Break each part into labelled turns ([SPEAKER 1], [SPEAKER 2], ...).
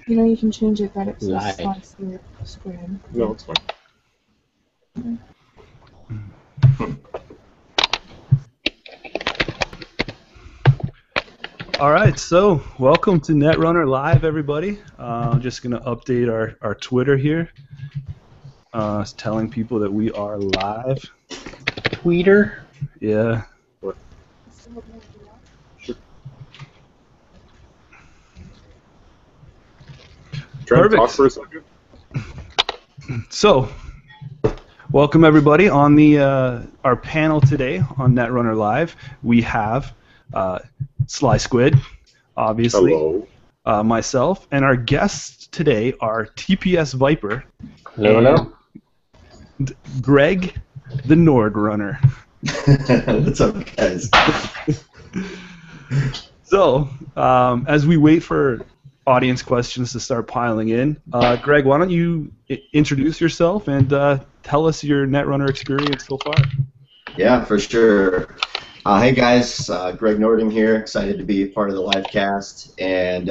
[SPEAKER 1] You know, you can change it that it says
[SPEAKER 2] Live.
[SPEAKER 1] squared.
[SPEAKER 3] No, it's fine.
[SPEAKER 4] All right, so welcome to Netrunner Live, everybody. I'm just going to update our Twitter here, telling people that we are live.
[SPEAKER 2] Tweeter?
[SPEAKER 4] Yeah.
[SPEAKER 3] What? Sure. Try to talk for a second.
[SPEAKER 4] So, welcome everybody on the our panel today on Netrunner Live. We have Sly Squid, obviously.
[SPEAKER 3] Hello.
[SPEAKER 4] Myself, and our guests today are TPSVIPER.
[SPEAKER 2] Hello.
[SPEAKER 4] Greg, the Nordrunner.
[SPEAKER 5] What's up, guys?
[SPEAKER 4] So, as we wait for audience questions to start piling in, Greg, why don't you introduce yourself and tell us your Netrunner experience so far?
[SPEAKER 5] Yeah, for sure. Hey guys, Greg Nordeng here. Excited to be part of the live cast, and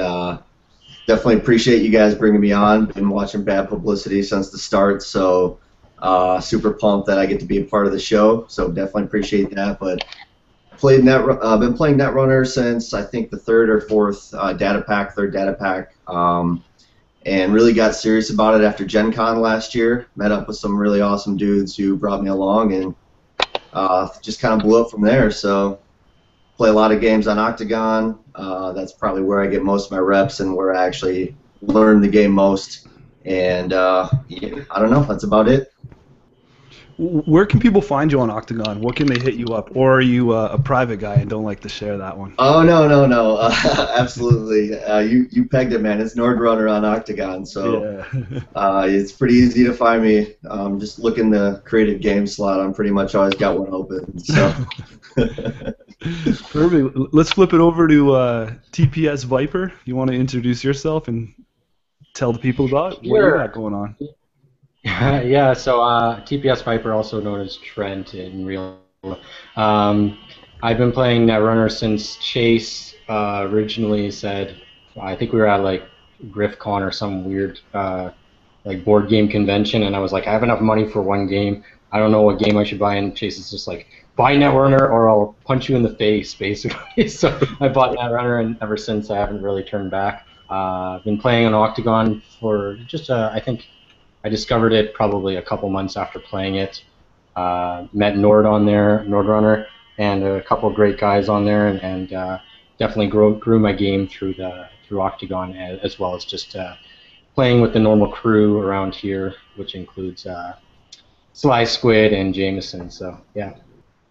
[SPEAKER 5] definitely appreciate you guys bringing me on. Been watching Bad Publicity since the start, so super pumped that I get to be a part of the show. So definitely appreciate that. But been playing Netrunner since I think the third data pack, and really got serious about it after Gen Con last year. Met up with some really awesome dudes who brought me along, and just kind of blew up from there. So play a lot of games on Octagon. That's probably where I get most of my reps and where I actually learn the game most. And yeah, I don't know. That's about it.
[SPEAKER 4] Where can people find you on Octagon? What can they hit you up? Or are you a private guy and don't like to share that one?
[SPEAKER 5] Oh, no. Absolutely. You pegged it, man. It's Nordrunner on Octagon. So yeah. It's pretty easy to find me. Just look in the creative game slot. I'm pretty much always got one open. So.
[SPEAKER 4] Perfect. Let's flip it over to TPSVIPER. You want to introduce yourself and tell the people about what you got going on?
[SPEAKER 2] Yeah, so TPSVIPER, also known as Trent in real life. I've been playing Netrunner since Chase originally said, I think we were at like GriffCon or some weird like board game convention, and I was like, I have enough money for one game. I don't know what game I should buy, and Chase is just like, buy Netrunner or I'll punch you in the face, basically. So I bought Netrunner, and ever since I haven't really turned back. I've been playing on Octagon for just, I think, I discovered it probably a couple months after playing it. Met Nordrunner, and a couple of great guys on there, and definitely grew my game through Octagon, as well as just playing with the normal crew around here, which includes Sly Squid and Jameson. So yeah,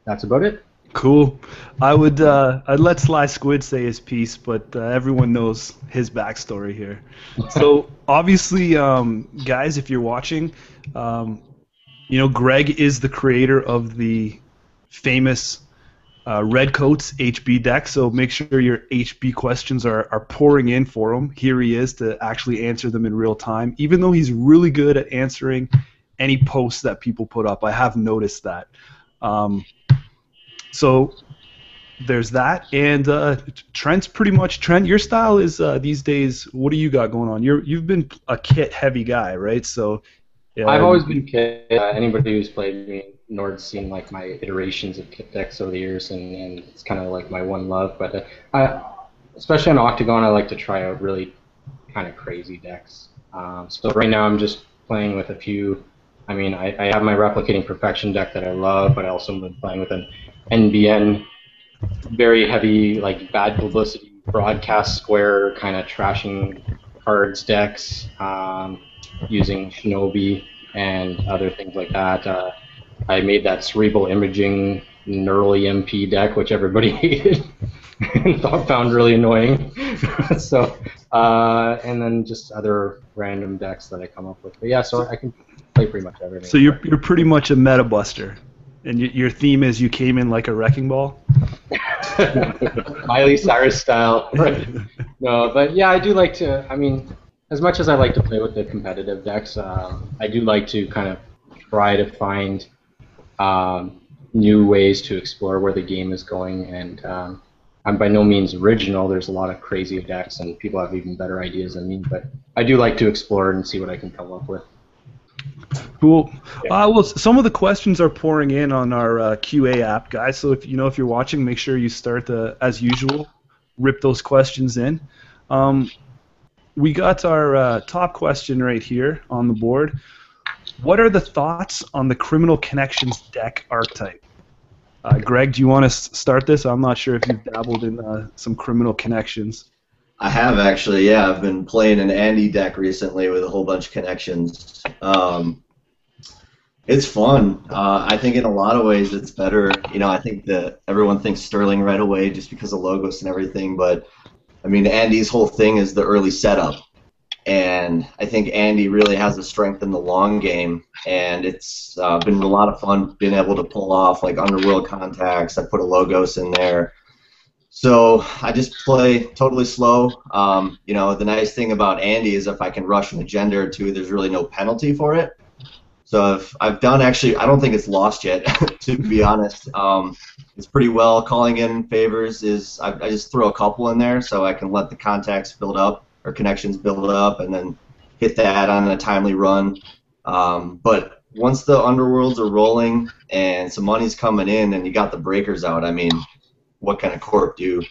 [SPEAKER 2] that's about it.
[SPEAKER 4] Cool. I'd let Sly Squid say his piece, but everyone knows his backstory here. So obviously, guys, if you're watching, Greg is the creator of the famous Redcoats HB deck. So make sure your HB questions are pouring in for him. Here he is to actually answer them in real time. Even though he's really good at answering any posts that people put up, I have noticed that. So there's that, and Trent, your style is these days. What do you got going on? You've been a kit heavy guy, right? So
[SPEAKER 2] I've always been kit. Anybody who's played me, Nord's seen like my iterations of kit decks over the years, and it's kind of like my one love. But especially on Octagon, I like to try out really kind of crazy decks. So right now I'm just playing with a few. I mean, I have my Replicating Perfection deck that I love, but I also been playing with an NBN, very heavy, like Bad Publicity, broadcast square, kind of trashing cards decks, using Shinobi and other things like that. I made that Cerebral Imaging Neural EMP deck, which everybody hated and found really annoying. So, and then just other random decks that I come up with. But yeah, so I can play pretty much everything.
[SPEAKER 4] So you're pretty much a meta buster, and your theme is you came in like a wrecking ball.
[SPEAKER 2] Miley Cyrus style. Right. No, but yeah, I do like to. I mean, as much as I like to play with the competitive decks, I do like to kind of try to find new ways to explore where the game is going, and I'm by no means original. There's a lot of crazy decks, and people have even better ideas than me. But I do like to explore and see what I can come up with.
[SPEAKER 4] Cool. Well, some of the questions are pouring in on our QA app, guys. So if you're watching, make sure you start as usual. Rip those questions in. We got our top question right here on the board. What are the thoughts on the Criminal Connections deck archetype? Greg, do you want to start this? I'm not sure if you've dabbled in some Criminal Connections.
[SPEAKER 5] I have actually, yeah. I've been playing an Andy deck recently with a whole bunch of connections. It's fun. I think in a lot of ways it's better. I think that everyone thinks Sterling right away just because of logos and everything, but I mean, Andy's whole thing is the early setup. And I think Andy really has a strength in the long game, and it's been a lot of fun being able to pull off like Underworld Contacts. I put a Logos in there. So I just play totally slow. The nice thing about Andy is if I can rush an agenda or two, there's really no penalty for it. So if I've done actually, I don't think it's lost yet, to be honest. It's pretty well. Calling in favors is I just throw a couple in there so I can let the contacts build up or connections build up and then hit that on a timely run. But once the underworlds are rolling and some money's coming in and you got the breakers out, I mean, what kind of corp do?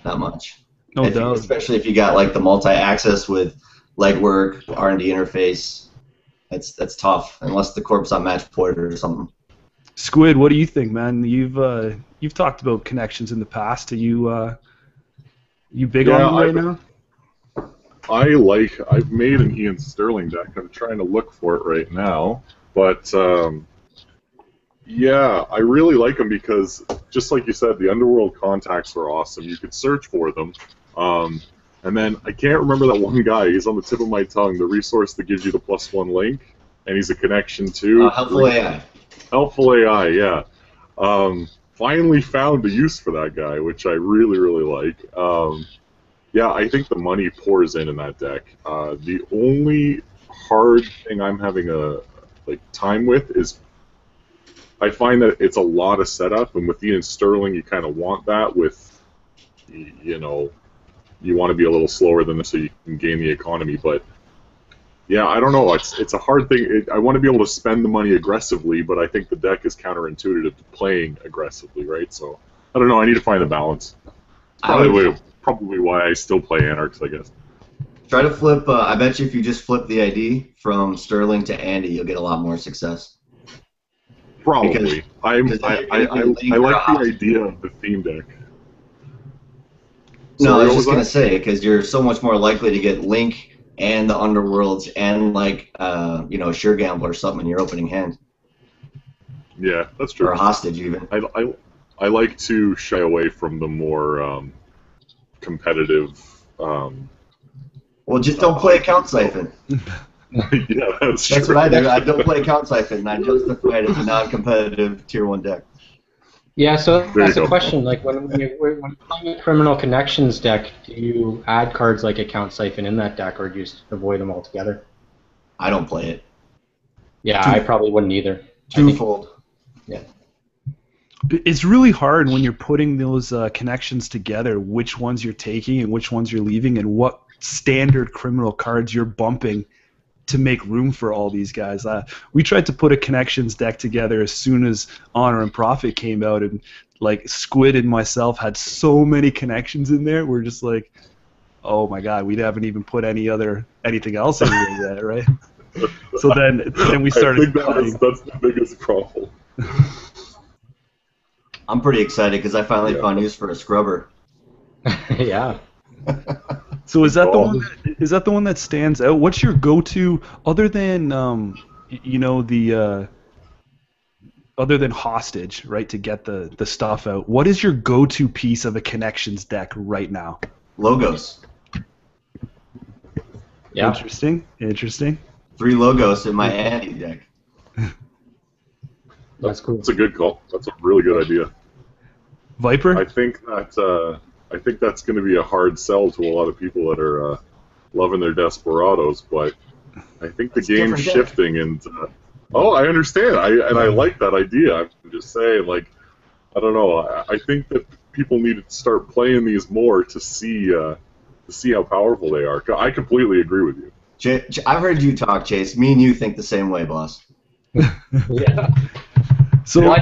[SPEAKER 5] Not much.
[SPEAKER 4] No doubt.
[SPEAKER 5] Especially if you got like the multi-access with legwork, R&D interface. That's tough unless the corp's on match point or something.
[SPEAKER 4] Squid, what do you think, man? You've talked about connections in the past. Are you big on them right now?
[SPEAKER 3] I've made an Ian Sterling deck. I'm trying to look for it right now, but yeah, I really like them because, just like you said, the Underworld contacts were awesome. You could search for them, and then I can't remember that one guy. He's on the tip of my tongue. The resource that gives you the +1 link, and he's a connection too.
[SPEAKER 5] Helpful AI.
[SPEAKER 3] Helpful AI, yeah. Finally found a use for that guy, which I really, really like. Yeah, I think the money pours in that deck. The only hard thing I'm having time with is I find that it's a lot of setup, and with Ian Sterling, you kind of want that. With you want to be a little slower than this so you can gain the economy. But yeah, I don't know. It's a hard thing. I want to be able to spend the money aggressively, but I think the deck is counterintuitive to playing aggressively, right? So I don't know. I need to find a balance. Probably why I still play Anarchs, I guess.
[SPEAKER 5] Try to flip. I bet you if you just flip the ID from Sterling to Andy, you'll get a lot more success.
[SPEAKER 3] Probably. I like the idea of the theme deck.
[SPEAKER 5] No, I was just gonna say because you're so much more likely to get Link and the Underworlds and Sure Gambler or something in your opening hand.
[SPEAKER 3] Yeah, that's true.
[SPEAKER 5] Or a hostage even.
[SPEAKER 3] I like to shy away from the more competitive.
[SPEAKER 5] Well, just don't play Account Siphon.
[SPEAKER 3] Yeah, that's true.
[SPEAKER 5] That's what I do. I don't play Account Siphon, and I justify it as a non-competitive Tier 1 deck.
[SPEAKER 2] Yeah, so that's a question. Like when you're playing a Criminal Connections deck, do you add cards like Account Siphon in that deck, or do you just avoid them altogether?
[SPEAKER 5] I don't play it.
[SPEAKER 2] Yeah, I probably wouldn't either.
[SPEAKER 5] Twofold.
[SPEAKER 2] Yeah.
[SPEAKER 4] It's really hard when you're putting those connections together, which ones you're taking and which ones you're leaving, and what standard criminal cards you're bumping to make room for all these guys. We tried to put a connections deck together as soon as Honor and Profit came out, and like Squid and myself had so many connections in there. We're just like, oh my god, we haven't even put anything else in there yet, right? So then we started.
[SPEAKER 3] I think that's the biggest problem.
[SPEAKER 5] I'm pretty excited because I finally found use for a scrubber.
[SPEAKER 2] Yeah.
[SPEAKER 4] So is that the one that stands out? What's your go-to other than other than hostage, right, to get the stuff out? What is your go-to piece of a connections deck right now?
[SPEAKER 5] Logos.
[SPEAKER 2] Yeah.
[SPEAKER 4] Interesting.
[SPEAKER 5] 3 Logos in my Andy deck.
[SPEAKER 2] That's cool.
[SPEAKER 3] That's a good call. That's a really good idea.
[SPEAKER 4] Viper?
[SPEAKER 3] I think that's going to be a hard sell to a lot of people that are loving their Desperados, but I think the game's shifting, and I understand. I like that idea. I'm just saying, like, I don't know. I think that people need to start playing these more to see how powerful they are. I completely agree with you.
[SPEAKER 5] I've heard you talk, Chase. Me and you think the same way, boss.
[SPEAKER 2] Yeah.
[SPEAKER 4] So
[SPEAKER 2] Well,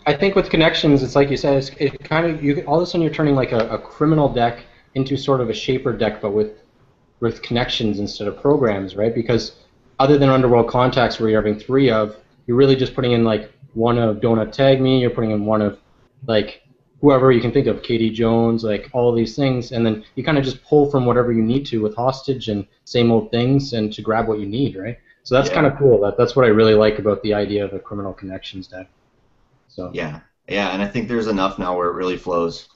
[SPEAKER 2] I think with connections, it's like you said, it kind of all of a sudden you're turning like a criminal deck into sort of a shaper deck, but with connections instead of programs, right? Because other than Underworld Contacts, where you're having 3 of, you're really just putting in like 1 of Donut Tag Me, you're putting in 1 of like whoever you can think of, Katie Jones, like all of these things, and then you kind of just pull from whatever you need to with Hostage and same old things, and to grab what you need, right? So that's kind of cool. That's what I really like about the idea of a criminal connections deck. So
[SPEAKER 5] Yeah, and I think there's enough now where it really flows.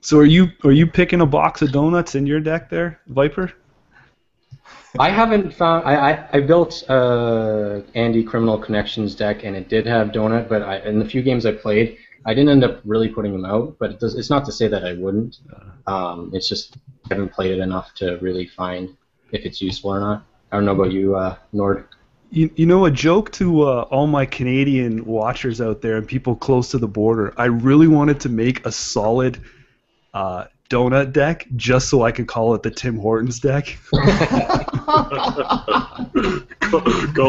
[SPEAKER 4] So are you picking a box of donuts in your deck there, Viper?
[SPEAKER 2] I haven't found. I built Andy Criminal Connections deck, and it did have Donut, but in the few games I played, I didn't end up really putting them out. But it's not to say that I wouldn't. It's just I haven't played it enough to really find if it's useful or not. I don't know about you, Nord.
[SPEAKER 4] You know, a joke to all my Canadian watchers out there and people close to the border, I really wanted to make a solid donut deck just so I could call it the Tim Hortons deck.
[SPEAKER 3] Call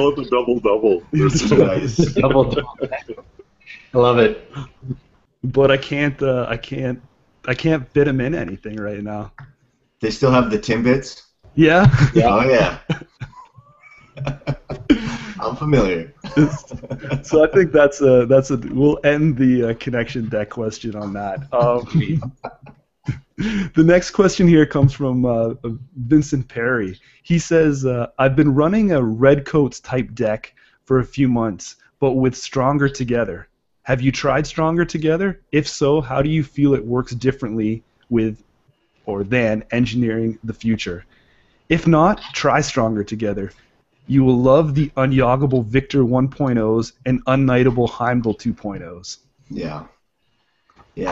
[SPEAKER 3] it the double-double.
[SPEAKER 5] Nice.
[SPEAKER 2] Double. I love it.
[SPEAKER 4] But I can't fit them in anything right now.
[SPEAKER 5] They still have the Timbits?
[SPEAKER 4] Yeah.
[SPEAKER 5] Oh, yeah. I'm familiar.
[SPEAKER 4] So I think we'll end the connection deck question on that. The next question here comes from Vincent Perry. He says, I've been running a Redcoats type deck for a few months, but with Stronger Together. Have you tried Stronger Together? If so, how do you feel it works differently with or than Engineering the Future? If not, try Stronger Together. You will love the unyoggable Victor 1.0s and unknightable Heimdall 2.0s.
[SPEAKER 5] Yeah,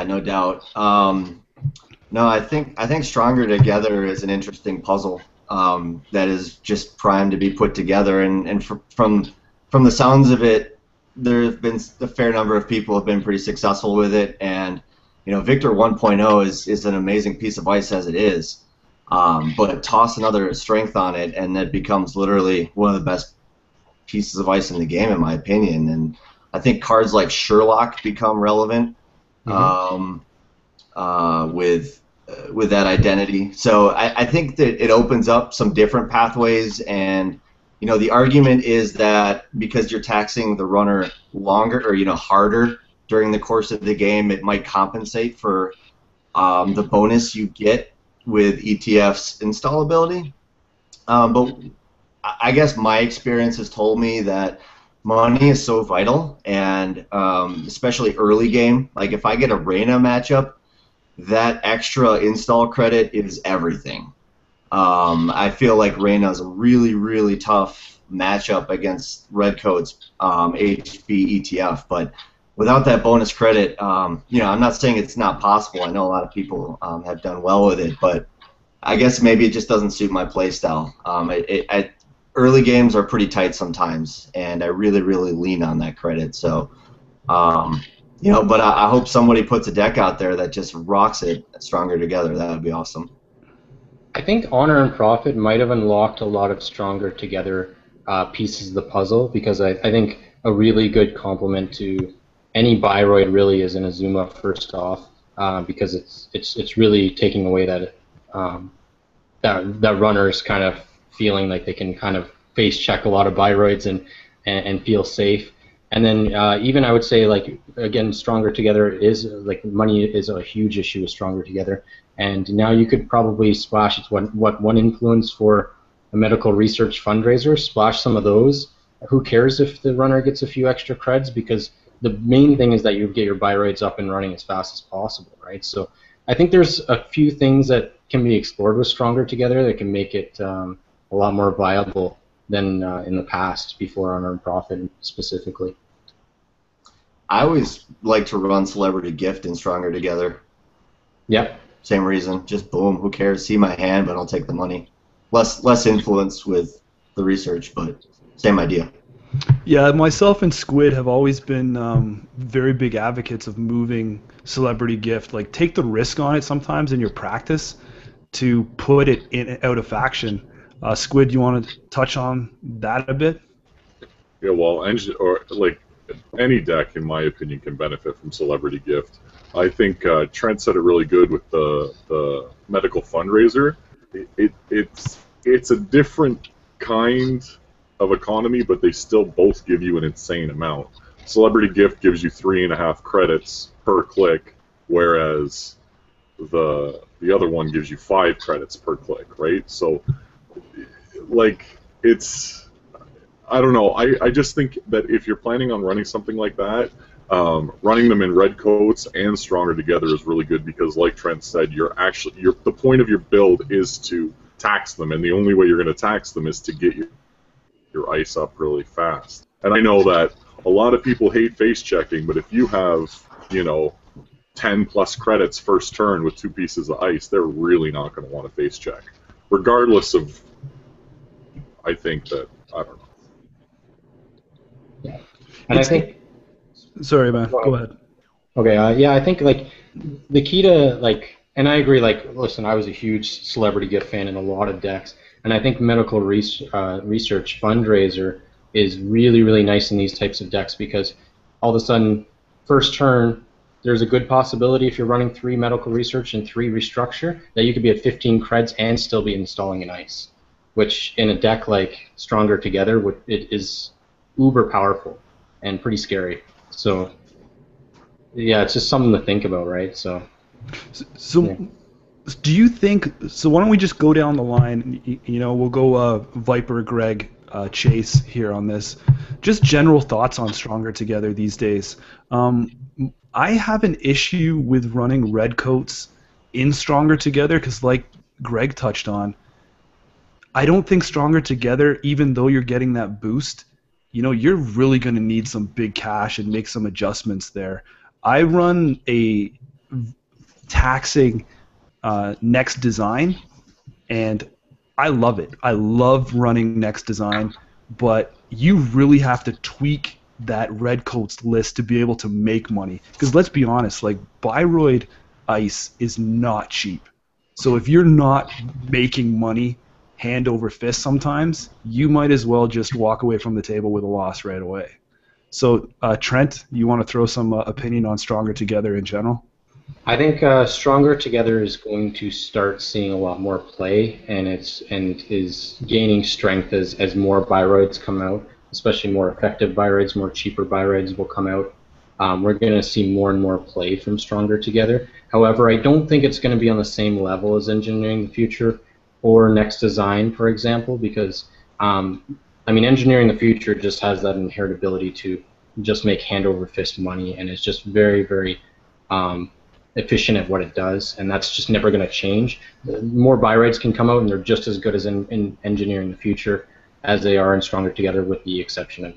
[SPEAKER 5] no doubt. No, I think Stronger Together is an interesting puzzle that is just primed to be put together, and from the sounds of it, there have been a fair number of people have been pretty successful with it, and Victor 1.0 is an amazing piece of ice as it is. But toss another strength on it, and it becomes literally one of the best pieces of ice in the game, in my opinion. And I think cards like Sherlock become relevant with that identity. So I think that it opens up some different pathways, and the argument is that because you're taxing the runner longer or harder during the course of the game, it might compensate for the bonus you get with ETF's installability. But I guess my experience has told me that money is so vital, and especially early game. Like if I get a Reyna matchup, that extra install credit is everything. I feel like Reyna is a really, really tough matchup against Redcoats HB ETF, but without that bonus credit, I'm not saying it's not possible. I know a lot of people have done well with it, but I guess maybe it just doesn't suit my play style. Early games are pretty tight sometimes, and I really, really lean on that credit. So, but I hope somebody puts a deck out there that just rocks it Stronger Together. That would be awesome.
[SPEAKER 2] I think Honor and Profit might have unlocked a lot of Stronger Together pieces of the puzzle, because I think a really good complement to any Biroid really is an Azuma first off, because it's really taking away that runner's kind of feeling like they can kind of face check a lot of Biroids and feel safe. And then even I would say, like, again, Stronger Together is, like, money is a huge issue with Stronger Together. And now you could probably splash, it's one influence for a medical research fundraiser, splash some of those. Who cares if the runner gets a few extra creds, because the main thing is that you get your Biroids up and running as fast as possible, right? So I think there's a few things that can be explored with Stronger Together that can make it a lot more viable than in the past before Honor and Profit specifically.
[SPEAKER 5] I always like to run Celebrity Gift and Stronger Together.
[SPEAKER 2] Yep.
[SPEAKER 5] Same reason. Just boom, who cares? See my hand, but I'll take the money. Less influence with the research, but same idea.
[SPEAKER 4] Yeah, myself and Squid have always been very big advocates of moving celebrity gift. Like, take the risk on it sometimes in your practice to put it in out of faction. Squid, you want to touch on that a bit?
[SPEAKER 3] Yeah, well, any deck, in my opinion, can benefit from Celebrity Gift. I think Trent said it really good with the medical fundraiser. It's a different kind of economy, but they still both give you an insane amount. Celebrity Gift gives you 3.5 credits per click, whereas the other one gives you 5 credits per click, right? So, like, it's, I don't know. I just think that if you're planning on running something like that, running them in red coats and stronger together is really good because, like Trent said, the point of your build is to tax them, and the only way you're going to tax them is to get your ice up really fast. And I know that a lot of people hate face checking, but if you have, 10 plus credits first turn with 2 pieces of ice, they're really not going to want to face check, regardless of. I think that I don't know.
[SPEAKER 2] Yeah, and I think.
[SPEAKER 4] Sorry, man. Go ahead.
[SPEAKER 2] Okay. Yeah, I think like the key to like, and I agree. Like, listen, I was a huge Celebrity Gift fan in a lot of decks, and I think medical research fundraiser is really, really nice in these types of decks because all of a sudden, first turn, there's a good possibility if you're running 3 medical research and 3 restructure that you could be at 15 creds and still be installing an ice, which in a deck like Stronger Together, it is uber powerful and pretty scary. So, yeah, it's just something to think about, right? So yeah.
[SPEAKER 4] Do you think? So why don't we just go down the line? We'll go Viper, Greg, Chase here on this. Just general thoughts on Stronger Together these days. I have an issue with running red coats in Stronger Together because, like Greg touched on, I don't think Stronger Together, even though you're getting that boost, you're really going to need some big cash and make some adjustments there. I run a taxing next design, and I love it. I love running next design, but you really have to tweak that red coats list to be able to make money. Because let's be honest, like Biroid ice is not cheap. So if you're not making money hand over fist sometimes, you might as well just walk away from the table with a loss right away. So Trent, you want to throw some opinion on Stronger Together in general?
[SPEAKER 2] I think Stronger Together is going to start seeing a lot more play, and is gaining strength as more Biroids come out, especially more effective Biroids, more cheaper Biroids will come out. We're going to see more and more play from Stronger Together. However, I don't think it's going to be on the same level as Engineering the Future or Next Design, for example, because Engineering the Future just has that inherent ability to just make hand over fist money, and it's just very, very efficient at what it does, and that's just never going to change. More Biroids can come out, and they're just as good as in Engineering the Future as they are in Stronger Together, with the exception of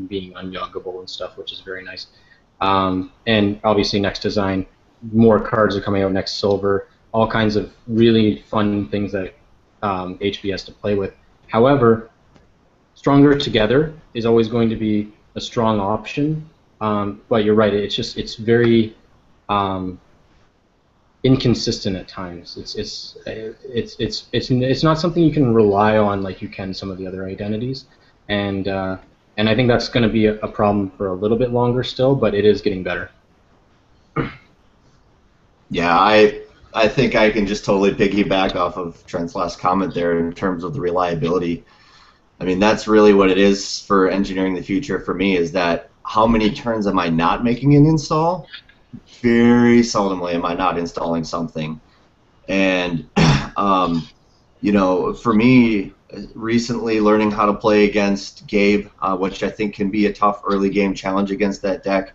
[SPEAKER 2] being unyoggable and stuff, which is very nice. And obviously Next Design, more cards are coming out next Silver, all kinds of really fun things that HB has to play with. However, Stronger Together is always going to be a strong option, but you're right. It's very inconsistent at times. It's not something you can rely on like you can some of the other identities, and I think that's going to be a problem for a little bit longer still, but it is getting better.
[SPEAKER 5] Yeah, I think I can just totally piggyback off of Trent's last comment there in terms of the reliability. I mean, that's really what it is for Engineering the Future for me, is that how many turns am I not making an install? Very seldomly am I not installing something. And, for me, recently learning how to play against Gabe, which I think can be a tough early game challenge against that deck,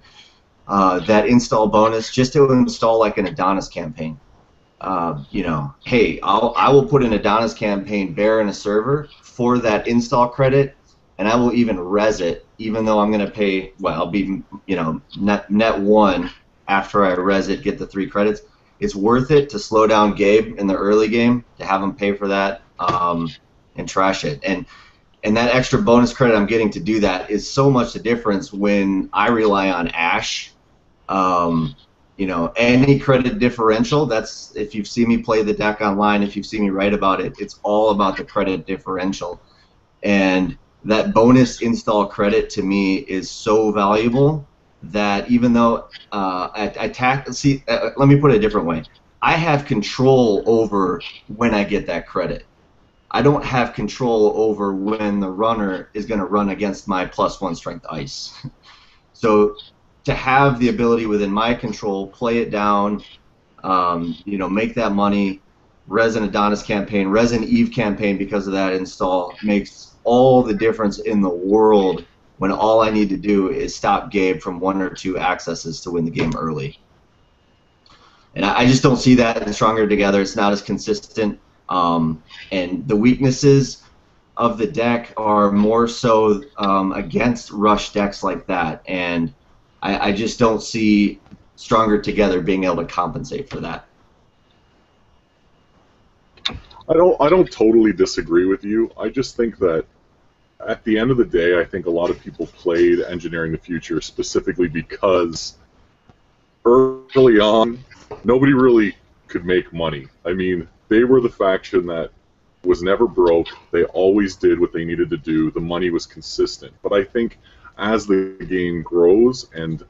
[SPEAKER 5] that install bonus, just to install like an Adonis campaign. Hey, I will put an Adonis campaign bare in a server for that install credit, and I will even res it, even though I'm going to pay, well, I'll be, net 1 after I res it, get the 3 credits. It's worth it to slow down Gabe in the early game, to have him pay for that and trash it. And that extra bonus credit I'm getting to do that is so much the difference when I rely on Ash you know, any credit differential, that's, if you've seen me play the deck online, if you've seen me write about it, it's all about the credit differential. And that bonus install credit to me is so valuable that even though let me put it a different way. I have control over when I get that credit. I don't have control over when the runner is going to run against my +1 strength ice. So to have the ability within my control, play it down, you know, make that money, Res and Adonis campaign, Res and Eve campaign because of that install makes all the difference in the world when all I need to do is stop Gabe from 1 or 2 accesses to win the game early. And I just don't see that in Stronger Together. It's not as consistent. And the weaknesses of the deck are more so against rush decks like that. And I just don't see Stronger Together being able to compensate for that.
[SPEAKER 3] I don't totally disagree with you. I just think that at the end of the day, I think a lot of people played Engineering the Future specifically because early on, nobody really could make money. I mean, they were the faction that was never broke. They always did what they needed to do. The money was consistent. But I think as the game grows and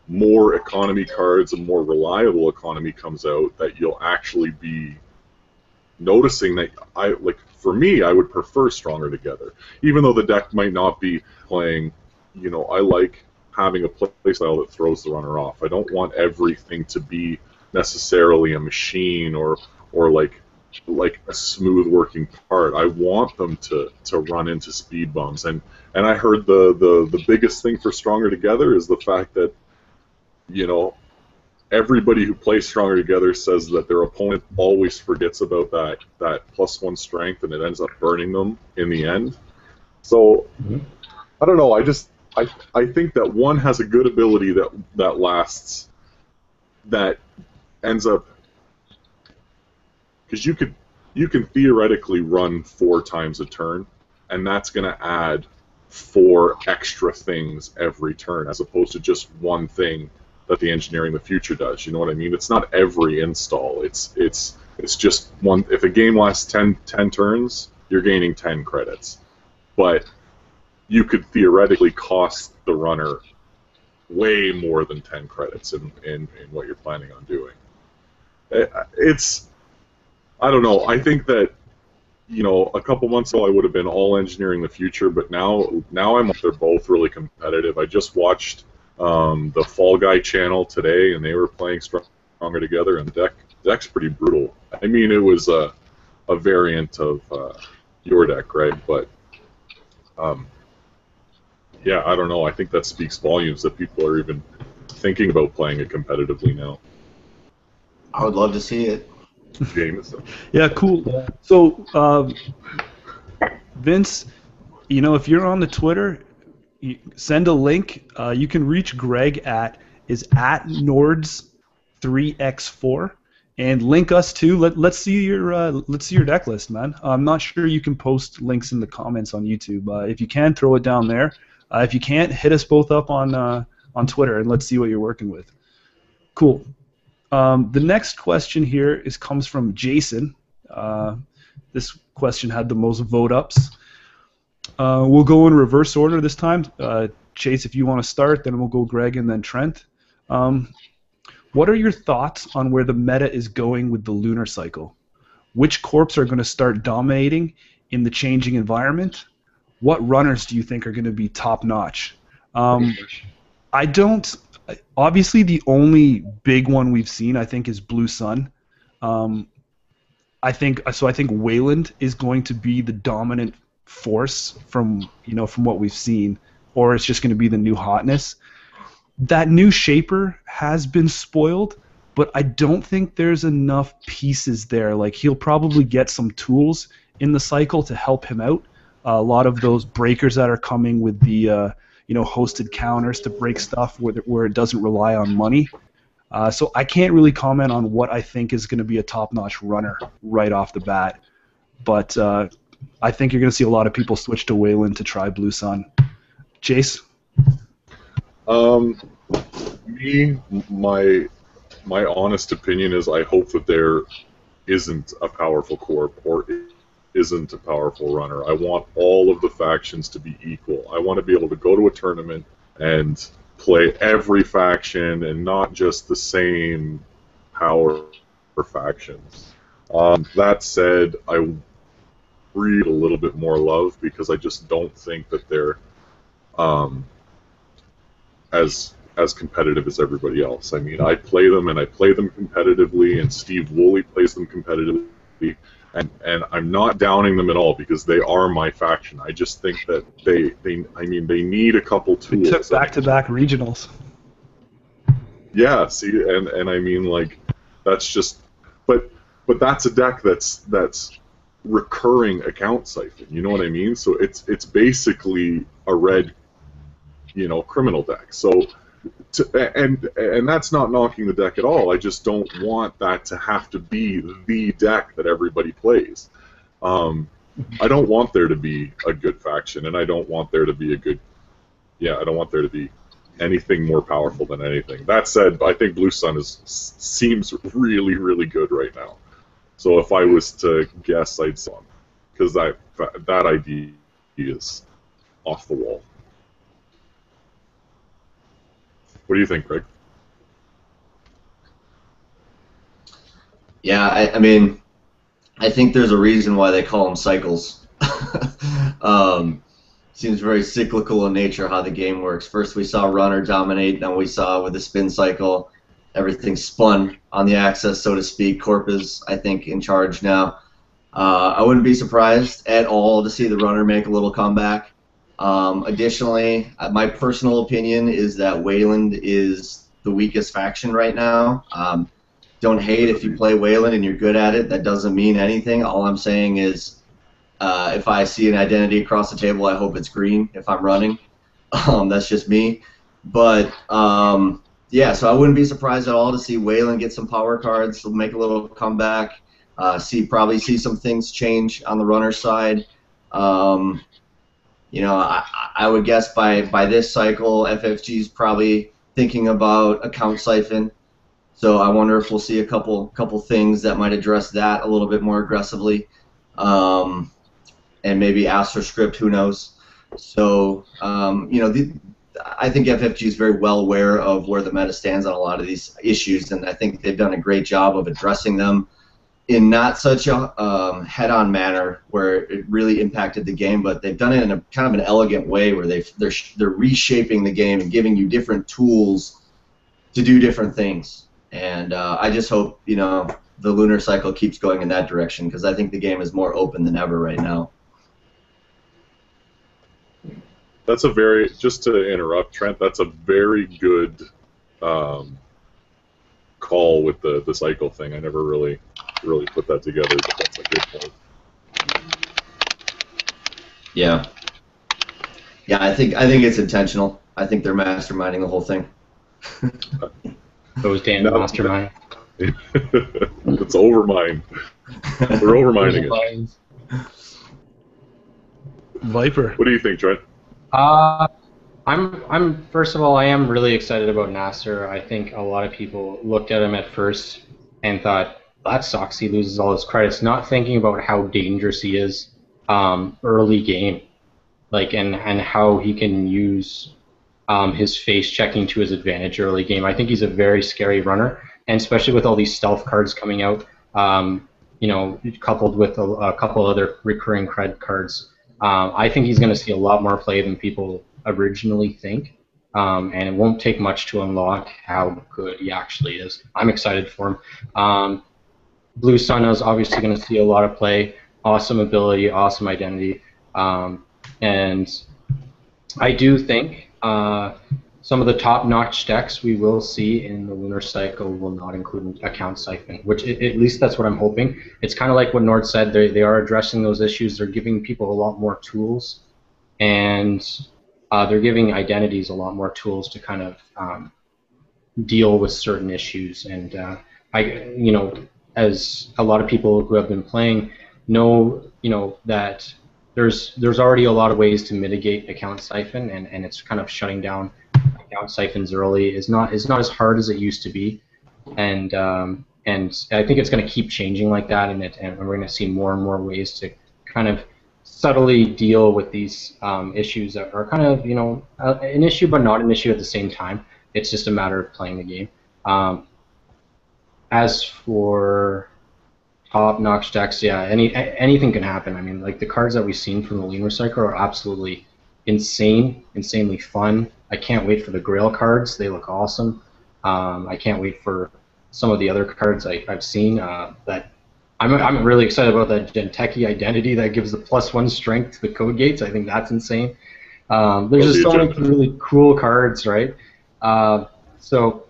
[SPEAKER 3] more economy cards and more reliable economy comes out, that you'll actually be noticing that for me, I would prefer Stronger Together. Even though the deck might not be playing, you know, I like having a playstyle that throws the runner off. I don't want everything to be necessarily a machine or like a smooth working part. I want them to run into speed bumps. And I heard the biggest thing for Stronger Together is the fact that, you know, everybody who plays Stronger Together says that their opponent always forgets about that +1 strength, and it ends up burning them in the end. So I don't know. I think that one has a good ability that lasts, that ends up, because you can theoretically run 4 times a turn, and that's going to add 4 extra things every turn, as opposed to just one thing that the Engineering the Future does. You know what I mean? It's not every install. It's just one. If a game lasts 10 turns, you're gaining 10 credits. But you could theoretically cost the runner way more than 10 credits in what you're planning on doing. I don't know. I think that, you know, a couple months ago I would have been all Engineering the Future, but now they're both really competitive. I just watched the Fall Guy channel today, and they were playing Stronger Together, and the deck's pretty brutal. I mean, it was a variant of your deck, right? But yeah, I don't know. I think that speaks volumes that people are even thinking about playing it competitively now.
[SPEAKER 5] I would love to see it.
[SPEAKER 3] James.
[SPEAKER 4] Yeah, cool. So, Vince, you know, if you're on the Twitter, send a link. You can reach Greg at Nords3x4, and link us too. Let's see your deck list, man. I'm not sure you can post links in the comments on YouTube. If you can, throw it down there. If you can't, hit us both up on Twitter, and let's see what you're working with. Cool. The next question here comes from Jason. This question had the most vote ups. We'll go in reverse order this time. Chase, if you want to start, then we'll go Greg and then Trent. What are your thoughts on where the meta is going with the lunar cycle? Which corps are going to start dominating in the changing environment? What runners do you think are going to be top-notch? Obviously, the only big one we've seen, I think, is Blue Sun. I think Wayland is going to be the dominant force from what we've seen, or it's just going to be the new hotness. That new Shaper has been spoiled, but I don't think there's enough pieces there. Like, he'll probably get some tools in the cycle to help him out. A lot of those breakers that are coming with the hosted counters to break stuff where it doesn't rely on money. So I can't really comment on what I think is going to be a top-notch runner right off the bat, but I think you're going to see a lot of people switch to Wayland to try Blue Sun. Chase?
[SPEAKER 3] Me, my honest opinion is I hope that there isn't a powerful corp or isn't a powerful runner. I want all of the factions to be equal. I want to be able to go to a tournament and play every faction and not just the same power factions. That said, I breed a little bit more love because I just don't think that they're as competitive as everybody else. I mean, I play them and I play them competitively, and Steve Woolley plays them competitively, and I'm not downing them at all because they are my faction. I just think that they need a couple
[SPEAKER 4] We
[SPEAKER 3] tools.
[SPEAKER 4] took back-to-back regionals.
[SPEAKER 3] Yeah, see, and I mean, like, that's just, but that's a deck that's recurring account siphon. You know what I mean? So it's basically a red, criminal deck. So, and that's not knocking the deck at all. I just don't want that to have to be the deck that everybody plays. I don't want there to be a good faction, and I don't want there to be I don't want there to be anything more powerful than anything. That said, I think Blue Sun seems really, really good right now. So if I was to guess, I'd say because that idea is off the wall. What do you think, Craig?
[SPEAKER 5] Yeah, I mean, I think there's a reason why they call them cycles. Seems very cyclical in nature how the game works. First we saw Runner dominate, then we saw with the spin cycle, everything spun on the axis, so to speak. Corp is, I think, in charge now. I wouldn't be surprised at all to see the Runner make a little comeback. Additionally, my personal opinion is that Wayland is the weakest faction right now. Don't hate if you play Wayland and you're good at it. That doesn't mean anything. All I'm saying is if I see an identity across the table, I hope it's green if I'm running. That's just me. But, yeah, so I wouldn't be surprised at all to see Wayland get some power cards, make a little comeback, probably see some things change on the runner side. I would guess by this cycle, FFG is probably thinking about account siphon. So I wonder if we'll see a couple things that might address that a little bit more aggressively. And maybe AstroScript, who knows. So, I think FFG is very well aware of where the meta stands on a lot of these issues, and I think they've done a great job of addressing them in not such a head-on manner where it really impacted the game, but they've done it in a kind of an elegant way where they're reshaping the game and giving you different tools to do different things. And I just hope, the Lunar cycle keeps going in that direction because I think the game is more open than ever right now.
[SPEAKER 3] That's just to interrupt, Trent, that's a very good call with the cycle thing. I never really put that together, but that's a good point.
[SPEAKER 5] Yeah. Yeah, I think it's intentional. I think they're masterminding the whole thing.
[SPEAKER 2] Those damn mastermind.
[SPEAKER 3] It's overmind. We're overminding it.
[SPEAKER 4] Viper.
[SPEAKER 3] What do you think, Trent?
[SPEAKER 2] I'm first of all, I am really excited about Nasser. I think a lot of people looked at him at first and thought, that sucks, he loses all his credits, not thinking about how dangerous he is early game, and how he can use his face checking to his advantage early game. I think he's a very scary runner, and especially with all these stealth cards coming out, coupled with a couple other recurring cred cards. I think he's going to see a lot more play than people originally think, and it won't take much to unlock how good he actually is. I'm excited for him. Blue Sun is obviously going to see a lot of play, awesome ability, awesome identity, and I do think some of the top-notch decks we will see in the Lunar Cycle will not include account siphon, which at least that's what I'm hoping. It's kind of like what Nord said, they are addressing those issues, they're giving people a lot more tools, and they're giving identities a lot more tools to kind of deal with certain issues. And as a lot of people who have been playing know, that there's already a lot of ways to mitigate account siphon, and it's kind of shutting down out siphons early is not as hard as it used to be, and I think it's going to keep changing like that, and we're going to see more and more ways to kind of subtly deal with these issues that are kind of an issue but not an issue at the same time. It's just a matter of playing the game. As for top-notch decks, yeah, anything can happen. I mean, like the cards that we've seen from the Lunar cycle are absolutely insanely fun. I can't wait for the Grail cards. They look awesome. I can't wait for some of the other cards I've seen. That I'm really excited about that Genteki identity that gives the +1 strength to the code gates. I think that's insane. There's just so many really cool cards, right? So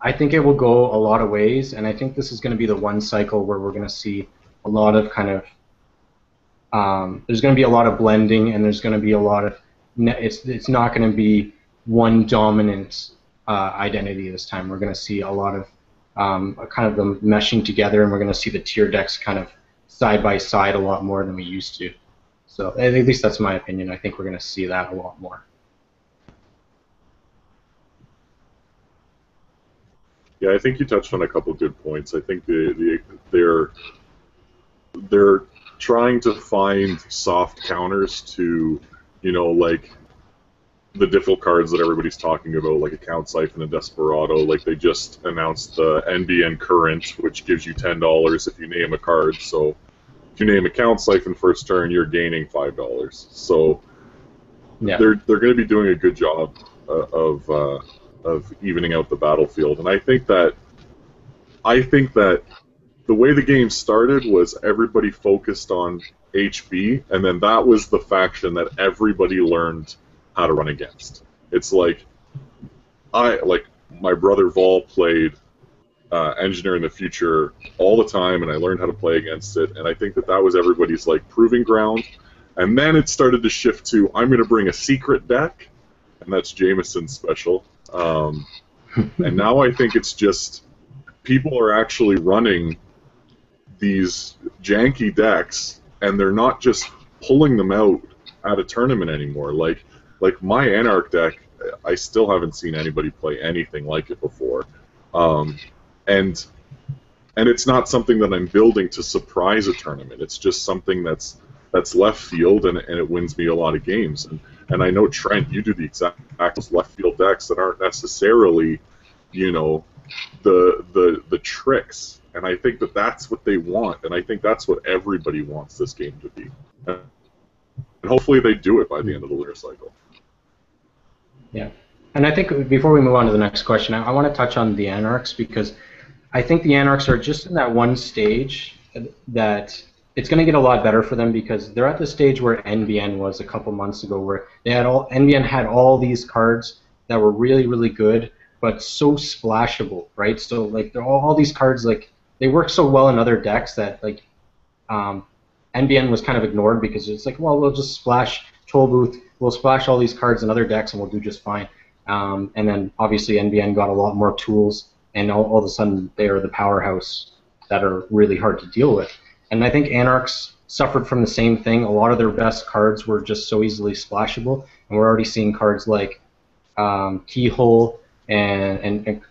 [SPEAKER 2] I think it will go a lot of ways, and I think this is going to be the one cycle where we're going to see a lot of kind of there's going to be a lot of blending, and there's going to be a lot of it's not going to be one dominant identity this time. We're going to see a lot of kind of them meshing together, and we're going to see the tier decks kind of side by side a lot more than we used to. So at least that's my opinion. I think we're going to see that a lot more.
[SPEAKER 3] Yeah, I think you touched on a couple good points. I think they're trying to find soft counters to, like the difficult cards that everybody's talking about, like Account Siphon and Desperado. Like they just announced the NBN Current, which gives you $10 if you name a card. So if you name Account Siphon first turn, you're gaining $5. So
[SPEAKER 2] yeah,
[SPEAKER 3] they're going to be doing a good job of evening out the battlefield. And I think that the way the game started was everybody focused on HB, and then that was the faction that everybody learned how to run against. It's like my brother Vol played Engineer in the Future all the time, and I learned how to play against it, and I think that was everybody's like proving ground. And then it started to shift to, I'm going to bring a secret deck, and that's Jameson's special. And now I think it's just people are actually running these janky decks, and they're not just pulling them out at a tournament anymore. Like my Anarch deck, I still haven't seen anybody play anything like it before. And it's not something that I'm building to surprise a tournament. It's just something that's left field, and it wins me a lot of games. And I know, Trent, you do the exact left field decks that aren't necessarily, the tricks. And I think that that's what they want, and I think that's what everybody wants this game to be. And hopefully they do it by the end of the Lunar cycle.
[SPEAKER 2] Yeah. And I think before we move on to the next question, I want to touch on the Anarchs, because I think the Anarchs are just in that one stage that it's going to get a lot better for them, because they're at the stage where NBN was a couple months ago, where NBN had all these cards that were really, really good, but so splashable, right? So like all these cards, like they work so well in other decks that like NBN was kind of ignored, because it's like, well, we'll just splash Toll Booth, we'll splash all these cards in other decks, and we'll do just fine. And then obviously NBN got a lot more tools, and all of a sudden they are the powerhouse that are really hard to deal with. And I think Anarchs suffered from the same thing. A lot of their best cards were just so easily splashable, and we're already seeing cards like Keyhole and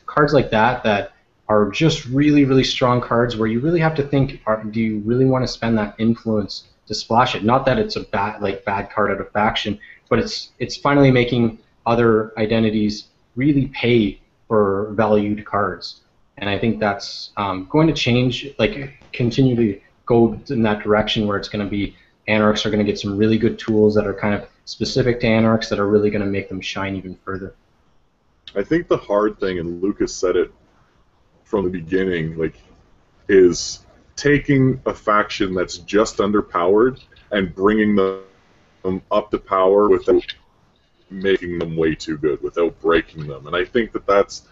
[SPEAKER 2] cards like that are just really, really strong cards, where you really have to think, do you really want to spend that influence to splash it? Not that it's a bad card out of faction, but it's finally making other identities really pay for valued cards. And I think that's going to change, continue to go in that direction, where it's going to be Anarchs are going to get some really good tools that are kind of specific to Anarchs that are really going to make them shine even further.
[SPEAKER 3] I think the hard thing, and Lucas said it from the beginning, is taking a faction that's just underpowered and bringing them up to power without making them way too good, without breaking them. And I think that's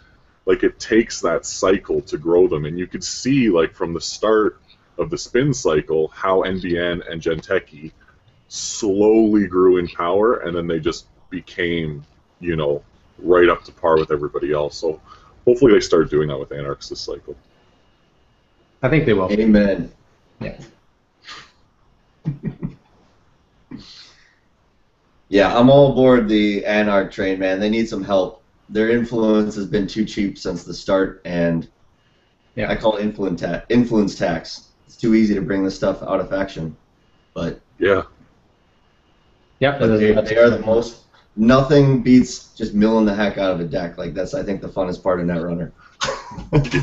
[SPEAKER 3] it takes that cycle to grow them, and you could see from the start of the spin cycle how NBN and Genteki slowly grew in power, and then they just became right up to par with everybody else. So hopefully they start doing that with Anarchs this cycle.
[SPEAKER 2] I think they will.
[SPEAKER 5] Amen.
[SPEAKER 2] Yeah.
[SPEAKER 5] Yeah, I'm all aboard the Anarch train, man. They need some help. Their influence has been too cheap since the start, and
[SPEAKER 2] Yeah.
[SPEAKER 5] I call it influence tax. It's too easy to bring this stuff out of faction. But
[SPEAKER 3] Yeah.
[SPEAKER 2] Yeah.
[SPEAKER 5] but they are the most. Nothing beats just milling the heck out of a deck. Like that's I think the funnest part of Netrunner.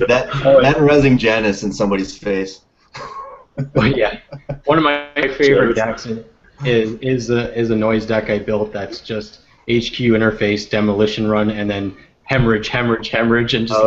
[SPEAKER 5] that and resing Janus in somebody's face.
[SPEAKER 2] Oh yeah. One of my favorite decks is a noise deck I built that's just HQ interface demolition run and then hemorrhage and just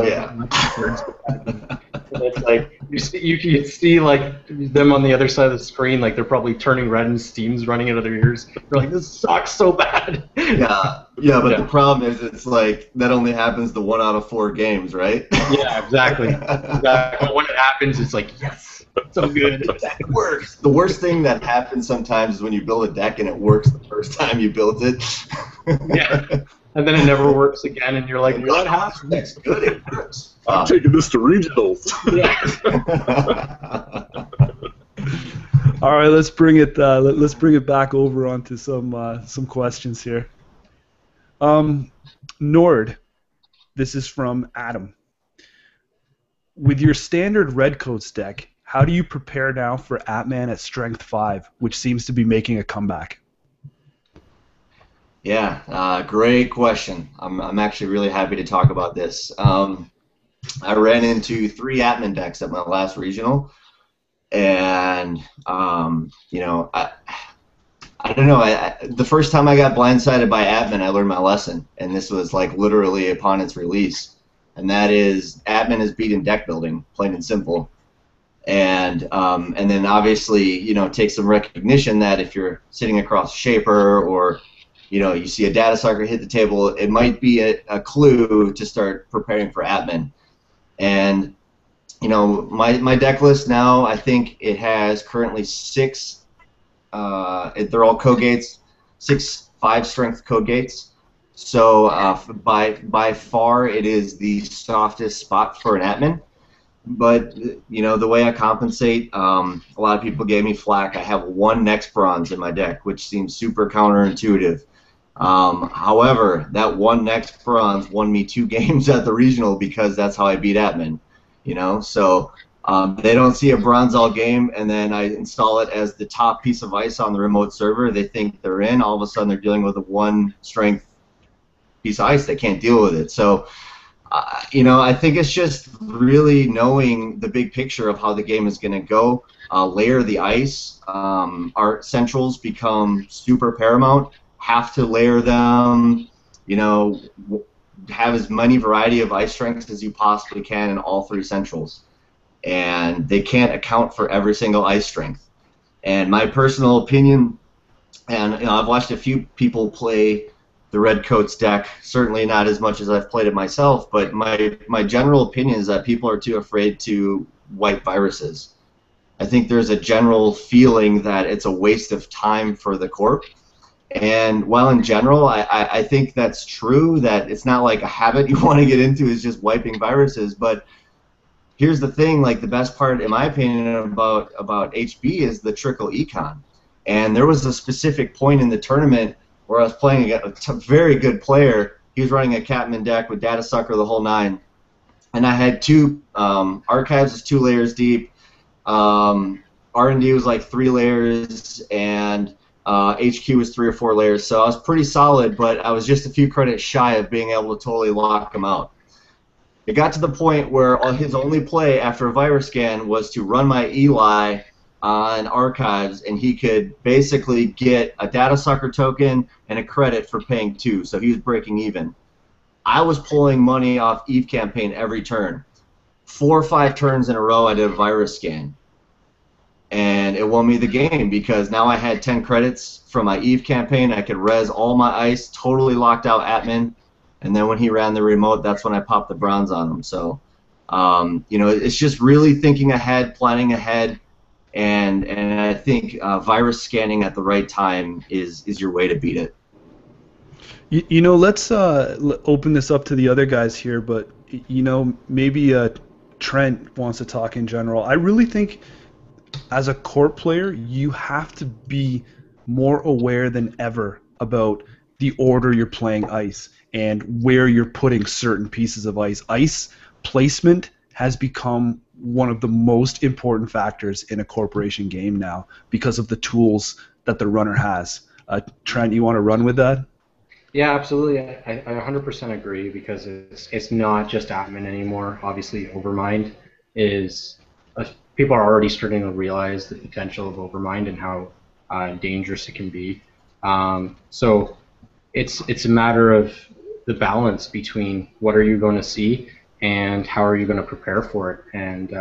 [SPEAKER 2] and it's like you can see like them on the other side of the screen, like they're probably turning red and steam's running out of their ears. They're like, this sucks so bad.
[SPEAKER 5] But the problem is it's like that only happens to 1 out of 4 games, right?
[SPEAKER 2] Yeah, exactly. But when it happens, it's like, yes, so good.
[SPEAKER 5] It works. The worst thing that happens sometimes is when you build a deck and it works the first time you built it.
[SPEAKER 2] Yeah. And then it never works again, and you're like, what happened?
[SPEAKER 5] That's good. It works.
[SPEAKER 3] I'm taking this to regionals.
[SPEAKER 2] Yeah.
[SPEAKER 4] All right, let's bring it. Let's bring it back over onto some questions here. Nord, this is from Adam. With your standard Redcoats deck, how do you prepare now for Atman at Strength 5, which seems to be making a comeback?
[SPEAKER 5] Yeah, great question. I'm actually really happy to talk about this. I ran into 3 Atman decks at my last regional, and you know, I don't know. The first time I got blindsided by Atman, I learned my lesson, and this was like literally upon its release, and that is Atman is beaten deck building, plain and simple. And then obviously, you know, take some recognition that if you're sitting across a Shaper or you know, you see a data sucker hit the table, it might be a clue to start preparing for Atman. And, you know, my deck list now, I think it has currently 6, they're all code gates, 6 5-strength code gates. So by far, it is the softest spot for an Atman. But, you know, the way I compensate, a lot of people gave me flack. I have 1 Next Bronze in my deck, which seems super counterintuitive. However, that 1 Next Bronze won me 2 games at the regional because that's how I beat Atman. You know, so they don't see a bronze all game, and then I install it as the top piece of ice on the remote server. They think they're in. All of a sudden, they're dealing with a 1 strength piece of ice. They can't deal with it. So, you know, I think it's just really knowing the big picture of how the game is going to go. Layer the ice. Our centrals become super paramount. Have to layer them. You know, have as many variety of ice strengths as you possibly can in all 3 centrals. And they can't account for every single ice strength. And my personal opinion, and you know, I've watched a few people play the Redcoats deck, certainly not as much as I've played it myself, but my general opinion is that people are too afraid to wipe viruses. I think there's a general feeling that it's a waste of time for the corp. And while in general, I think that's true, that it's not like a habit you want to get into is just wiping viruses, but here's the thing, like the best part, in my opinion, about HB is the trickle econ. And there was a specific point in the tournament where I was playing a very good player. He was running a Catman deck with Data Sucker the whole 9. And I had 2 archives is 2 layers deep. R&D was like 3 layers, and HQ was 3 or 4 layers. So I was pretty solid, but I was just a few credits shy of being able to totally lock him out. It got to the point where his only play after a virus scan was to run my Eli on archives, and he could basically get a data sucker token and a credit for paying 2, so he was breaking even. I was pulling money off Eve campaign every turn. 4 or 5 turns in a row I did a virus scan, and it won me the game because now I had 10 credits from my Eve campaign. I could res all my ice, totally locked out Atman. And then when he ran the remote, that's when I popped the bronze on him. So, you know, it's just really thinking ahead, planning ahead, and I think virus scanning at the right time is your way to beat it.
[SPEAKER 4] You know, let's open this up to the other guys here, but, you know, maybe Trent wants to talk in general. I really think as a corp player, you have to be more aware than ever about the order you're playing ice and where you're putting certain pieces of ice. Ice placement has become one of the most important factors in a corporation game now because of the tools that the runner has. Trent, you want to run with that?
[SPEAKER 2] Yeah, absolutely. I 100% agree because it's not just Atman anymore. Obviously, Overmind is people are already starting to realize the potential of Overmind and how dangerous it can be. So it's a matter of the balance between what are you going to see and how are you going to prepare for it. And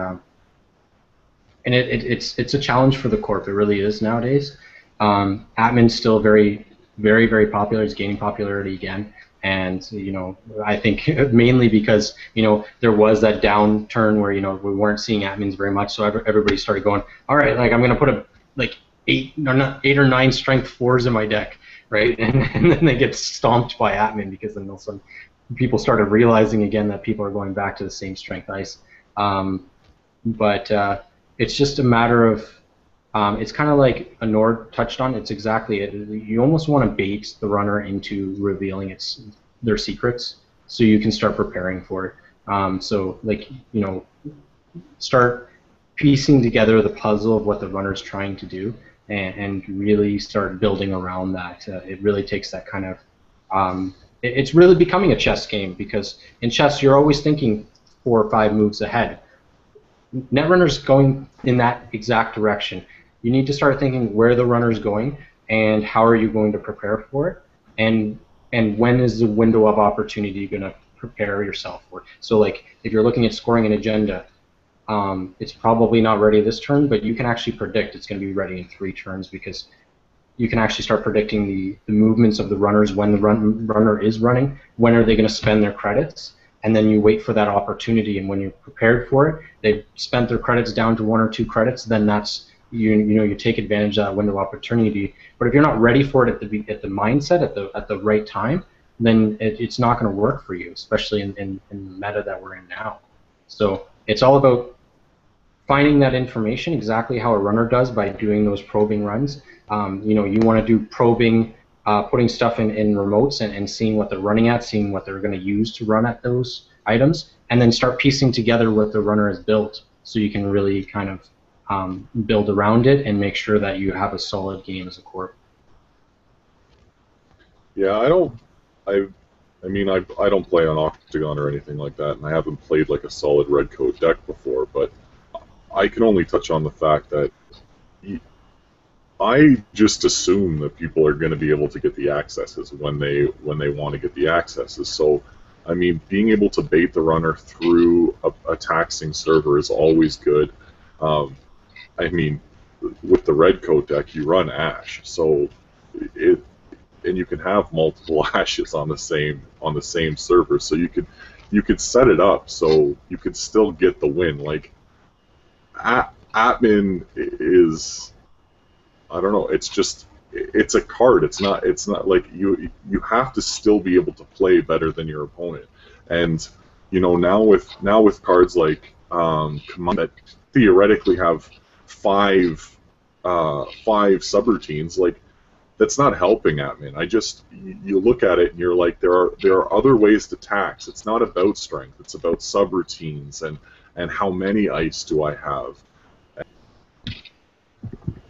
[SPEAKER 2] it's a challenge for the corp. It really is nowadays. Atman's still very, very popular. It's gaining popularity again, and I think mainly because there was that downturn where we weren't seeing Atmans very much, so everybody started going, all right, like I'm gonna put eight or nine strength 4s in my deck, right? And then they get stomped by Atman because then all of a sudden people started realizing again that people are going back to the same strength ice, but it's just a matter of it's kind of like a Nord touched on. It's exactly it. You almost want to bait the runner into revealing their secrets, so you can start preparing for it. So start piecing together the puzzle of what the runner's trying to do, and really start building around that. It really takes that kind of. It's really becoming a chess game because in chess you're always thinking 4 or 5 moves ahead. Netrunner's going in that exact direction. You need to start thinking where the runner's going and how are you going to prepare for it, and when is the window of opportunity going to prepare yourself for it. So like if you're looking at scoring an agenda, it's probably not ready this turn, but you can actually predict it's going to be ready in 3 turns because you can actually start predicting the movements of the runners when the runner is running, when are they going to spend their credits, and then you wait for that opportunity, and when you're prepared for it, they've spent their credits down to 1 or 2 credits, then that's you take advantage of that window of opportunity. But if you're not ready for it at the mindset at the right time, then it's not going to work for you, especially in the meta that we're in now. So it's all about finding that information exactly how a runner does by doing those probing runs. You want to do probing, putting stuff in remotes and seeing what they're running at, seeing what they're going to use to run at those items, and then start piecing together what the runner has built so you can really kind of build around it and make sure that you have a solid game as a corp.
[SPEAKER 3] Yeah, I don't play on Octagon or anything like that, and I haven't played like a solid red coat deck before, but I can only touch on the fact that I just assume that people are going to be able to get the accesses when they want to get the accesses. So, I mean, being able to bait the runner through a taxing server is always good. I mean, with the red coat deck, you run Ash, so and you can have multiple Ashes on the same server, so you could set it up so you could still get the win. Like Atman is, I don't know, it's a card. It's not like you have to still be able to play better than your opponent. And now with cards like Command that theoretically have 5 subroutines, like that's not helping Atman. You look at it and you're like, there are other ways to tax. It's not about strength. It's about subroutines and how many ice do I have.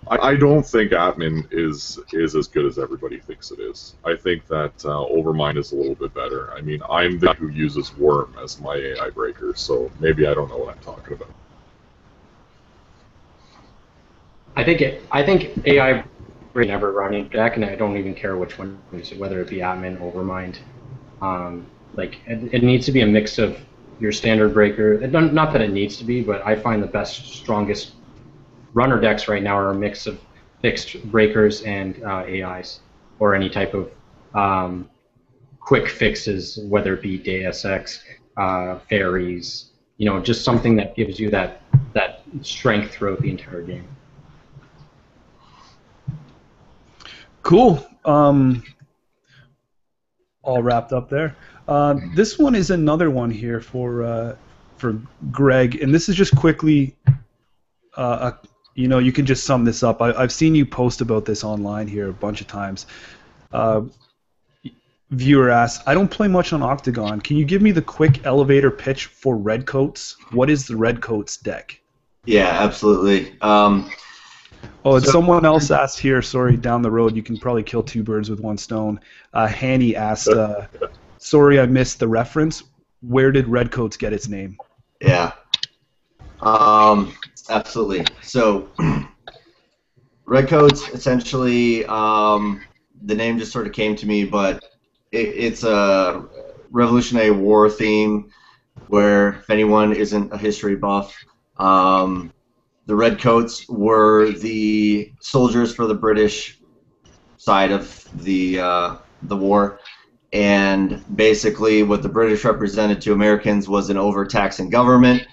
[SPEAKER 3] I don't think Atman is as good as everybody thinks it is. I think that Overmind is a little bit better. I mean, I'm the guy who uses Worm as my AI breaker, so maybe I don't know what I'm talking about.
[SPEAKER 2] I think AI never run a deck, and I don't even care which one, whether it be Atman, Overmind. Like it needs to be a mix of your standard breaker. Not that it needs to be, but I find the best, strongest runner decks right now are a mix of fixed breakers and AIs, or any type of quick fixes, whether it be Deus Ex, fairies, just something that gives you that strength throughout the entire game.
[SPEAKER 4] Cool. All wrapped up there. This one is another one here for Greg, and this is just quickly. You can just sum this up. I've seen you post about this online here a bunch of times. Viewer asks, I don't play much on Octagon. Can you give me the quick elevator pitch for Redcoats? What is the Redcoats deck?
[SPEAKER 5] Yeah, absolutely.
[SPEAKER 4] Oh, and someone else asked here, sorry, down the road, you can probably kill two birds with one stone. Hanny asked, sorry I missed the reference. Where did Redcoats get its name?
[SPEAKER 5] Yeah. Absolutely. So, Redcoats, essentially, the name just sort of came to me, but it's a Revolutionary War theme where, if anyone isn't a history buff, the Redcoats were the soldiers for the British side of the war, and basically what the British represented to Americans was an overtaxing government,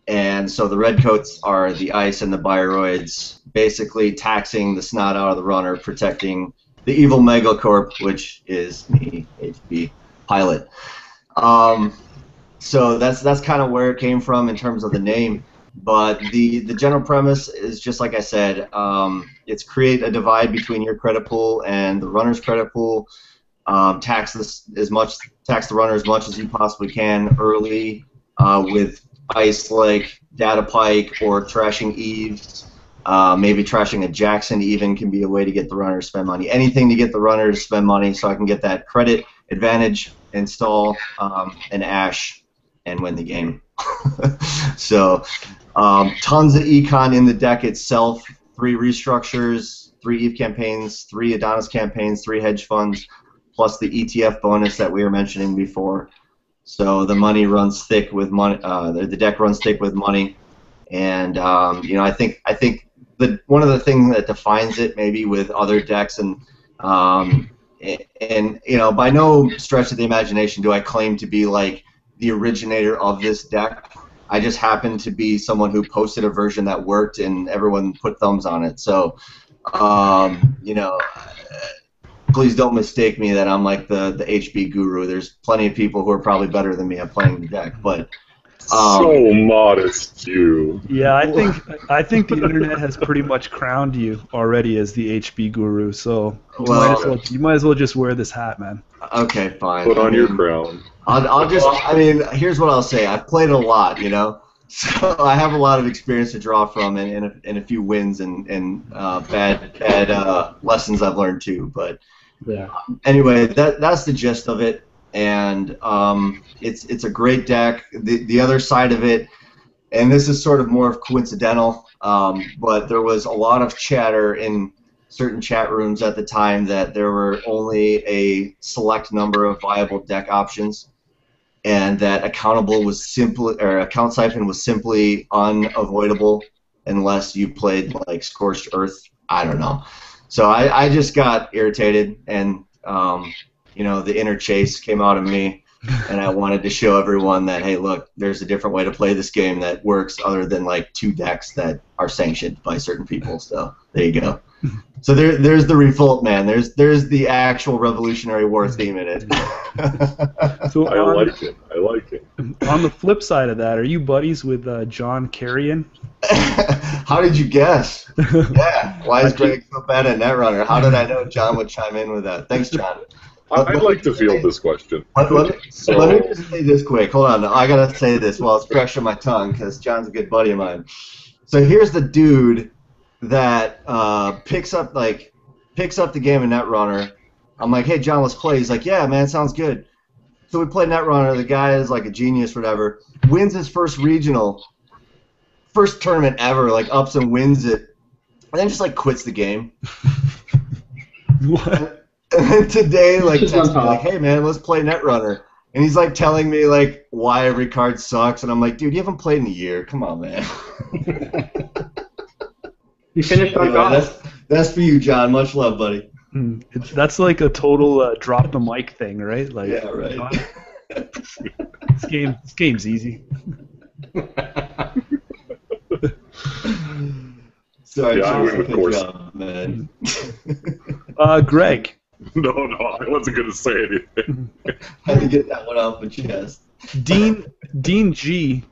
[SPEAKER 5] and so the Redcoats are the ice and the Bioroids, basically taxing the snot out of the runner, protecting the evil Megacorp, which is me, HB Pilot. So that's kind of where it came from in terms of the name. But the general premise is just like I said. It's create a divide between your credit pool and the runner's credit pool. Tax the runner as much as you possibly can early with ice like Data Pike or trashing Eves. Maybe trashing a Jackson even can be a way to get the runner to spend money. Anything to get the runner to spend money so I can get that credit advantage, install an Ash, and win the game. So tons of econ in the deck itself, 3 restructures, 3 Eve campaigns, 3 Adonis campaigns, 3 hedge funds, plus the ETF bonus that we were mentioning before. So the money runs thick with money. The deck runs thick with money, and you know, I think one of the things that defines it maybe with other decks, and you know, by no stretch of the imagination do I claim to be like the originator of this deck. I just happened to be someone who posted a version that worked and everyone put thumbs on it. So, you know, please don't mistake me that I'm like the HB guru. There's plenty of people who are probably better than me at playing the deck, but
[SPEAKER 3] so modest, you.
[SPEAKER 4] Yeah, I think the internet has pretty much crowned you already as the HB guru. So you might as well just wear this hat, man.
[SPEAKER 5] Okay, fine.
[SPEAKER 3] Put on your crown.
[SPEAKER 5] I'll just. I mean, here's what I'll say. I've played a lot, you know, so I have a lot of experience to draw from, and a few wins and bad lessons I've learned too. But
[SPEAKER 2] Yeah.
[SPEAKER 5] Anyway, that's the gist of it, and it's a great deck. The other side of it, and this is sort of more of coincidental, but there was a lot of chatter in certain chat rooms at the time that there were only a select number of viable deck options, and that account siphon was simply unavoidable unless you played like Scorched Earth. I don't know. So I just got irritated, and you know, the inner Chase came out of me, and I wanted to show everyone that, hey, look, there's a different way to play this game that works other than like 2 decks that are sanctioned by certain people. So there you go. So there's the revolt, man. There's the actual Revolutionary War theme in it.
[SPEAKER 4] So
[SPEAKER 3] I like it. I like it.
[SPEAKER 4] On the flip side of that, are you buddies with John Carrion?
[SPEAKER 5] How did you guess? Yeah. Why is Greg so bad at Netrunner? How did I know John would chime in with that? Thanks, John.
[SPEAKER 3] I'd like to field this question.
[SPEAKER 5] Let me just say this quick. Hold on. I gotta say this while it's fresh on my tongue because John's a good buddy of mine. So here's the dude that picks up the game in Netrunner. I'm like, hey John, let's play. He's like, yeah, man, sounds good. So we play Netrunner. The guy is like a genius, whatever. Wins his first regional, first tournament ever. Like ups and wins it, and then just like quits the game.
[SPEAKER 4] What?
[SPEAKER 5] And then today, like, texts me like, hey man, let's play Netrunner. And he's like telling me like why every card sucks, and I'm like, dude, you haven't played in a year. Come on, man.
[SPEAKER 2] You finished on God.
[SPEAKER 5] That's for you, John. Much love, buddy.
[SPEAKER 4] That's like a total drop the mic thing, right? Like,
[SPEAKER 5] Yeah, right.
[SPEAKER 4] This game's easy.
[SPEAKER 5] Sorry,
[SPEAKER 3] Yeah, I
[SPEAKER 5] John,
[SPEAKER 3] win with
[SPEAKER 5] good
[SPEAKER 3] course.
[SPEAKER 5] job, man.
[SPEAKER 4] Greg.
[SPEAKER 3] No, I wasn't going to say anything.
[SPEAKER 5] Had to get that one off my chest.
[SPEAKER 4] Dean G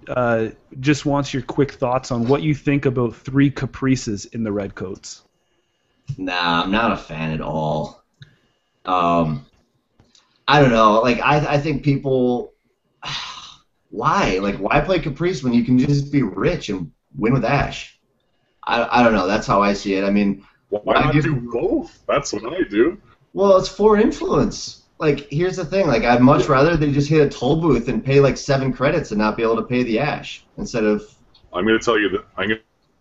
[SPEAKER 4] just wants your quick thoughts on what you think about 3 Caprices in the Redcoats.
[SPEAKER 5] Nah, I'm not a fan at all. I don't know. Like I think people, why? Like why play Caprice when you can just be rich and win with Ash? I don't know. That's how I see it. I mean,
[SPEAKER 3] Why not do both? That's what I do.
[SPEAKER 5] well, it's for influence. Like here's the thing. Like I'd much rather they just hit a toll booth and pay like 7 credits and not be able to pay the Ash instead of.
[SPEAKER 3] I'm gonna tell you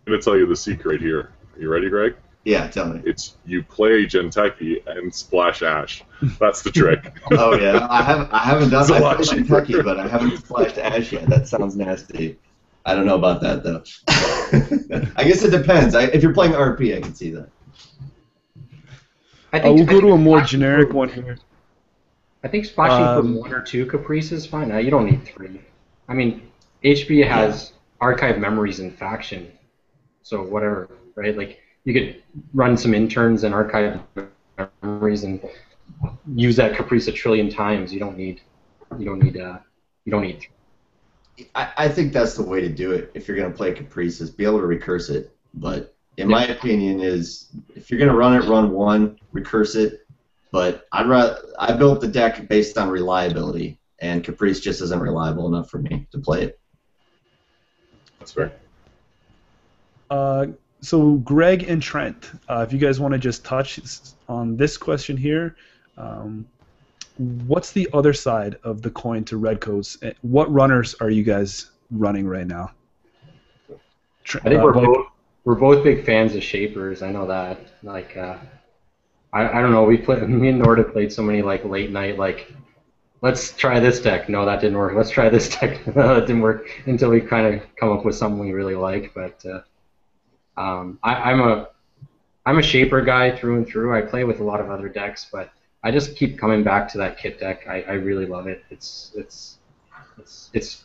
[SPEAKER 3] the secret here. You ready, Greg?
[SPEAKER 5] Yeah, tell me.
[SPEAKER 3] It's you play Genteki and splash Ash. That's the trick.
[SPEAKER 5] Oh yeah, I haven't done
[SPEAKER 3] It's a
[SPEAKER 5] I
[SPEAKER 3] lot
[SPEAKER 5] played
[SPEAKER 3] cheaper.
[SPEAKER 5] Kentucky, but I haven't splashed Ash yet. That sounds nasty. I don't know about that though. I guess it depends. If you're playing RP, I can see that.
[SPEAKER 4] We'll go to a more generic one here.
[SPEAKER 2] I think splashing for 1 or 2 Caprice is fine. You don't need 3. I mean, HB has archive memories and faction, so whatever, right? Like you could run some interns and archive memories and use that Caprice a trillion times. You don't need 3.
[SPEAKER 5] I think that's the way to do it if you're going to play Caprice, is be able to recurse it. But in my opinion is if you're going to run it, run 1, recurse it. But I built the deck based on reliability, and Caprice just isn't reliable enough for me to play it.
[SPEAKER 3] That's fair.
[SPEAKER 4] So Greg and Trent, if you guys want to just touch on this question here, what's the other side of the coin to Redcoats? What runners are you guys running right now?
[SPEAKER 2] I think we're both big fans of Shapers. I know that. Like, I don't know. Me and Nord have played so many like late night like, let's try this deck. No, that didn't work. Let's try this deck. No, that didn't work until we kind of come up with something we really like. But I'm a Shaper guy through and through. I play with a lot of other decks, but I just keep coming back to that kit deck. I really love it. It's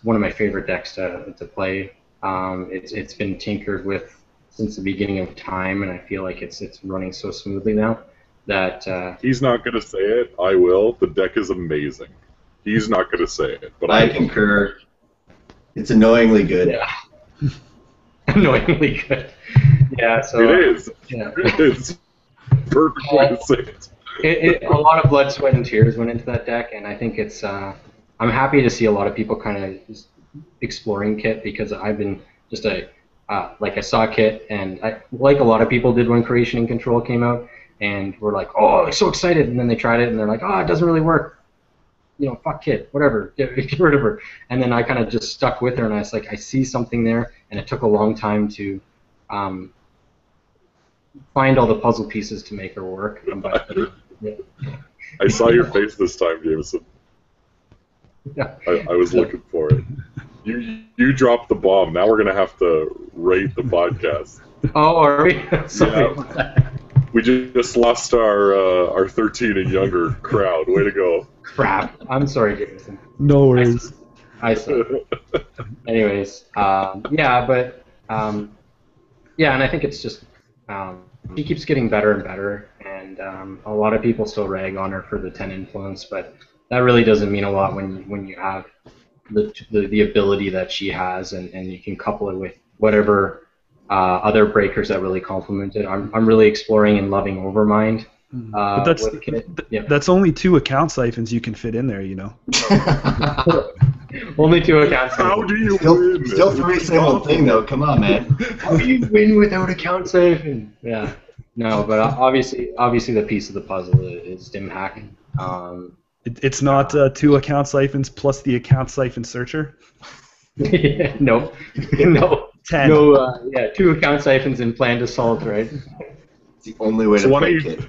[SPEAKER 2] one of my favorite decks to play. It's been tinkered with since the beginning of time, and I feel like it's running so smoothly now that
[SPEAKER 3] He's not gonna say it. I will. The deck is amazing. He's not gonna say it, but
[SPEAKER 5] I concur. It's annoyingly good.
[SPEAKER 2] yeah, annoyingly good. Yeah, so
[SPEAKER 3] it is.
[SPEAKER 2] Yeah.
[SPEAKER 3] It is. Perfect way to say it.
[SPEAKER 2] A lot of blood, sweat, and tears went into that deck, and I think it's. I'm happy to see a lot of people kind of exploring kit because I've been just I saw kit, and like a lot of people did when Creation and Control came out, and we're like, oh, I'm so excited, and then they tried it, and they're like, oh, it doesn't really work. You know, fuck kit, whatever, get rid of her. And then I kind of just stuck with her, and I was like, I see something there, and it took a long time to find all the puzzle pieces to make her work. But, yeah.
[SPEAKER 3] I saw your face this time, Jameson.
[SPEAKER 2] Yeah.
[SPEAKER 3] I was looking for it. You dropped the bomb. Now we're gonna have to rate the podcast.
[SPEAKER 2] Oh, are we? Sorry.
[SPEAKER 3] Yeah. We just lost our 13 and younger crowd. Way to go.
[SPEAKER 2] Crap. I'm sorry, Jameson.
[SPEAKER 4] No worries.
[SPEAKER 2] I suck. Anyways, yeah, but yeah, and I think it's just she keeps getting better and better, and a lot of people still rag on her for the 10 influence, but that really doesn't mean a lot when you have the ability that she has, and you can couple it with whatever other breakers that really complement it. I'm really exploring and loving Overmind.
[SPEAKER 4] But that's only 2 account siphons you can fit in there, you know.
[SPEAKER 2] Only 2 account siphons.
[SPEAKER 3] How do you win?
[SPEAKER 5] Still 3 same thing though. Come on, man.
[SPEAKER 2] How do you win without account siphon? Yeah. No, but obviously the piece of the puzzle is dim hack.
[SPEAKER 4] It's not 2 account siphons plus the account siphon searcher.
[SPEAKER 2] No.
[SPEAKER 4] 10.
[SPEAKER 2] No. Yeah, 2 account siphons and planned assault, right?
[SPEAKER 5] It's the only way to play kit.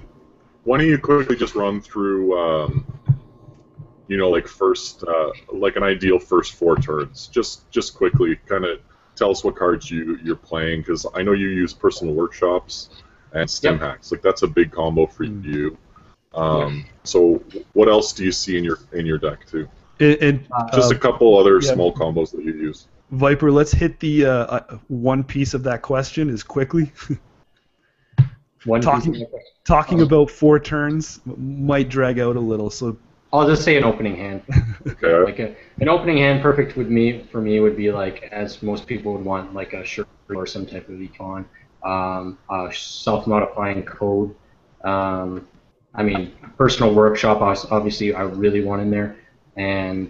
[SPEAKER 3] Why don't you quickly just run through, like first, like an ideal first 4 turns? Just quickly, kind of tell us what cards you're playing, because I know you use personal workshops and stim hacks. Like that's a big combo for you. So what else do you see in your deck too? Just a couple other small combos that you use.
[SPEAKER 4] Viper, let's hit the one piece of that question as quickly. Talking about 4 turns might drag out a little, so
[SPEAKER 2] I'll just say an opening hand.
[SPEAKER 3] Okay.
[SPEAKER 2] Like an opening hand, perfect for me would be like, as most people would want, like a shirt or some type of econ, self-modifying code, I mean, personal workshop, obviously, I really want in there, and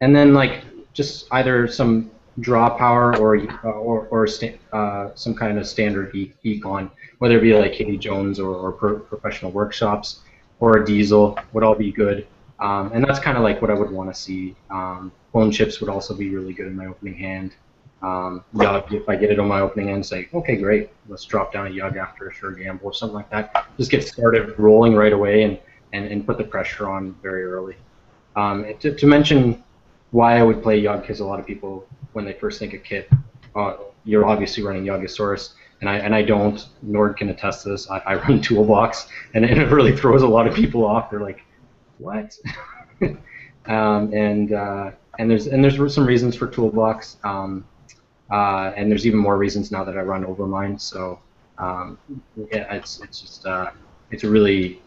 [SPEAKER 2] then like just either some draw power or some kind of standard econ, whether it be like Katie Jones or professional workshops or a diesel would all be good, and that's kind of like what I would want to see. Bone chips would also be really good in my opening hand. Yug, if I get it on my opening hand, say, okay, great, let's drop down a Yug after a sure gamble or something like that. Just get started rolling right away and put the pressure on very early. To mention why I would play Yug, because a lot of people, when they first think of kit, you're obviously running Yugosaurus, and I don't. Nord can attest to this. I run Toolbox, and it really throws a lot of people off. They're like, what? And there's some reasons for Toolbox. And there's even more reasons now that I run Overmind. So yeah, it's just it's a really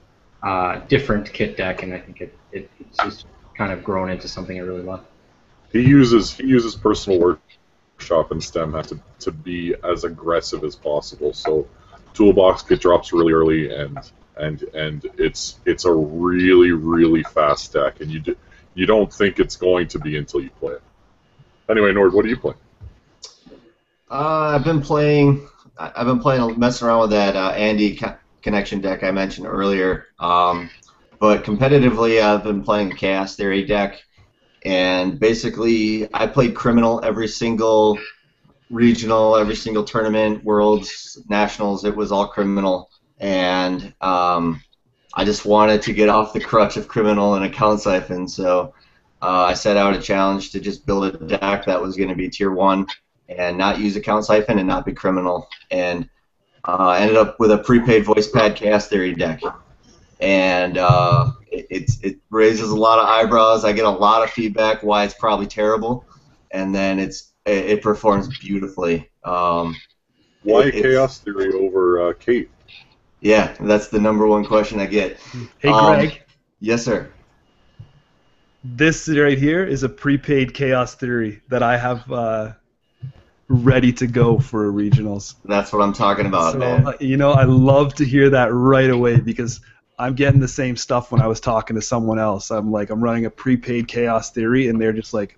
[SPEAKER 2] different kit deck, and I think it's just kind of grown into something I really love.
[SPEAKER 3] He uses personal workshop and stem to be as aggressive as possible. So Toolbox kit drops really early, and it's a really fast deck, and you don't think it's going to be until you play it. Anyway, Nord, what do you play?
[SPEAKER 5] I've been playing, messing around with that Andy connection deck I mentioned earlier. But competitively, I've been playing the Chaos Theory deck, and basically, I played Criminal every single regional, every single tournament, Worlds, Nationals. It was all Criminal, and I just wanted to get off the crutch of Criminal and Account Siphon, so I set out a challenge to just build a deck that was going to be Tier 1 and not use Account Siphon and not be Criminal, and ended up with a prepaid voice pad Chaos Theory deck. And it raises a lot of eyebrows. I get a lot of feedback why it's probably terrible, and then it performs beautifully.
[SPEAKER 3] Why Chaos Theory over Kate?
[SPEAKER 5] Yeah, that's the #1 question I get.
[SPEAKER 4] Hey, Greg.
[SPEAKER 5] Yes, sir.
[SPEAKER 4] This right here is a prepaid Chaos Theory that I have ready to go for regionals.
[SPEAKER 5] That's what I'm talking about,
[SPEAKER 4] so,
[SPEAKER 5] man.
[SPEAKER 4] You know, I love to hear that right away because I'm getting the same stuff when I was talking to someone else. I'm like, I'm running a prepaid Chaos Theory, and they're just like,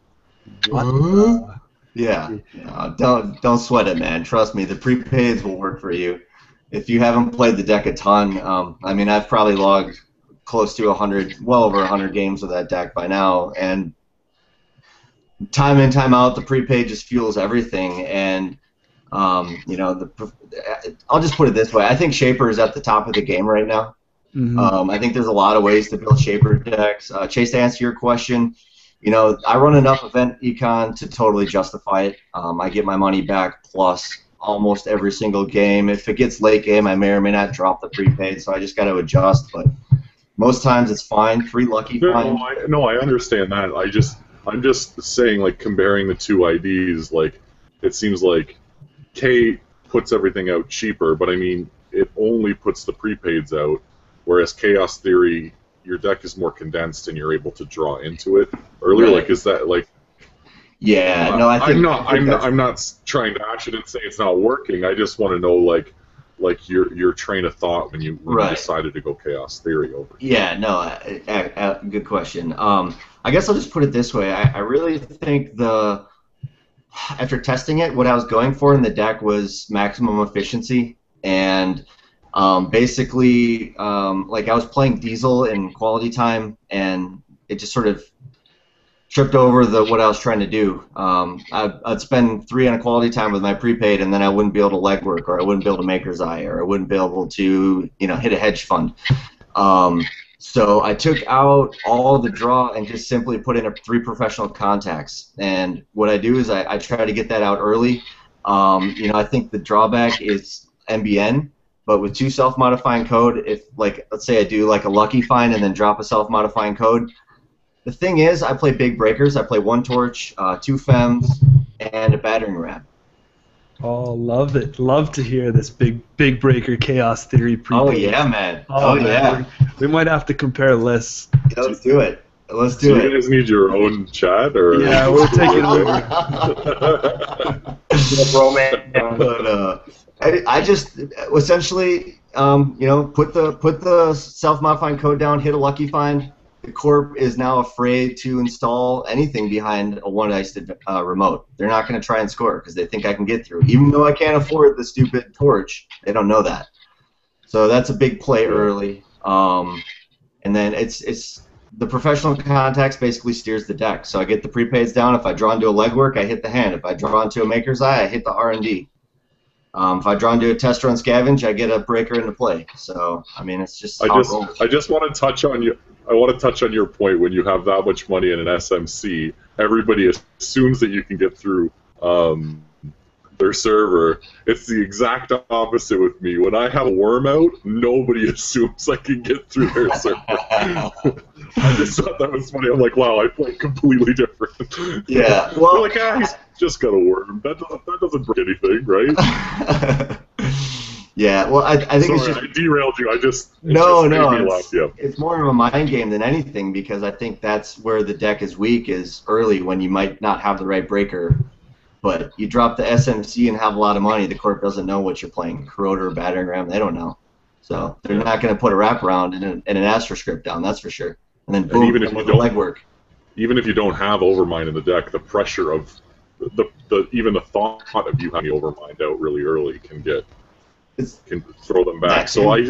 [SPEAKER 4] what?
[SPEAKER 5] Yeah, don't sweat it, man. Trust me, the prepaids will work for you. If you haven't played the deck a ton, I mean, I've probably logged close to 100, well over 100 games with that deck by now, and time in, time out, the prepaid just fuels everything. And you know, I'll just put it this way: I think Shaper is at the top of the game right now. Mm-hmm. I think there's a lot of ways to build Shaper decks. Chase, to answer your question, you know, I run enough event econ to totally justify it. I get my money back plus almost every single game. If it gets late game, I may or may not drop the prepaid, so I just got to adjust. But most times it's fine. 3 lucky, fine.
[SPEAKER 3] No, I understand that. I'm just saying, like, comparing the two IDs, like, it seems like K puts everything out cheaper, but I mean, it only puts the prepaids out, whereas Chaos Theory, your deck is more condensed and you're able to draw into it earlier. Right. Like, is that like?
[SPEAKER 5] Yeah, no, I think
[SPEAKER 3] I'm not trying to ash it and say it's not working. I just want to know, like your train of thought when you decided to go Chaos Theory over.
[SPEAKER 5] Yeah, no, good question. I guess I'll just put it this way. I really think after testing it, what I was going for in the deck was maximum efficiency, and basically, like, I was playing Diesel in quality time, and it just sort of tripped over what I was trying to do. I'd spend 3 on a quality time with my prepaid, and then I wouldn't be able to legwork, or I wouldn't be able to Maker's Eye, or I wouldn't be able to, you know, hit a hedge fund. So I took out all the draw and just simply put in 3 professional contacts. And what I do is I try to get that out early. You know, I think the drawback is MBN, but with 2 self-modifying code, if, like, let's say I do like a lucky find and then drop a self-modifying code, the thing is, I play big breakers. I play 1 torch, 2 femmes, and a battering ram.
[SPEAKER 4] Oh, love it. Love to hear this big breaker Chaos Theory prepaid.
[SPEAKER 5] Oh, yeah, man. Oh, yeah.
[SPEAKER 4] We might have to compare lists.
[SPEAKER 5] Yeah, let's do it. Let's do it.
[SPEAKER 3] You guys need your own chat, or?
[SPEAKER 4] Yeah, we're taking over.
[SPEAKER 5] But I just, essentially, put the self-modifying code down, hit a lucky find. The corp is now afraid to install anything behind a one-dice remote. They're not going to try and score because they think I can get through. Even though I can't afford the stupid torch, they don't know that. So that's a big play early. And then it's the professional contacts basically steers the deck. So I get the prepaids down. If I draw into a legwork, I hit the hand. If I draw into a maker's eye, I hit the R&D. If I draw into a tester on scavenge, I get a breaker into play. So I mean, it's just.
[SPEAKER 3] I just want to touch on you. I want to touch on your point. When you have that much money in an SMC, everybody assumes that you can get through their server. It's the exact opposite with me. When I have a worm out, nobody assumes I can get through their server. I just thought that was funny. I'm like, wow, I play completely different.
[SPEAKER 5] Yeah. Well,
[SPEAKER 3] you're like, he's just got a worm. That doesn't break anything, right?
[SPEAKER 5] Yeah. Well, I think
[SPEAKER 3] Sorry,
[SPEAKER 5] it's just.
[SPEAKER 3] I derailed you.
[SPEAKER 5] No.
[SPEAKER 3] Yeah.
[SPEAKER 5] It's more of a mind game than anything because I think that's where the deck is weak is early when you might not have the right breaker. But you drop the SMC and have a lot of money, the corp doesn't know what you're playing. Corroder or battering ram, they don't know. So they're not going to put a wraparound and an Astro script down, that's for sure. And then boom,
[SPEAKER 3] even if
[SPEAKER 5] with
[SPEAKER 3] you
[SPEAKER 5] the legwork.
[SPEAKER 3] Even if you don't have Overmind in the deck, the pressure of even the thought of you having Overmind out really early can throw them back. So I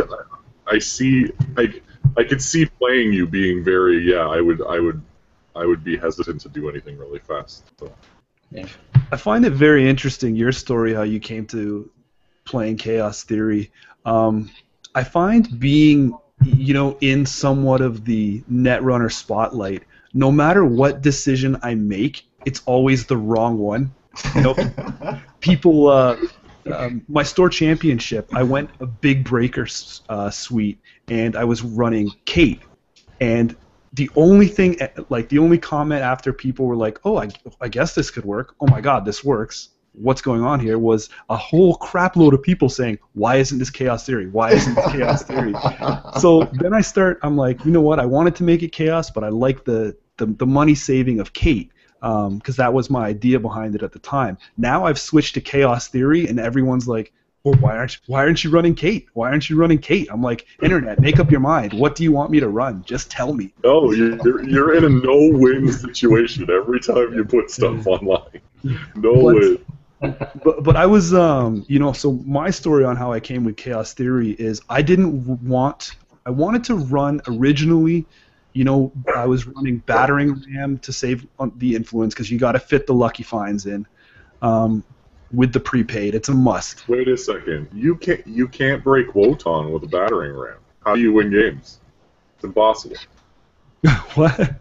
[SPEAKER 3] could see playing you being very I would be hesitant to do anything really fast. So.
[SPEAKER 2] Yeah.
[SPEAKER 4] I find it very interesting, your story, how you came to playing Chaos Theory. I find being, in somewhat of the Netrunner spotlight, no matter what decision I make, it's always the wrong one. People, my store championship, I went a big breaker suite, and I was running Kate, and the only thing, the only comment after people were like, oh, I guess this could work. Oh my God, this works. What's going on here was a whole crap load of people saying, why isn't this Chaos Theory? Why isn't this Chaos Theory? So then I'm like, you know what? I wanted to make it Chaos, but I like the money saving of Kate because that was my idea behind it at the time. Now I've switched to Chaos Theory, and everyone's like, well, why aren't you running Kate? Why aren't you running Kate? I'm like, Internet, make up your mind. What do you want me to run? Just tell me.
[SPEAKER 3] No, you're in a no-win situation every time you put stuff online. No win.
[SPEAKER 4] But I was, so my story on how I came with Chaos Theory is I wanted to run originally, I was running battering ram to save on the influence because you got to fit the lucky finds in. With the prepaid, it's a must.
[SPEAKER 3] Wait a second. You can't break Wotan with a battering ram. How do you win games? It's impossible.
[SPEAKER 4] What?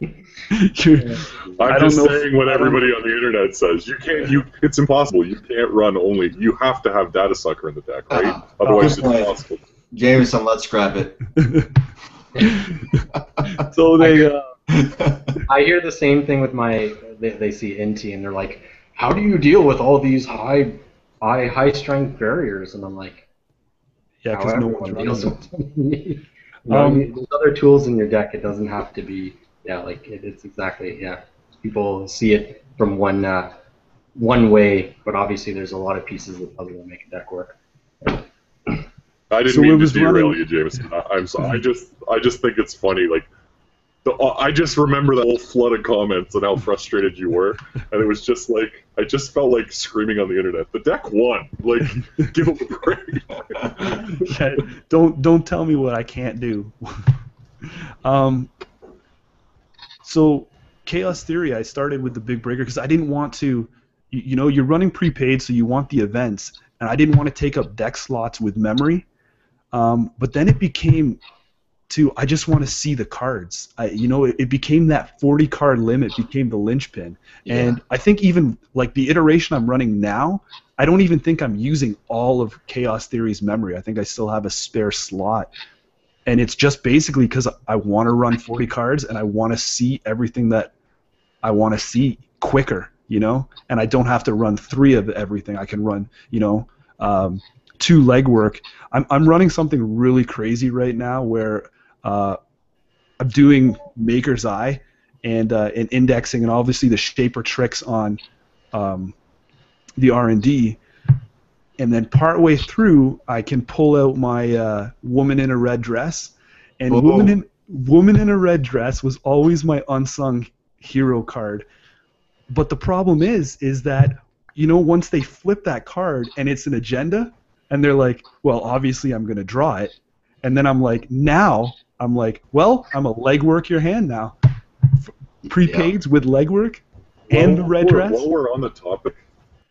[SPEAKER 3] I'm just saying what everybody on the internet says. It's impossible. You can't run only. You have to have Data Sucker in the deck, right? Otherwise, it's impossible.
[SPEAKER 5] Jameson, let's scrap it.
[SPEAKER 4] So they.
[SPEAKER 2] I hear the same thing with they see Inti and they're like, how do you deal with all these high strength barriers? And I'm like,
[SPEAKER 4] yeah, because no one's running
[SPEAKER 2] them. There's other tools in your deck. It doesn't have to be it's exactly People see it from one way, but obviously there's a lot of pieces of the puzzle that make a deck work.
[SPEAKER 3] I didn't mean to derail you, Jameson. I'm sorry. I just think it's funny. Like, I just remember the whole flood of comments and how frustrated you were, and it was just like I just felt like screaming on the internet. The deck won. Like, give him a break.
[SPEAKER 4] Yeah, don't tell me what I can't do. So Chaos Theory, I started with the big breaker because I didn't want to. You're running prepaid, so you want the events, and I didn't want to take up deck slots with memory. But then it became. I just want to see the cards. It became that 40 card limit became the linchpin, and I think even like the iteration I'm running now, I don't even think I'm using all of Chaos Theory's memory. I think I still have a spare slot, and it's just basically because I want to run 40 cards and I want to see everything that I want to see quicker, and I don't have to run 3 of everything. I can run, 2 legwork. I'm running something really crazy right now where. I'm doing Maker's Eye and indexing, and obviously the shaper tricks on the R&D. and then partway through, I can pull out my woman in a red dress, and woman in a red dress was always my unsung hero card. But the problem is that, you know, once they flip that card and it's an agenda, and they're like, well, obviously I'm going to draw it, and then I'm like, well, I'm a legwork your hand now. Prepaids with legwork and the red dress.
[SPEAKER 3] While we're on the topic,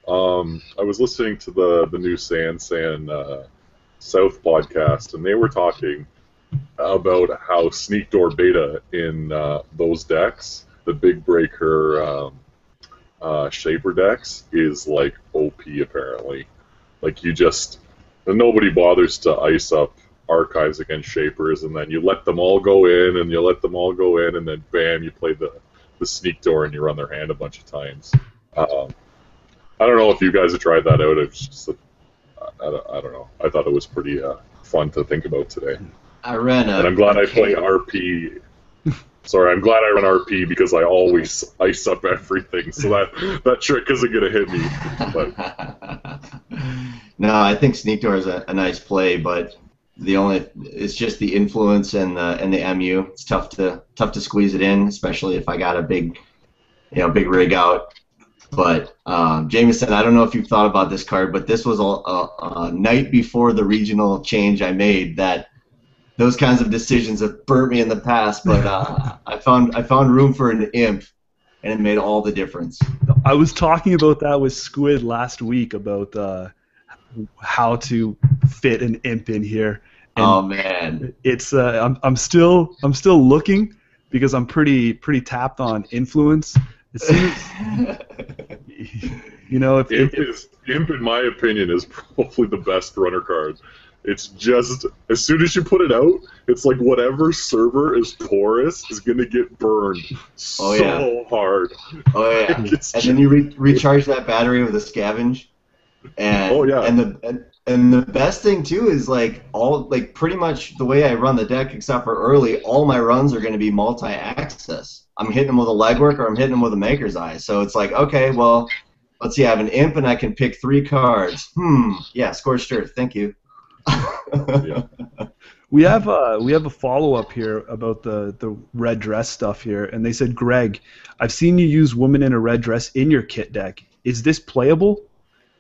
[SPEAKER 3] I was listening to the new San South podcast, and they were talking about how Sneak Door Beta in those decks, the Big Breaker Shaper decks, is like OP apparently. Like nobody bothers to ice up archives against Shapers, and then you let them all go in, and then bam, you play the Sneak Door and you run their hand a bunch of times. I don't know if you guys have tried that out. It's just, I don't know. I thought it was pretty fun to think about today.
[SPEAKER 5] And
[SPEAKER 3] I'm glad I play RP. Sorry, I'm glad I run RP because I always ice up everything, so that trick isn't gonna hit me. But.
[SPEAKER 5] No, I think Sneak Door is a nice play, but it's just the influence and the MU. It's tough to squeeze it in, especially if I got a big rig out. But Jameson, I don't know if you've thought about this card, but this was a night before the regional change I made. That those kinds of decisions have burnt me in the past, but I found room for an imp, and it made all the difference.
[SPEAKER 4] I was talking about that with Squid last week about how to fit an imp in here. And
[SPEAKER 5] oh man,
[SPEAKER 4] it's I'm still looking because I'm pretty tapped on influence. As soon as, you know, if
[SPEAKER 3] imp in my opinion is probably the best runner card. It's just, as soon as you put it out, it's like whatever server is porous is going to get burned so hard.
[SPEAKER 5] Oh, yeah. And then you recharge that battery with a scavenge. And, and the best thing, too, is pretty much the way I run the deck, except for early, all my runs are going to be multi-access. I'm hitting them with a legwork or I'm hitting them with a Maker's Eye. So it's like, okay, well, let's see, I have an imp and I can pick 3 cards. Yeah, Scorched Earth, thank you.
[SPEAKER 3] Yeah.
[SPEAKER 4] We have a follow-up here about the red dress stuff here, and they said, Greg, I've seen you use woman in a red dress in your kit deck. Is this playable?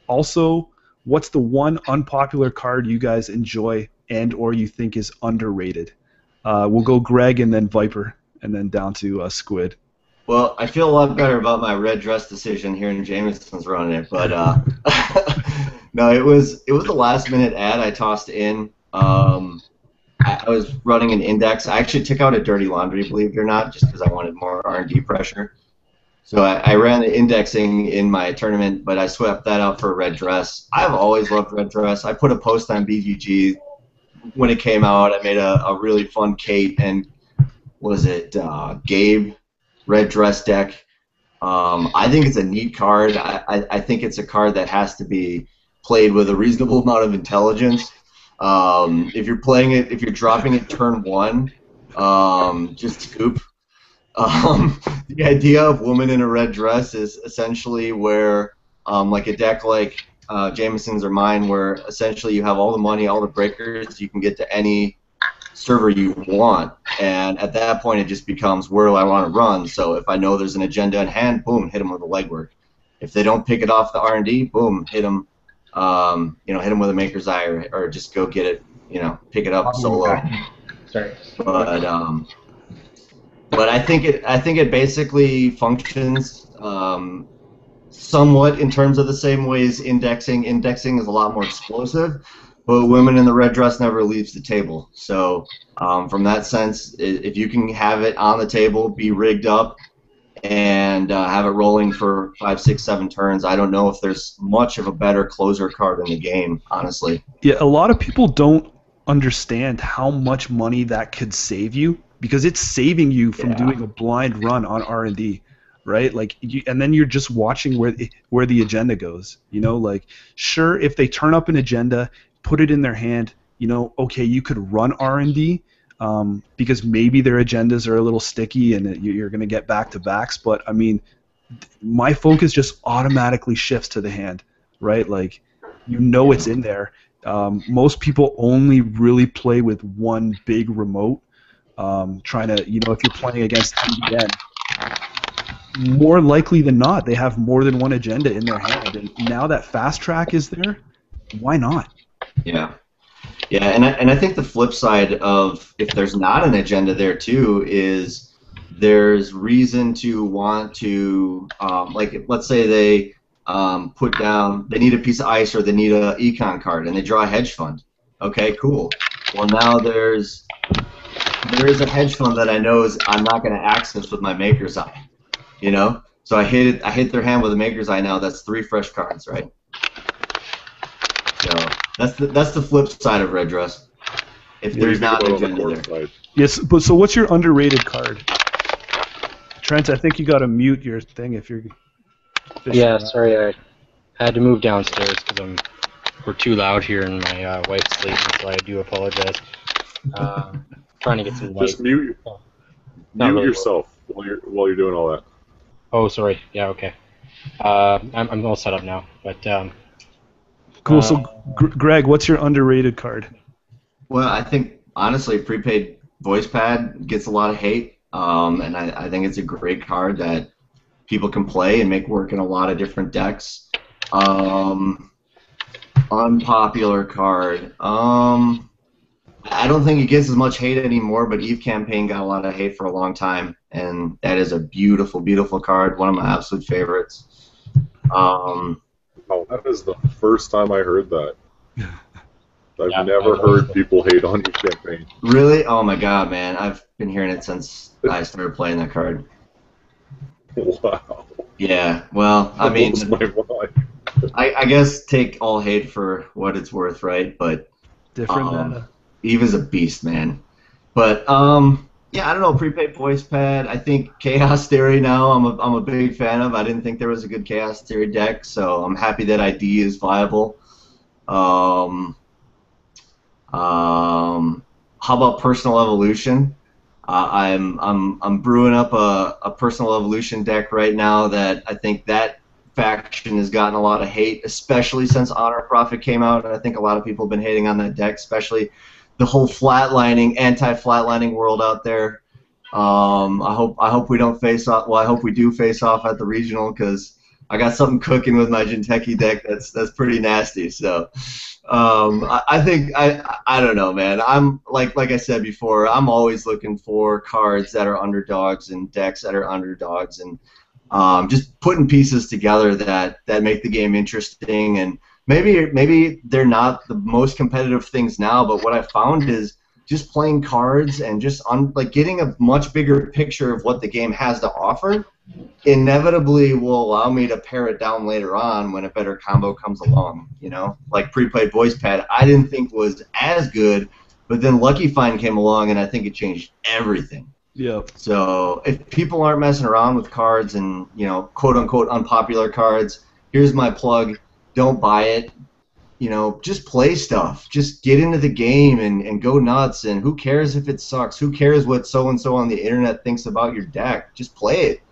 [SPEAKER 4] Also, what's the one unpopular card you guys enjoy and or you think is underrated? We'll go Greg and then Viper, and then down to Squid.
[SPEAKER 5] Well, I feel a lot better about my red dress decision here in Jameson's running it, but no, it was the last minute ad I tossed in. I was running an index. I actually took out a dirty laundry, believe it or not, just because I wanted more R&D pressure. So I ran the indexing in my tournament, but I swept that out for a red dress. I've always loved red dress. I put a post on BGG when it came out. I made a really fun Kate and Gabe red dress deck. I think it's a neat card. I think it's a card that has to be played with a reasonable amount of intelligence. If you're playing it, if you're dropping it turn 1, just scoop. The idea of woman in a red dress is essentially where, like a deck like Jameson's or mine, where essentially you have all the money, all the breakers, you can get to any server you want, and at that point it just becomes where do I want to run. So if I know there's an agenda in hand, boom, hit them with a legwork. If they don't pick it off the R&D, boom, hit them. Hit them with a Maker's Eye, or just go get it. Pick it up solo.
[SPEAKER 2] Sorry.
[SPEAKER 5] But I think it basically functions somewhat in terms of the same ways indexing. Indexing is a lot more explosive, but women in the red dress never leaves the table. So from that sense, if you can have it on the table, be rigged up, and have it rolling for 5, 6, 7 turns, I don't know if there's much of a better closer card in the game, honestly.
[SPEAKER 4] Yeah, a lot of people don't understand how much money that could save you, because it's saving you from doing a blind run on R&D, right? And then you're just watching where the agenda goes. Sure, if they turn up an agenda, put it in their hand, okay, you could run R&D, because maybe their agendas are a little sticky and you're going to get back-to-backs, but, I mean, my focus just automatically shifts to the hand, right? You know it's in there. Most people only really play with one big remote. Trying to, if you're playing against TDN, more likely than not, they have more than one agenda in their hand. And now that fast track is there, why not?
[SPEAKER 5] Yeah. Yeah, and I think the flip side of if there's not an agenda there too is there's reason to want to like let's say they put down they need a piece of ice or they need a econ card and they draw a hedge fund. Okay, cool. Well, now there is a hedge fund that I know is I'm not going to access with my Maker's Eye. So I hit their hand with a Maker's Eye now. That's 3 fresh cards, right? So that's the flip side of Red Dress. If there's not an agenda there.
[SPEAKER 4] Yes, but so what's your underrated card? Trent, I think you got to mute your thing if you're.
[SPEAKER 2] Yeah, sorry, I had to move downstairs because we're too loud here and my wife's sleeping, so I do apologize. Trying to get some light.
[SPEAKER 3] Just mute yourself while you're doing all that.
[SPEAKER 2] Oh, sorry. Yeah, okay. I'm all set up now, but.
[SPEAKER 4] Cool. So, Greg, what's your underrated card?
[SPEAKER 5] Well, I think honestly, prepaid voice pad gets a lot of hate, and I think it's a great card that people can play and make work in a lot of different decks. Unpopular card. I don't think it gets as much hate anymore, but Eve Campaign got a lot of hate for a long time, and that is a beautiful, beautiful card. One of my absolute favorites.
[SPEAKER 3] Oh, that is the first time I heard that. I've never heard people hate on Eve Campaign.
[SPEAKER 5] Really? Oh my god, man! I've been hearing it since I started playing that card.
[SPEAKER 3] Wow.
[SPEAKER 5] Yeah. Well, I mean,
[SPEAKER 3] That blows my mind.
[SPEAKER 5] I guess take all hate for what it's worth, right? But
[SPEAKER 4] Different.
[SPEAKER 5] Eve is a beast, man. But yeah, I don't know. Prepaid voice pad. I think Chaos Theory now. I'm a big fan of. I didn't think there was a good Chaos Theory deck, so I'm happy that ID is viable. How about Personal Evolution? I'm brewing up a Personal Evolution deck right now that I think that faction has gotten a lot of hate, especially since Honor Prophet came out. And I think a lot of people have been hating on that deck, especially the whole flatlining, anti-flatlining world out there. I hope we don't face off. Well, I hope we do face off at the regional because I got something cooking with my Jinteki deck that's pretty nasty. So I think I don't know, man. I'm like I said before. I'm always looking for cards that are underdogs and decks that are underdogs and just putting pieces together that make the game interesting. And maybe they're not the most competitive things now, but what I found is just playing cards and just like getting a much bigger picture of what the game has to offer inevitably will allow me to pare it down later on when a better combo comes along. Like Prepaid Voice Pad, I didn't think was as good, but then Lucky Find came along and I think it changed everything.
[SPEAKER 4] Yeah.
[SPEAKER 5] So if people aren't messing around with cards and quote unquote unpopular cards, here's my plug. Don't buy it. Just play stuff. Just get into the game and go nuts. And who cares if it sucks? Who cares what so and so on the internet thinks about your deck? Just play it.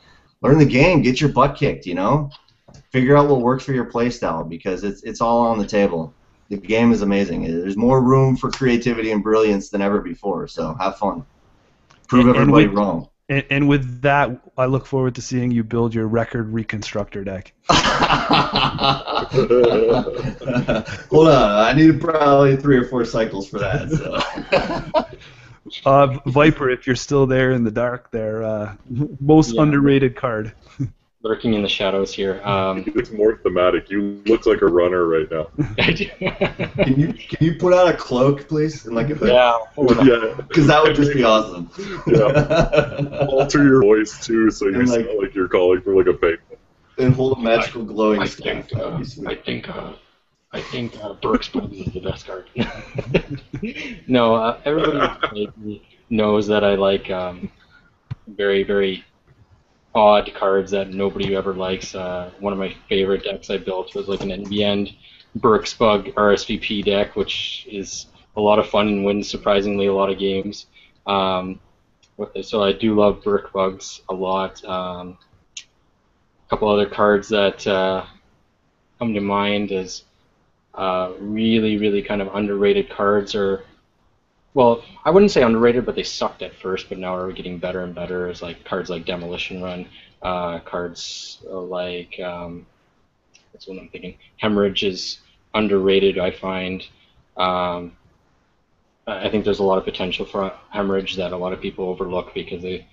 [SPEAKER 5] Learn the game. Get your butt kicked. Figure out what works for your playstyle because it's all on the table. The game is amazing. There's more room for creativity and brilliance than ever before. So have fun. Prove everybody wrong.
[SPEAKER 4] And with that, I look forward to seeing you build your record reconstructor deck.
[SPEAKER 5] Hold on, I need probably 3 or 4 cycles for that. So.
[SPEAKER 4] Viper, if you're still there in the dark, there, most underrated card.
[SPEAKER 2] Lurking in the shadows here.
[SPEAKER 3] It's more thematic. You look like a runner right now.
[SPEAKER 5] Can you put on a cloak, please, and like a hood?
[SPEAKER 2] Yeah.
[SPEAKER 5] Because that would just be awesome.
[SPEAKER 3] Yeah. Alter your voice too, so you sound like you're calling for like a fake.
[SPEAKER 5] And hold a magical glowing
[SPEAKER 2] I
[SPEAKER 5] staff.
[SPEAKER 2] I think Burke's Bugs is the best card. No, everybody who's played me knows that I like very, very odd cards that nobody ever likes. One of my favorite decks I built was like an NBN Burke's Bug RSVP deck, which is a lot of fun and wins surprisingly a lot of games. So I do love Burke Bugs a lot. A couple other cards that come to mind is really, really kind of underrated cards are, well, I wouldn't say underrated, but they sucked at first, but now are getting better and better. Is like cards like Demolition Run, cards like that's what I'm thinking. Hemorrhage is underrated, I find. I think there's a lot of potential for Hemorrhage that a lot of people overlook because they're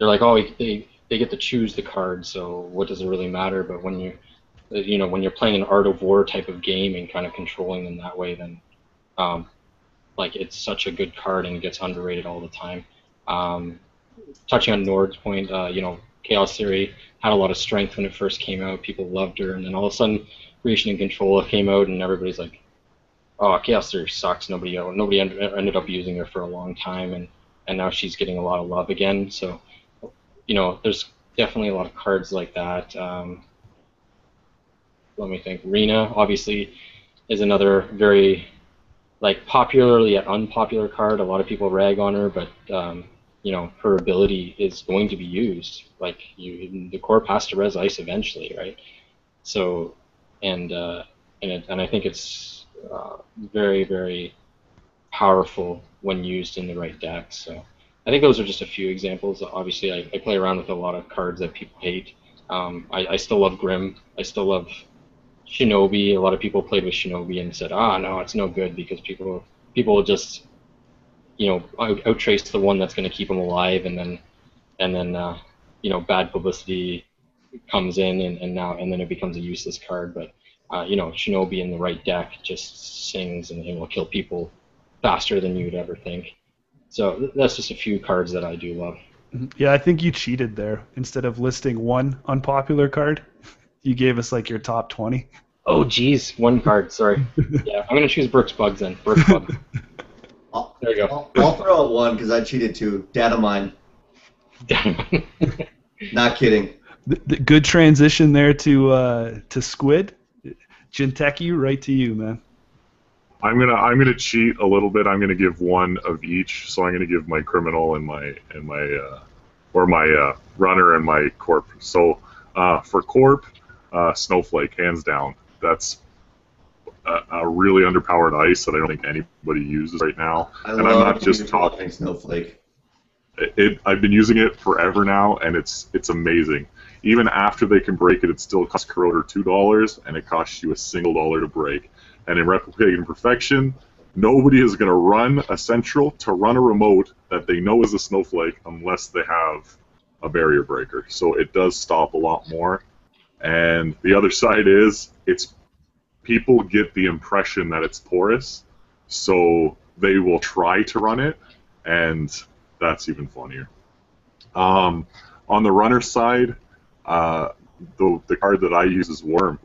[SPEAKER 2] like, oh, they get to choose the card, so what does it really matter? But when when you're playing an Art of War type of game and kind of controlling them that way, then like it's such a good card and it gets underrated all the time. Touching on Nord's point, Chaos Theory had a lot of strength when it first came out. People loved her, and then all of a sudden, Creation and Control came out, and everybody's like, "Oh, Chaos Theory sucks." Nobody ended up using her for a long time, and now she's getting a lot of love again. So, there's definitely a lot of cards like that. Let me think. Rena obviously is another very popular yet unpopular card. A lot of people rag on her, but her ability is going to be used. The corp has to res ice eventually, right? So, and I think it's very, very powerful when used in the right deck. So I think those are just a few examples. Obviously, I play around with a lot of cards that people hate. I still love Grim. I still love Shinobi. A lot of people played with Shinobi and said, no, it's no good because people will just outtrace the one that's going to keep them alive, and then bad publicity comes in, and then it becomes a useless card. But Shinobi in the right deck just sings and will kill people faster than you'd ever think. So that's just a few cards that I do love.
[SPEAKER 4] Yeah, I think you cheated there. Instead of listing one unpopular card, you gave us your top 20.
[SPEAKER 2] Oh, geez, one card. Sorry. Yeah, I'm gonna choose Brooks Bugs then. Brooks Bug. There you go.
[SPEAKER 5] I'll throw out one because I cheated too. Data mine. Not kidding.
[SPEAKER 4] The good transition there to Squid. Jinteki, right to you, man.
[SPEAKER 3] I'm gonna cheat a little bit. I'm gonna give one of each. So I'm gonna give my criminal and my runner and my corp. So for corp, Snowflake, hands down. That's a really underpowered ice that I don't think anybody uses right now.
[SPEAKER 5] I'm
[SPEAKER 3] not just talking
[SPEAKER 5] Snowflake.
[SPEAKER 3] I've been using it forever now, and it's amazing. Even after they can break it, it still costs Corroder $2, and it costs you $1 to break. And in Replicating Perfection, nobody is going to run a central to run a remote that they know is a Snowflake unless they have a barrier breaker. So it does stop a lot more. And the other side is, people get the impression that it's porous, so they will try to run it, and that's even funnier. On the runner side, the card that I use is Worm.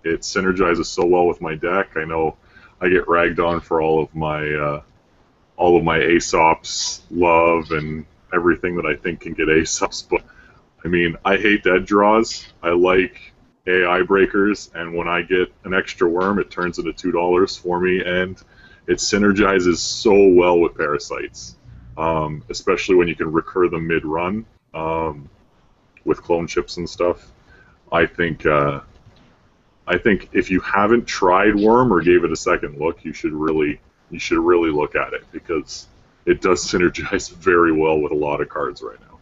[SPEAKER 3] It synergizes so well with my deck. I know I get ragged on for all of my Aesop's love and everything that I think can get Aesop's, but I mean, I hate dead draws. I like AI breakers, and when I get an extra worm, it turns into $2 for me, and it synergizes so well with parasites, especially when you can recur them mid-run with clone chips and stuff. I think if you haven't tried Worm or gave it a second look, you should really look at it because it does synergize very well with a lot of cards right now.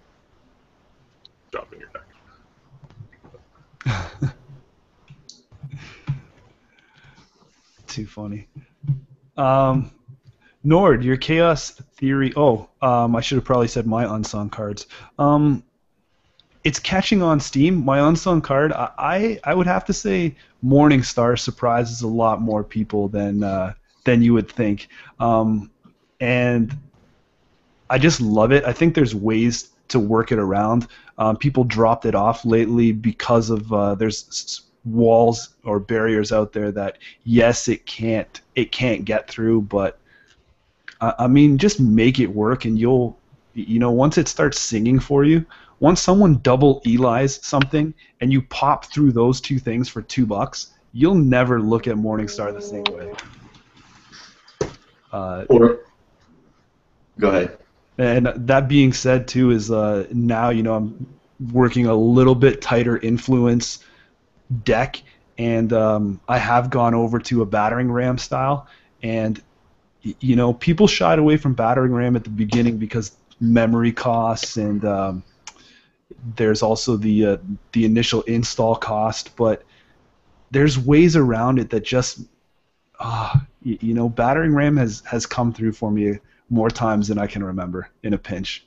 [SPEAKER 3] Drop in your deck.
[SPEAKER 4] Too funny. Nord, your Chaos Theory. I should have probably said my unsung cards. It's catching on Steam. My unsung card, I would have to say Morning Star surprises a lot more people than you would think. And I just love it. I think there's ways to work it around. People dropped it off lately because of there's walls or barriers out there that yes, it can't get through, but I mean, just make it work, and once it starts singing for you, once someone double Eli's something and you pop through those two things for $2, you'll never look at Morningstar the same way.
[SPEAKER 5] Go ahead.
[SPEAKER 4] And that being said, too, is now I'm working a little bit tighter influence deck, and I have gone over to a battering ram style, and you know, people shied away from battering ram at the beginning because memory costs, and there's also the initial install cost, but there's ways around it that just you know, battering ram has come through for me more times than I can remember in a pinch.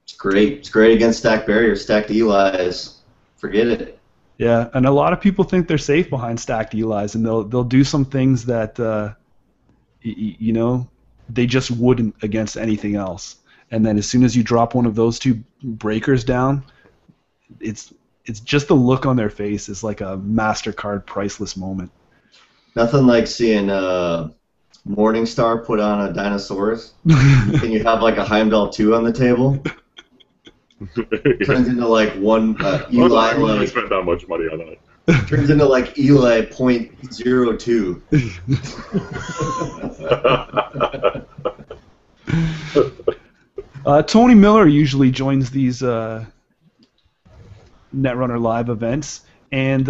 [SPEAKER 5] It's great. It's great against stacked barriers, stacked Eli's. Forget it.
[SPEAKER 4] Yeah, and a lot of people think they're safe behind stacked Eli's, and they'll do some things that you know, they just wouldn't against anything else. And then as soon as you drop one of those two breakers down, it's just the look on their face is like a MasterCard priceless moment.
[SPEAKER 5] Nothing like seeing Morningstar put on a Dinosaurus, and you have like a Heimdall 2 on the table. Turns into like one Eli.
[SPEAKER 3] I didn't spend that much money on that.
[SPEAKER 5] Turns into like Eli .02.
[SPEAKER 4] Tony Miller usually joins these Netrunner live events, and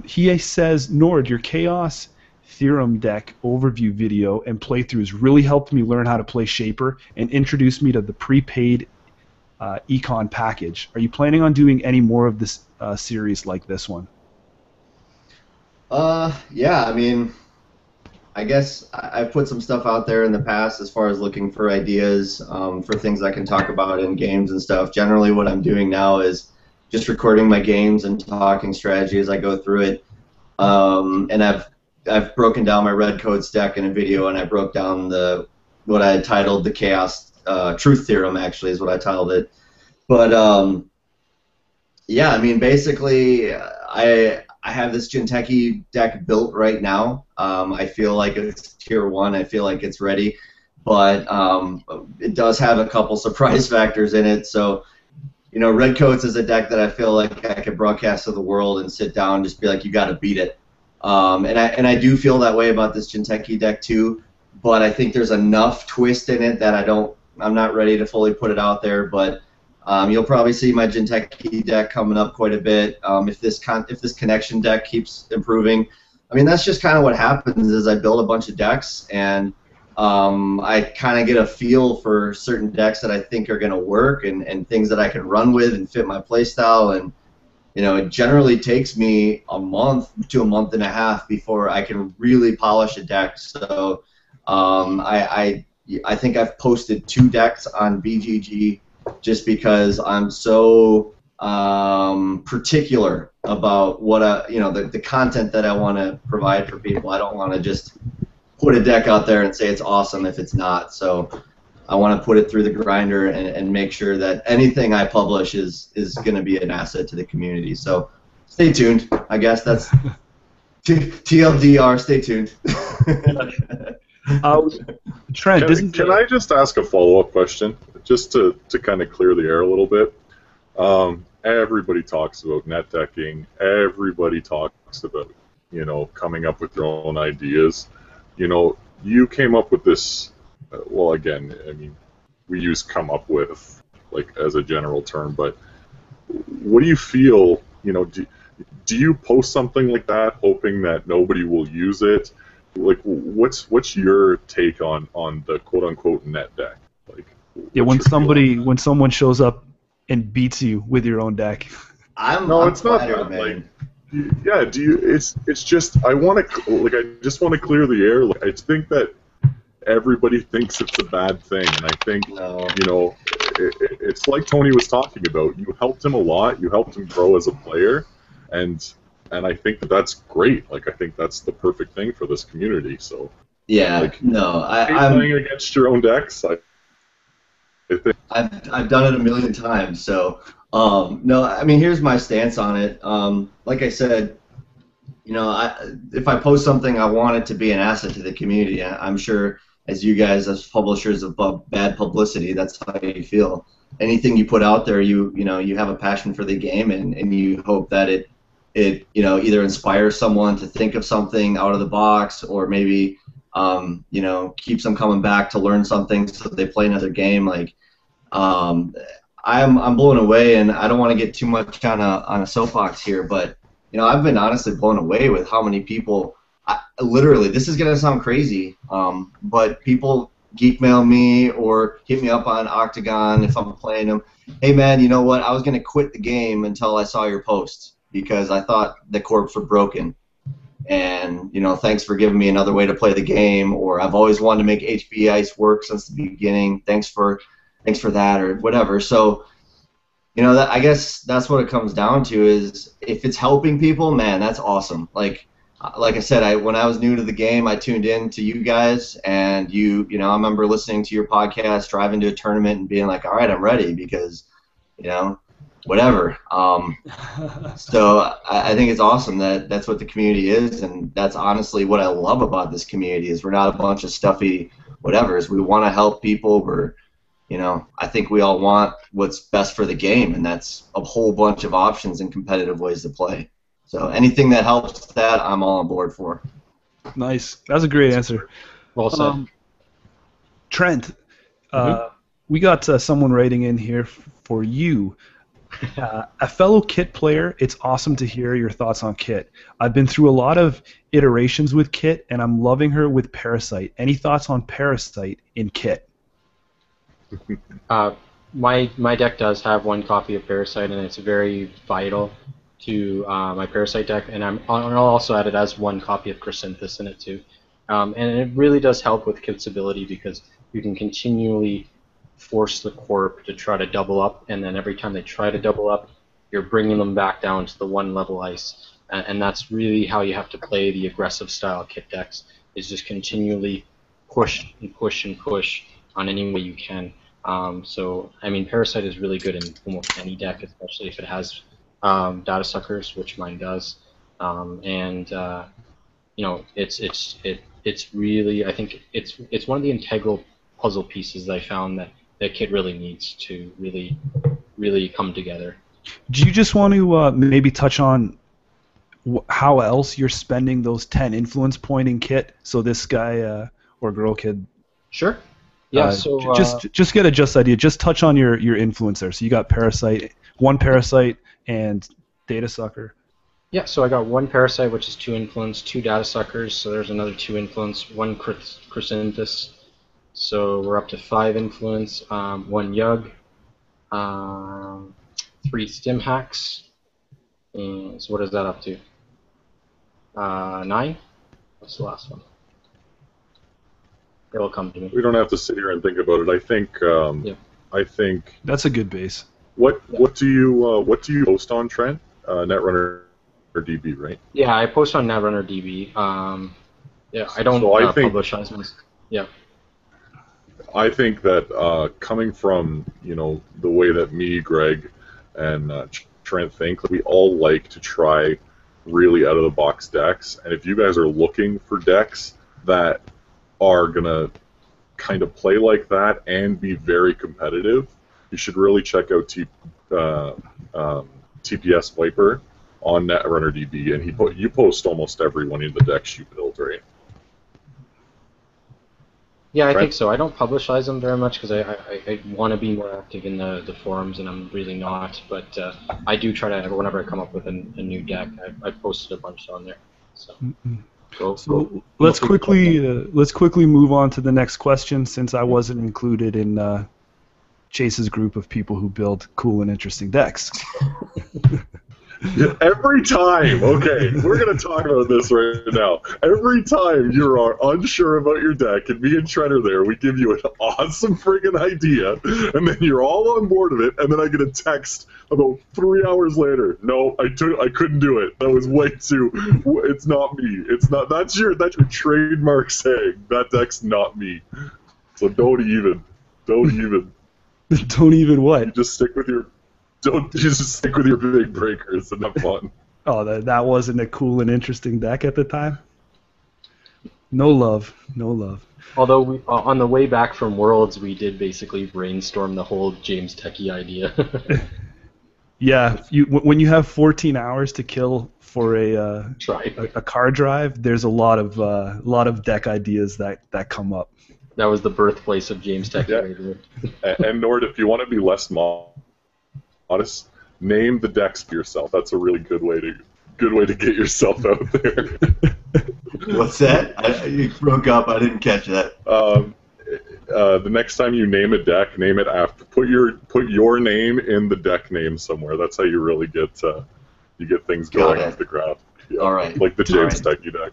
[SPEAKER 4] he says, Nord, your Chaos Theorem deck overview video and playthroughs really helped me learn how to play Shaper and introduced me to the prepaid Econ package. Are you planning on doing any more of this series like this one?
[SPEAKER 5] Yeah, I mean, I guess I've put some stuff out there in the past as far as looking for ideas for things I can talk about in games and stuff. Generally what I'm doing now is just recording my games and talking strategy as I go through it. And I've broken down my red codes deck in a video, and I broke down what I had titled the Chaos Truth Theorem, actually, is what I titled it. But yeah, I mean, basically, I have this Jinteki deck built right now. I feel like it's tier 1. I feel like it's ready, but it does have a couple surprise factors in it. So, you know, Red Coats is a deck that I feel like I could broadcast to the world and sit down and just be like, you got to beat it. And I do feel that way about this Jinteki deck too, but I think there's enough twist in it that I'm not ready to fully put it out there. But you'll probably see my Jinteki deck coming up quite a bit. If this connection deck keeps improving, I mean, that's just kind of what happens is I build a bunch of decks, and I kind of get a feel for certain decks that I think are going to work and things that I can run with and fit my playstyle. And you know, it generally takes me a month to a month and a half before I can really polish a deck. So I think I've posted 2 decks on BGG just because I'm so particular about what the content that I want to provide for people. I don't want to just put a deck out there and say it's awesome if it's not. So I want to put it through the grinder and make sure that anything I publish is going to be an asset to the community. So stay tuned. I guess that's TLDR. Stay tuned.
[SPEAKER 4] Trent,
[SPEAKER 3] can I just ask a follow-up question, just to kind of clear the air a little bit? Everybody talks about net decking. Everybody talks about, you know, coming up with their own ideas. You know, you came up with this. Well, again, I mean, we use "come up with" like as a general term, but what do you feel? You know, do you post something like that hoping that nobody will use it? Like, what's your take on the quote unquote net deck? Like,
[SPEAKER 4] yeah, when someone shows up and beats you with your own deck.
[SPEAKER 5] I'm
[SPEAKER 3] it's
[SPEAKER 5] flattered,
[SPEAKER 3] not that.
[SPEAKER 5] man.
[SPEAKER 3] Like, yeah, do you? It's just I just want to clear the air. Like, I think that everybody thinks it's a bad thing, and I think you know it's like Tony was talking about. You helped him a lot. You helped him grow as a player, and I think that's great. Like, I think that's the perfect thing for this community. So
[SPEAKER 5] yeah,
[SPEAKER 3] like,
[SPEAKER 5] I'm
[SPEAKER 3] playing against your own decks. I think
[SPEAKER 5] I've done it a million times. So no, I mean, here's my stance on it. Like I said, you know, if I post something, I want it to be an asset to the community. I'm sure, as you guys, as publishers of bad publicity, that's how you feel. Anything you put out there, you know, you have a passion for the game, and you hope that it you know, either inspires someone to think of something out of the box, or maybe you know, keeps them coming back to learn something so they play another game. Like I'm blown away, and I don't want to get too much on a soapbox here, but I've been honestly blown away with how many people. Literally, this is gonna sound crazy, but people geek mail me or hit me up on Octagon if I'm playing them. Hey man, you know what? I was gonna quit the game until I saw your post because I thought the corps were broken. And thanks for giving me another way to play the game. Or I've always wanted to make HB Ice work since the beginning. Thanks for that, or whatever. So, I guess that's what it comes down to is if it's helping people, man, that's awesome. Like I said, when I was new to the game, I tuned in to you guys, and I remember listening to your podcast, driving to a tournament, and being like, all right, I'm ready because, whatever. So I think it's awesome that that's what the community is, and that's honestly what I love about this community is we're not a bunch of stuffy whatevers. We want to help people. I think we all want what's best for the game, and that's a whole bunch of options and competitive ways to play. So anything that helps that, I'm all on board for.
[SPEAKER 4] Nice. That was a great answer.
[SPEAKER 2] Well said.
[SPEAKER 4] Trent, we got someone writing in here for you. A fellow Kit player, it's awesome to hear your thoughts on Kit. I've been through a lot of iterations with Kit, and I'm loving her with Parasite. Any thoughts on Parasite in Kit?
[SPEAKER 2] My deck does have one copy of Parasite, and it's very vital to my Parasite deck, and I'll also add it as one copy of Chrysanthus in it too. And it really does help with Kit's ability because you can continually force the corp to try to double up, and then every time they try to double up, you're bringing them back down to the one level ice. And that's really how you have to play the aggressive style Kit decks, is just continually push and push and push on any way you can. So, I mean, Parasite is really good in almost any deck, especially if it has data suckers, which mine does. It's really, I think it's one of the integral puzzle pieces that I found that Kit really needs to really come together.
[SPEAKER 4] Do you just want to maybe touch on how else you're spending those 10 influence point in Kit so this guy or girl could...
[SPEAKER 2] Sure. Yeah, so...
[SPEAKER 4] Just get a just idea. Just touch on your influence there. So you got Parasite, one Parasite, and Data Sucker.
[SPEAKER 2] Yeah, so I got one Parasite, which is 2 influence, 2 Data Suckers, so there's another 2 influence, 1 Chrysanthus, so we're up to 5 influence, 1 Yug, 3 Stim Hacks, and so what is that up to? 9? What's the last one? It'll come to me.
[SPEAKER 3] We don't have to sit here and think about it. I think
[SPEAKER 4] that's a good base.
[SPEAKER 3] What do you post on, Trent? Netrunner or DB, right?
[SPEAKER 2] Yeah, I post on Netrunner DB. Yeah, I don't publish as much. Yeah.
[SPEAKER 3] I think that coming from the way that me, Greg, and Trent think, we all like to try really out of the box decks, and if you guys are looking for decks that are gonna kind of play like that and be very competitive, you should really check out TPSVIPER on Netrunner DB, and you post almost every one of the decks you build, right?
[SPEAKER 2] Yeah, I think so. I don't publicize them very much because I want to be more active in the forums, and I'm really not. But I do try to, whenever I come up with a new deck, I posted a bunch on there. So,
[SPEAKER 4] let's quickly move on to the next question, since I wasn't included in Chase's group of people who build cool and interesting decks.
[SPEAKER 3] Every time, okay, we're going to talk about this right now. Every time you are unsure about your deck, and me and Trent are there, we give you an awesome friggin' idea, and then you're all on board of it, and then I get a text about 3 hours later. No, I couldn't do it. That was way too. It's not me. It's not. That's your trademark saying. That deck's not me. So don't even.
[SPEAKER 4] Don't even what?
[SPEAKER 3] You just stick with your. Don't just stick with your big breakers and have fun.
[SPEAKER 4] Oh, that wasn't a cool and interesting deck at the time? No love.
[SPEAKER 2] Although on the way back from Worlds, we did basically brainstorm the whole James Techie idea.
[SPEAKER 4] Yeah, when you have 14 hours to kill for a card drive, there's a lot of deck ideas that come up.
[SPEAKER 2] That was the birthplace of James Techie.
[SPEAKER 3] Yeah. And Nord, if you want to be less honest. Name the decks to yourself. That's a really good way to get yourself out there.
[SPEAKER 5] What's that? You broke up. I didn't catch that.
[SPEAKER 3] The next time you name a deck, name it after. Put your name in the deck name somewhere. That's how you really get things going off the ground. Yeah.
[SPEAKER 5] All right.
[SPEAKER 3] Like the James Techie deck.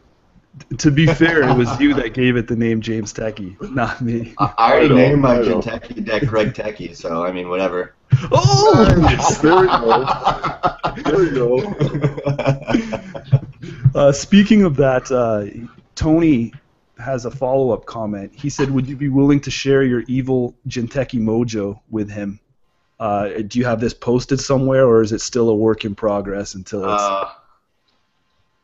[SPEAKER 4] To be fair, it was you that gave it the name James Techie, not me.
[SPEAKER 5] I already named my Jinteki deck Greg Techie, so I mean whatever.
[SPEAKER 4] Oh!
[SPEAKER 3] There we go.
[SPEAKER 4] Speaking of that, Tony has a follow-up comment. He said, would you be willing to share your evil Jinteki mojo with him? Do you have this posted somewhere, or is it still a work in progress until it's...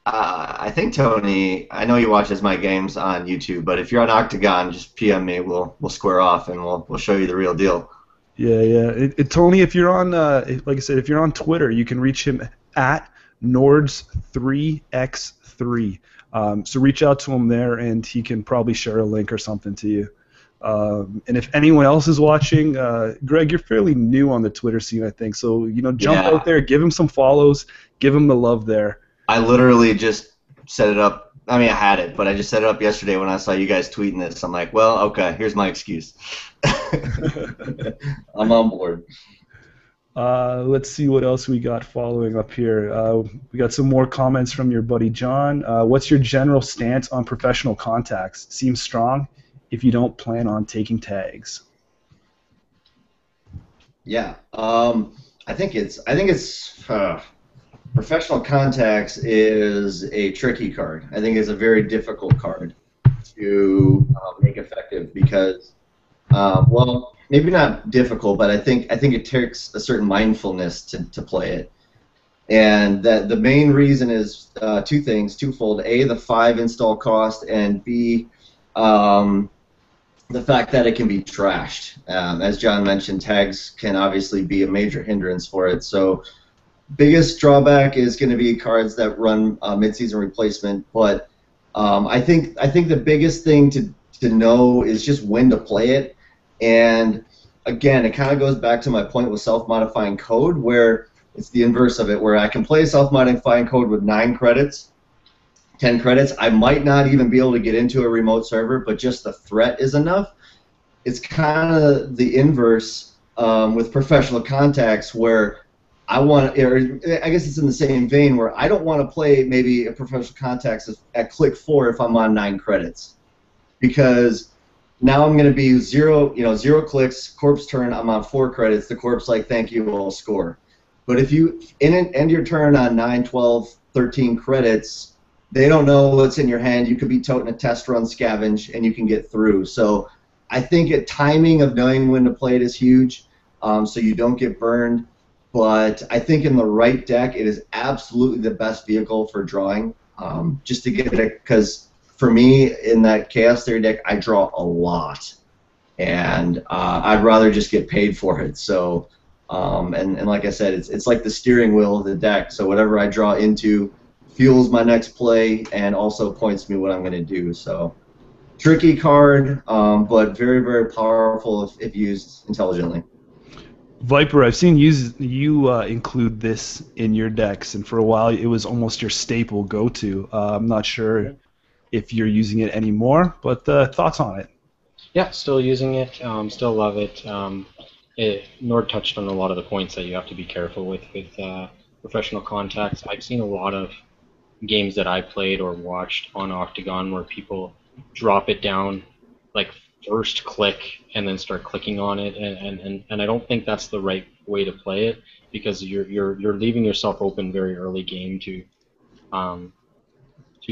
[SPEAKER 5] I think Tony, I know he watches my games on YouTube, but if you're on Octagon, just PM me. We'll square off and we'll show you the real deal.
[SPEAKER 4] Yeah. Tony, if you're on, like I said, if you're on Twitter, you can reach him at Nords3x3. So reach out to him there, and he can probably share a link or something to you. And if anyone else is watching, Greg, you're fairly new on the Twitter scene, I think. So jump out there, give him some follows, give him the love there.
[SPEAKER 5] I literally just set it up. I mean, I had it, but I just set it up yesterday when I saw you guys tweeting this. I'm like, well, okay, here's my excuse. I'm on board.
[SPEAKER 4] Let's see what else we got following up here. We got some more comments from your buddy John. What's your general stance on professional contacts? Seems strong if you don't plan on taking tags.
[SPEAKER 5] Yeah, I think it's professional contacts is a tricky card. I think it's a very difficult card to make effective because, well, maybe not difficult, but I think it takes a certain mindfulness to play it. And that the main reason is twofold. A, the 5 install cost, and B, the fact that it can be trashed. As John mentioned, tags can obviously be a major hindrance for it. So biggest drawback is going to be cards that run mid-season replacement, but I think the biggest thing to know is just when to play it. And again, it kind of goes back to my point with self-modifying code, where it's the inverse of it, where I can play self-modifying code with 9 credits, 10 credits. I might not even be able to get into a remote server, but just the threat is enough. It's kind of the inverse with professional contacts, where I guess it's in the same vein, where I don't want to play maybe a professional contacts at click 4 if I'm on 9 credits, because now I'm going to be zero clicks, corpse turn, I'm on 4 credits, the corpse like, thank you, we'll score. But if you end your turn on 9, 12, 13 credits, they don't know what's in your hand. You could be toting a test run scavenge and you can get through. So I think timing of knowing when to play it is huge, so you don't get burned. But I think in the right deck, it is absolutely the best vehicle for drawing, just to get it, because for me, in that Chaos Theory deck, I draw a lot, and I'd rather just get paid for it. So, and like I said, it's like the steering wheel of the deck. So whatever I draw into fuels my next play and also points me what I'm going to do. So tricky card, but very, very powerful if used intelligently.
[SPEAKER 4] Viper, I've seen you include this in your decks, and for a while it was almost your staple go-to. I'm not sure if you're using it anymore, but thoughts on it?
[SPEAKER 2] Yeah, still using it. Still love it. Nord touched on a lot of the points that you have to be careful with professional contacts. I've seen a lot of games that I played or watched on Octagon where people drop it down like first click and then start clicking on it, and I don't think that's the right way to play it, because you're leaving yourself open very early game to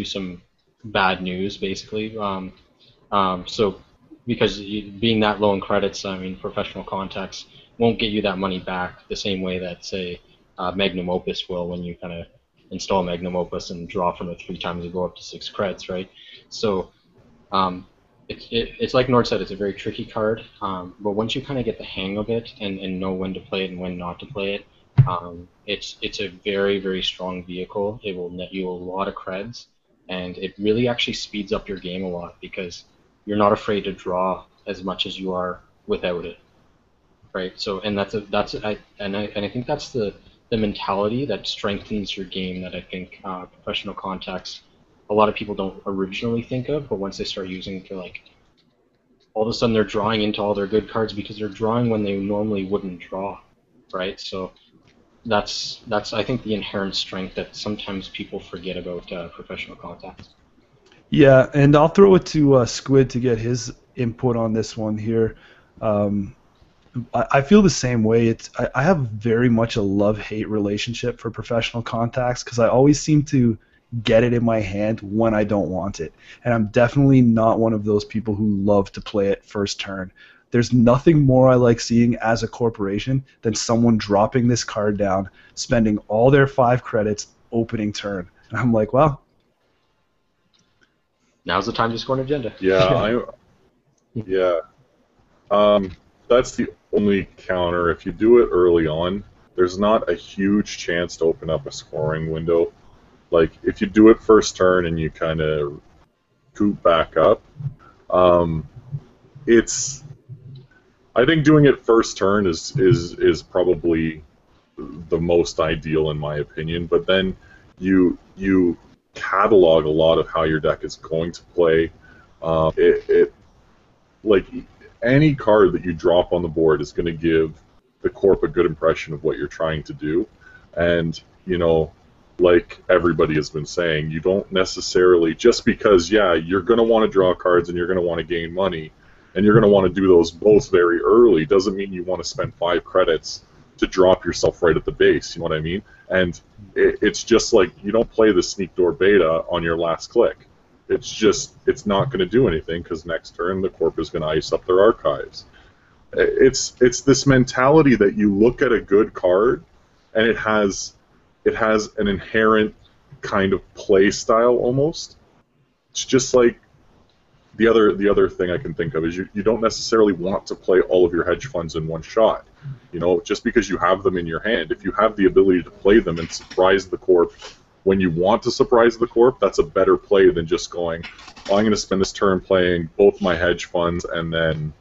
[SPEAKER 2] some bad news, basically. So because being that low in credits, I mean, professional contacts won't get you that money back the same way that, say, Magnum Opus will when you kind of install Magnum Opus and draw from it 3 times and go up to 6 credits, right? So it's like Nord said, it's a very tricky card, but once you kind of get the hang of it and know when to play it and when not to play it, it's a very, very strong vehicle. It will net you a lot of creds, and it really actually speeds up your game a lot because you're not afraid to draw as much as you are without it. right? So, and I think that's the mentality that strengthens your game that I think professional contacts a lot of people don't originally think of, but once they start using it, they're like, all of a sudden they're drawing into all their good cards because they're drawing when they normally wouldn't draw, right? So that's I think the inherent strength that sometimes people forget about professional contacts.
[SPEAKER 4] Yeah, and I'll throw it to Squid to get his input on this one here. I feel the same way. I have very much a love-hate relationship for professional contacts because I always seem to get it in my hand when I don't want it. And I'm definitely not one of those people who love to play it first turn. There's nothing more I like seeing as a corporation than someone dropping this card down, spending all their 5 credits, opening turn. And I'm like, well,
[SPEAKER 2] now's the time to score an agenda.
[SPEAKER 3] Yeah, that's the only counter. If you do it early on, there's not a huge chance to open up a scoring window. Like, if you do it first turn and you kind of coop back up, I think doing it first turn is probably the most ideal in my opinion. But then you catalog a lot of how your deck is going to play. Like any card that you drop on the board is going to give the corp a good impression of what you're trying to do, and like everybody has been saying, you don't necessarily, just because, you're going to want to draw cards and you're going to want to gain money, and you're going to want to do those both very early, doesn't mean you want to spend 5 credits to drop yourself right at the base, you know what I mean? And it's just like, you don't play the sneak door beta on your last click. It's not going to do anything, because next turn the corp is going to ice up their archives. It's this mentality that you look at a good card, and it has an inherent kind of play style almost. It's just like the other thing I can think of is you don't necessarily want to play all of your hedge funds in one shot. Just because you have them in your hand, if you have the ability to play them and surprise the corp when you want to surprise the corp, that's a better play than just going, I'm going to spend this turn playing both my hedge funds and then,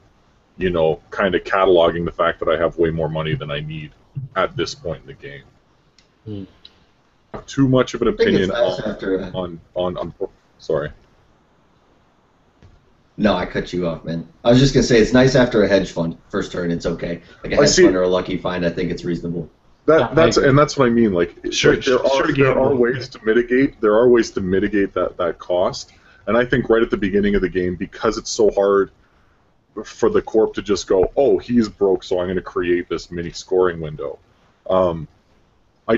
[SPEAKER 3] kind of cataloging the fact that I have way more money than I need at this point in the game. Too much of an opinion on sorry.
[SPEAKER 5] No, I cut you off, man. I was just gonna say it's nice after a hedge fund first turn. It's okay. Like a hedge fund or a lucky find, I think it's reasonable.
[SPEAKER 3] That's what I mean. Like, there are ways to mitigate. There are ways to mitigate that cost. And I think right at the beginning of the game, because it's so hard for the corp to just go, oh, he's broke, so I'm going to create this mini scoring window. I'm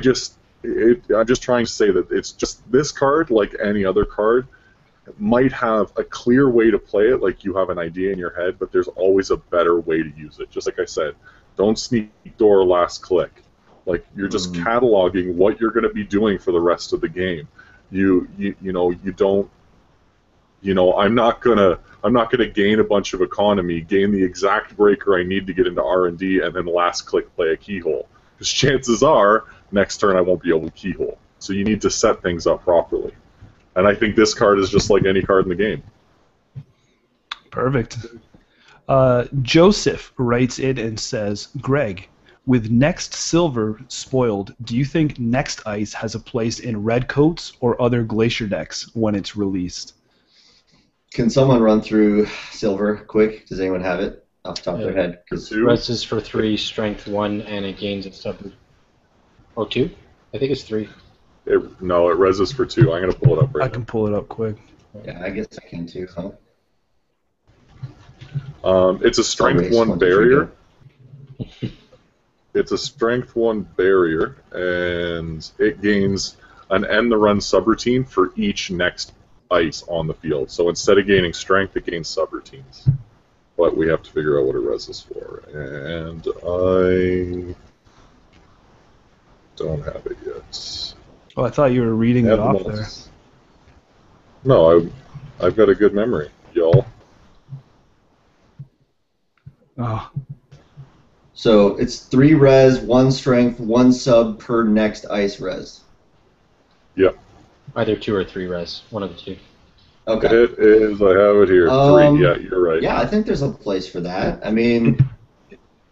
[SPEAKER 3] just trying to say that it's just this card, like any other card, might have a clear way to play it, like you have an idea in your head, but there's always a better way to use it. Just like I said, don't sneak door last click. Like, you're just cataloging what you're going to be doing for the rest of the game. You don't. I'm not gonna gain a bunch of economy, gain the exact breaker I need to get into R&D, and then last click play a keyhole. Because chances are, next turn I won't be able to keyhole. So you need to set things up properly. And I think this card is just like any card in the game.
[SPEAKER 4] Perfect. Joseph writes in and says, Greg, with Next Silver spoiled, do you think Next Ice has a place in red coats or other Glacier decks when it's released?
[SPEAKER 5] Can someone run through Silver quick? Does anyone have it off the top of their head?
[SPEAKER 2] Res is for 3, strength 1, and it gains its sub. Oh, 2? I think it's 3.
[SPEAKER 3] It reses for 2. I'm going to pull it up right now.
[SPEAKER 4] I can pull it up quick.
[SPEAKER 5] Yeah, I guess I can too, huh?
[SPEAKER 3] It's a strength 1 barrier. It's a strength 1 barrier, and it gains an end the run subroutine for each next ice on the field. So instead of gaining strength, it gains subroutines. But we have to figure out what it reses for. And I don't have it yet.
[SPEAKER 4] Oh, I thought you were reading it off there.
[SPEAKER 3] No, I've got a good memory, y'all.
[SPEAKER 4] Oh.
[SPEAKER 5] So it's 3 res, 1 strength, 1 sub per next ice res.
[SPEAKER 3] Yep.
[SPEAKER 2] Either 2 or 3 res. One of the 2.
[SPEAKER 5] Okay.
[SPEAKER 3] It is. I have it here. 3. Yeah, you're right.
[SPEAKER 5] Yeah, I think there's a place for that. I mean,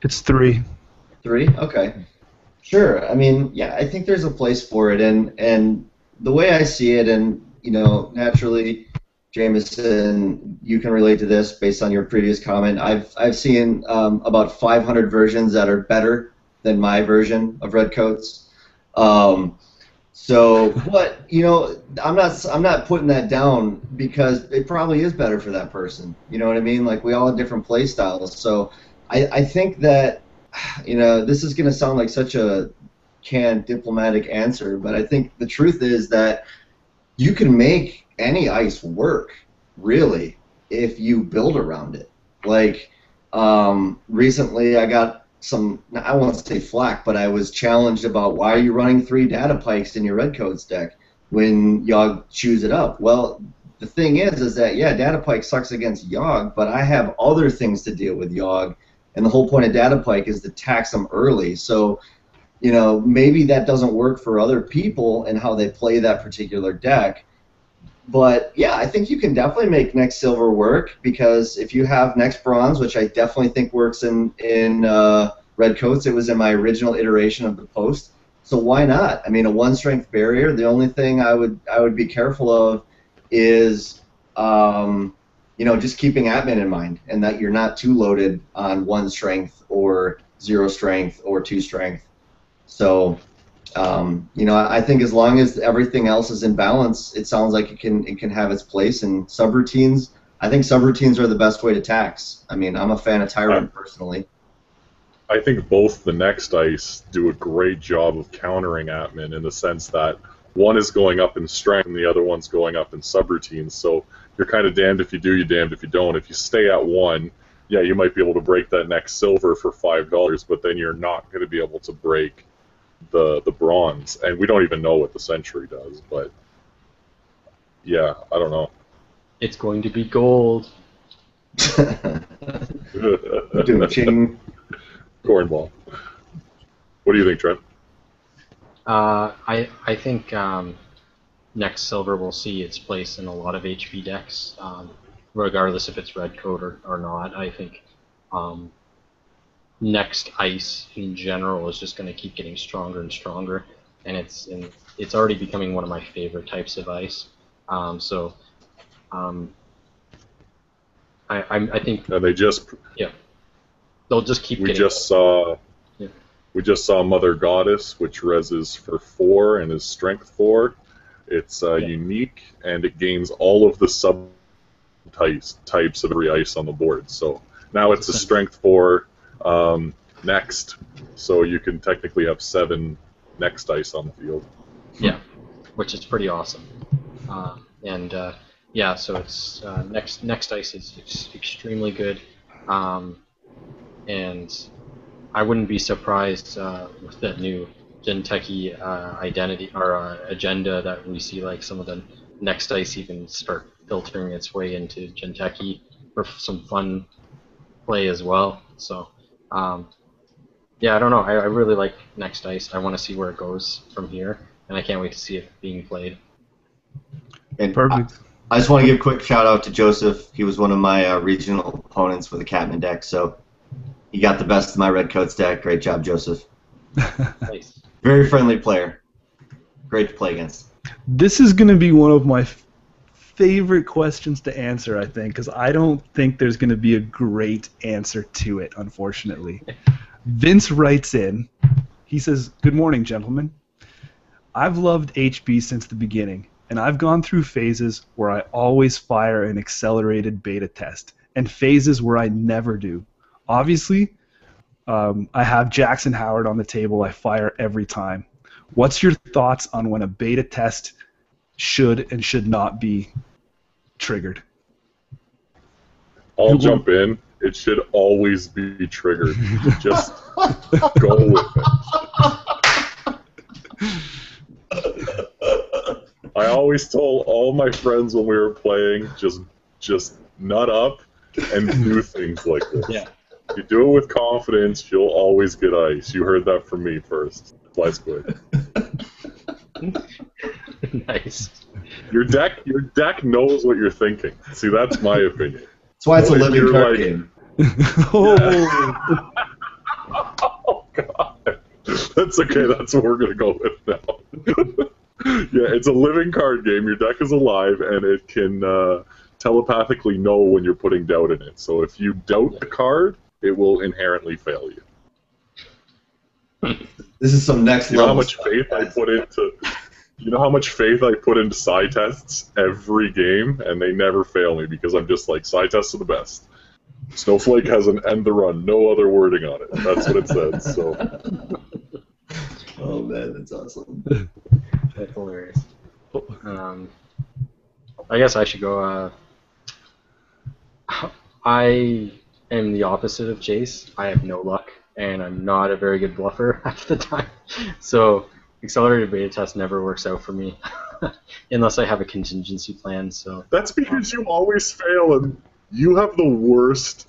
[SPEAKER 4] It's 3.
[SPEAKER 5] 3? Okay. Sure. I mean, yeah, I think there's a place for it, and the way I see it, and naturally, Jameson, you can relate to this based on your previous comment. I've seen about 500 versions that are better than my version of Redcoats. But I'm not putting that down because it probably is better for that person. You know what I mean? Like, we all have different play styles. So I think that this is going to sound like such a canned diplomatic answer, but I think the truth is that you can make any ice work, really, if you build around it. Like, recently I got some, I won't say flack, but I was challenged about why are you running 3 data pikes in your Redcoats deck when Yogg chews it up. Well, the thing is that, yeah, data pike sucks against Yogg, but I have other things to deal with Yogg, and the whole point of data pike is to tax them early. So, maybe that doesn't work for other people and how they play that particular deck. But yeah, I think you can definitely make next silver work, because if you have next bronze, which I definitely think works in Redcoats, it was in my original iteration of the post. So why not? I mean, a 1 strength barrier. The only thing I would be careful of is just keeping Atman in mind, and that you're not too loaded on 1 strength or 0 strength or 2 strength. So, I think as long as everything else is in balance, it sounds like it can have its place. And subroutines, I think subroutines are the best way to tax. I mean, I'm a fan of Tyrant personally.
[SPEAKER 3] I think both the next ice do a great job of countering Atman, in the sense that one is going up in strength and the other one's going up in subroutines. So you're kind of damned if you do, you're damned if you don't. If you stay at 1, yeah, you might be able to break that next silver for $5, but then you're not going to be able to break the bronze, and we don't even know what the century does. But yeah, I don't know.
[SPEAKER 2] It's going to be gold.
[SPEAKER 5] Ching.
[SPEAKER 3] Cornball. What do you think, Trent?
[SPEAKER 2] I think next silver will see its place in a lot of HP decks, regardless if it's red coat or not. I think next ice in general is just going to keep getting stronger and stronger, and it's already becoming one of my favorite types of ice. I think.
[SPEAKER 3] And they just.
[SPEAKER 2] Yeah. They'll just keep.
[SPEAKER 3] We just saw Mother Goddess, which reses for 4 and is strength 4. It's unique, and it gains all of the sub types of every ice on the board. So now it's a strength 4 next, so you can technically have 7 next ice on the field.
[SPEAKER 2] Yeah, which is pretty awesome. Yeah, so it's next ice is extremely good, and I wouldn't be surprised with that new Genteki identity or agenda that we see, like some of the next ice even start filtering its way into Genteki for some fun play as well. So yeah, I don't know. I really like next ice. I want to see where it goes from here, and I can't wait to see it being played.
[SPEAKER 5] And
[SPEAKER 4] Perfect.
[SPEAKER 5] I just want to give a quick shout out to Joseph. He was one of my regional opponents for the Catman deck, so he got the best of my Redcoats deck. Great job, Joseph.
[SPEAKER 2] Nice.
[SPEAKER 5] Very friendly player. Great to play against.
[SPEAKER 4] This is going to be one of my favorite questions to answer, I think, because I don't think there's going to be a great answer to it, unfortunately. Vince writes in, he says, "Good morning, gentlemen. I've loved HB since the beginning, and I've gone through phases where I always fire an accelerated beta test, and phases where I never do. Obviously, I have Jackson Howard on the table. I fire every time. What's your thoughts on when a beta test should and should not be triggered?"
[SPEAKER 3] I'll jump in. It should always be triggered. Just go with it. I always told all my friends when we were playing, just nut up and do things like this.
[SPEAKER 2] Yeah.
[SPEAKER 3] If you do it with confidence, you'll always get ice. You heard that from me first. Fly Squid.
[SPEAKER 2] Nice.
[SPEAKER 3] Your deck knows what you're thinking. See, that's my opinion.
[SPEAKER 5] That's why it's a
[SPEAKER 3] If
[SPEAKER 5] living
[SPEAKER 3] you're
[SPEAKER 5] card
[SPEAKER 3] like-
[SPEAKER 5] game.
[SPEAKER 4] Oh.
[SPEAKER 3] That's okay. That's what we're gonna go with now. Yeah, it's a living card game. Your deck is alive, and it can telepathically know when you're putting doubt in it. So if you doubt the card, it will inherently fail you.
[SPEAKER 5] This is some next
[SPEAKER 3] You know
[SPEAKER 5] level
[SPEAKER 3] how much
[SPEAKER 5] stuff,
[SPEAKER 3] faith I
[SPEAKER 5] guys.
[SPEAKER 3] put into. You know how much faith I put into psi tests every game, and they never fail me because I'm just like, psi tests are the best. Snowflake has an end the run, no other wording on it. That's what it says. So.
[SPEAKER 5] Oh man, that's awesome.
[SPEAKER 2] That's hilarious. I guess I should go. I am the opposite of Chase. I have no luck, and I'm not a very good bluffer half the time. So accelerated beta test never works out for me, unless I have a contingency plan. So
[SPEAKER 3] That's because you always fail, and you have the worst.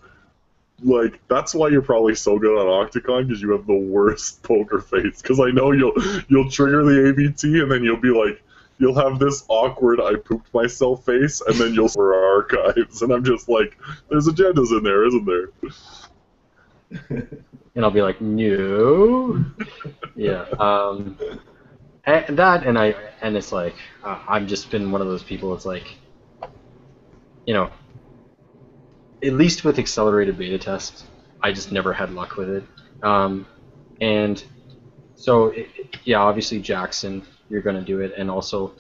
[SPEAKER 3] Like, that's why you're probably so good on Octagon, because you have the worst poker face. Because I know you'll trigger the ABT, and then you'll be like, you'll have this awkward I pooped myself face, and then you'll for archives, and I'm just like, there's agendas in there, isn't there?
[SPEAKER 2] and I'll be like, no. Yeah. And it's like I've just been one of those people. It's like, you know, at least with accelerated beta test, I just never had luck with it. And so yeah, obviously Jackson, you're gonna do it, and also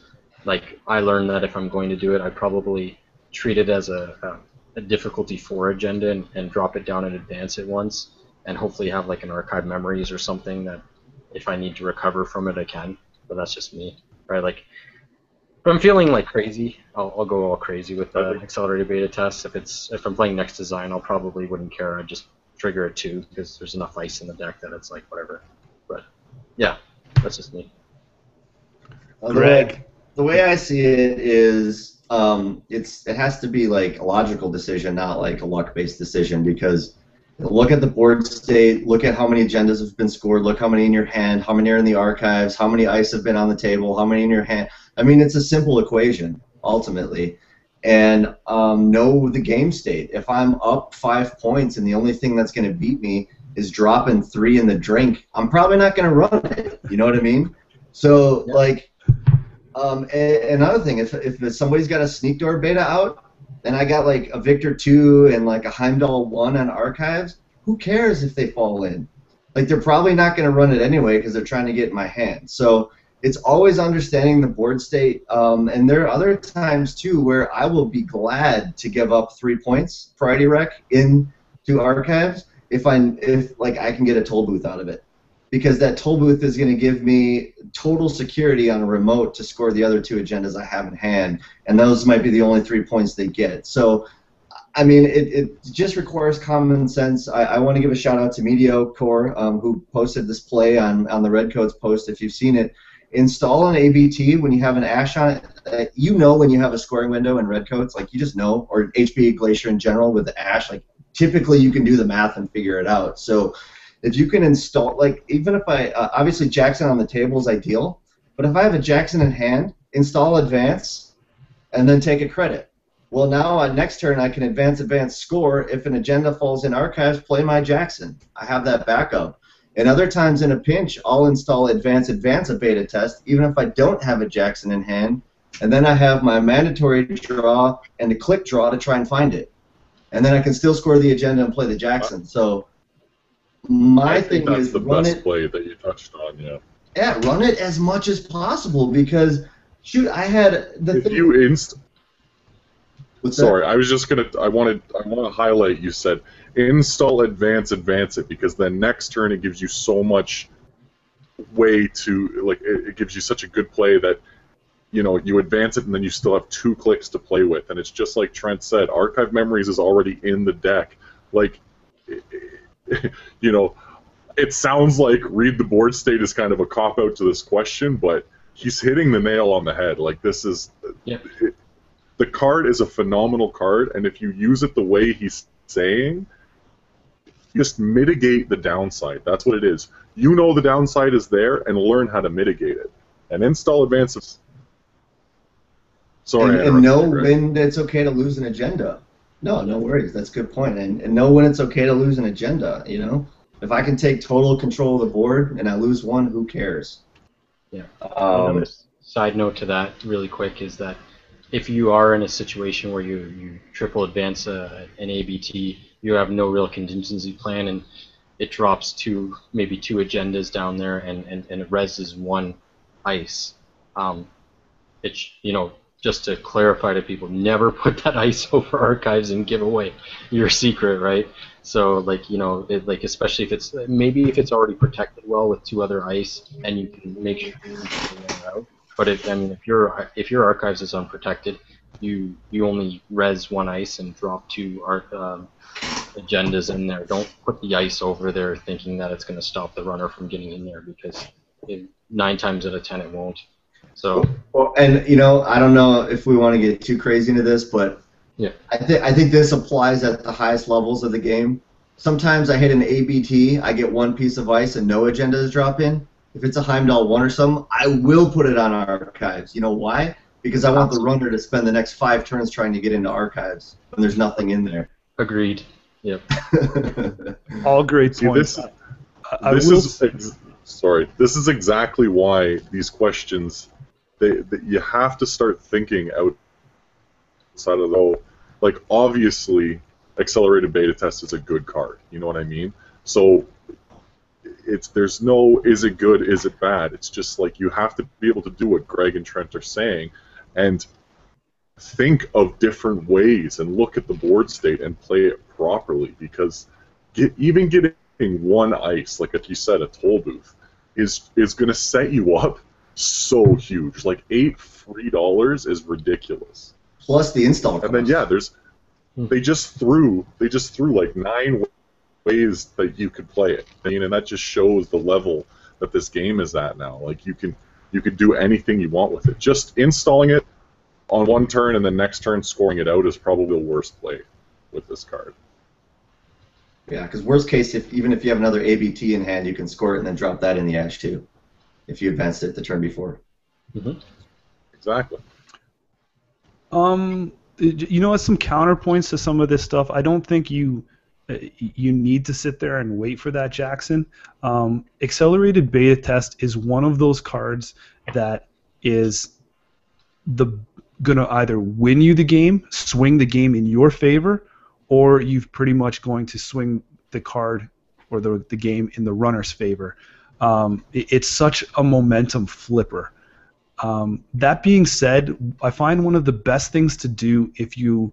[SPEAKER 2] like I learned that if I'm going to do it, I probably treat it as a difficulty 4 agenda and drop it down and advance it once, and hopefully have like an archive memories or something that if I need to recover from it, I can. But that's just me, right? Like, if I'm feeling like crazy, I'll go all crazy with the accelerated beta test. If I'm playing next design, I'll probably wouldn't care. I'd just trigger it too because there's enough ice in the deck that it's like whatever. But yeah, that's just me.
[SPEAKER 4] Greg.
[SPEAKER 5] The way I see it is, it has to be like a logical decision, not like a luck-based decision. Because look at the board state, look at how many agendas have been scored, look how many in your hand, how many are in the archives, how many ice have been on the table, how many in your hand. I mean, it's a simple equation ultimately, and know the game state. If I'm up 5 points and the only thing that's going to beat me is dropping 3 in the drink, I'm probably not going to run it. You know what I mean? So
[SPEAKER 2] Yeah.
[SPEAKER 5] like. Another thing, if somebody's got a sneak door beta out, and I got like a Victor 2 and like a Heimdall 1 on archives, who cares if they fall in? Like, they're probably not going to run it anyway because they're trying to get in my hand. So it's always understanding the board state, and there are other times too where I will be glad to give up 3 points priority rec into archives if I can get a toll booth out of it. Because that toll booth is going to give me total security on a remote to score the other 2 agendas I have in hand, and those might be the only 3 points they get. So, I mean, it just requires common sense. I want to give a shout out to MediaCore, who posted this play on the Redcoats post. If you've seen it, install an ABT when you have an Ash on it. You know when you have a scoring window in Redcoats, like you just know, or HB Glacier in general with the Ash. Like typically you can do the math and figure it out. So. If you can install, like, even if obviously Jackson on the table is ideal, but if I have a Jackson in hand, install advance, and then take a credit. Well, now on next turn I can advance, score. If an agenda falls in archives, play my Jackson. I have that backup. And other times in a pinch, I'll install advance a beta test, even if I don't have a Jackson in hand, and then I have my mandatory draw and a click draw to try and find it. And then I can still score the agenda and play the Jackson. So. My thing
[SPEAKER 3] that's
[SPEAKER 5] is
[SPEAKER 3] the
[SPEAKER 5] run
[SPEAKER 3] best
[SPEAKER 5] it.
[SPEAKER 3] play that you touched on, yeah.
[SPEAKER 5] Yeah, run it as much as possible because, shoot, I had the
[SPEAKER 3] If
[SPEAKER 5] thing.
[SPEAKER 3] you
[SPEAKER 5] What's
[SPEAKER 3] Sorry, I was just gonna. I want to highlight. You said install advance it because then next turn it gives you so much way to like. It gives you such a good play that you advance it and then you still have 2 clicks to play with, and it's just like Trent said. Archive Memories is already in the deck. Like. It sounds like read the board state is kind of a cop-out to this question, but he's hitting the nail on the head. Like, this is...
[SPEAKER 2] Yeah.
[SPEAKER 3] The card is a phenomenal card, and if you use it the way he's saying, just mitigate the downside. That's what it is. You know the downside is there, and learn how to mitigate it. And install advances... Sorry,
[SPEAKER 5] and know when it's okay to lose an agenda. No worries. That's a good point. And know when it's okay to lose an agenda, If I can take total control of the board and I lose one, who cares?
[SPEAKER 2] Yeah. Another side note to that, really quick, is that if you are in a situation where you triple advance an ABT, you have no real contingency plan, and it drops maybe two agendas down there, and it reses one ice. It's, just to clarify to people, never put that ice over archives and give away your secret, right? So especially if it's already protected well with two other ice, and you can make sure you can out. But if your archives is unprotected, you only res one ice and drop two agendas in there. Don't put the ice over there thinking that it's going to stop the runner from getting in there, because 9 times out of 10 it won't. So.
[SPEAKER 5] Well, and I don't know if we want to get too crazy into this, but
[SPEAKER 2] yeah,
[SPEAKER 5] I think this applies at the highest levels of the game. Sometimes I hit an ABT, I get one piece of ice and no agendas drop in. If it's a Heimdall 1 or something, I will put it on archives. You know why? Because I want the runner to spend the next 5 turns trying to get into archives when there's nothing in there.
[SPEAKER 2] Agreed. Yep.
[SPEAKER 4] All great points.
[SPEAKER 3] This is exactly why these questions, you have to start thinking outside of the, like, obviously accelerated beta test is a good card, you know what I mean? So there's no is it good, is it bad? It's just like you have to be able to do what Greg and Trent are saying and think of different ways and look at the board state and play it properly, because even getting one ice, like if you said a toll booth, is going to set you up so huge. Like $8 free is ridiculous.
[SPEAKER 5] Plus the install cost.
[SPEAKER 3] And then they just threw like 9 ways that you could play it. I mean, and that just shows the level that this game is at now. Like you can do anything you want with it. Just installing it on one turn and then next turn scoring it out is probably the worst play with this card.
[SPEAKER 5] Yeah, because worst case, even if you have another ABT in hand, you can score it and then drop that in the ash too, if you advanced it the turn before.
[SPEAKER 3] Mm-hmm. Exactly.
[SPEAKER 4] As some counterpoints to some of this stuff, I don't think you need to sit there and wait for that, Jackson. Accelerated beta test is one of those cards that is gonna either win you the game, swing the game in your favor, or you've pretty much going to swing the card or the game in the runner's favor. It's such a momentum flipper. That being said, I find one of the best things to do if you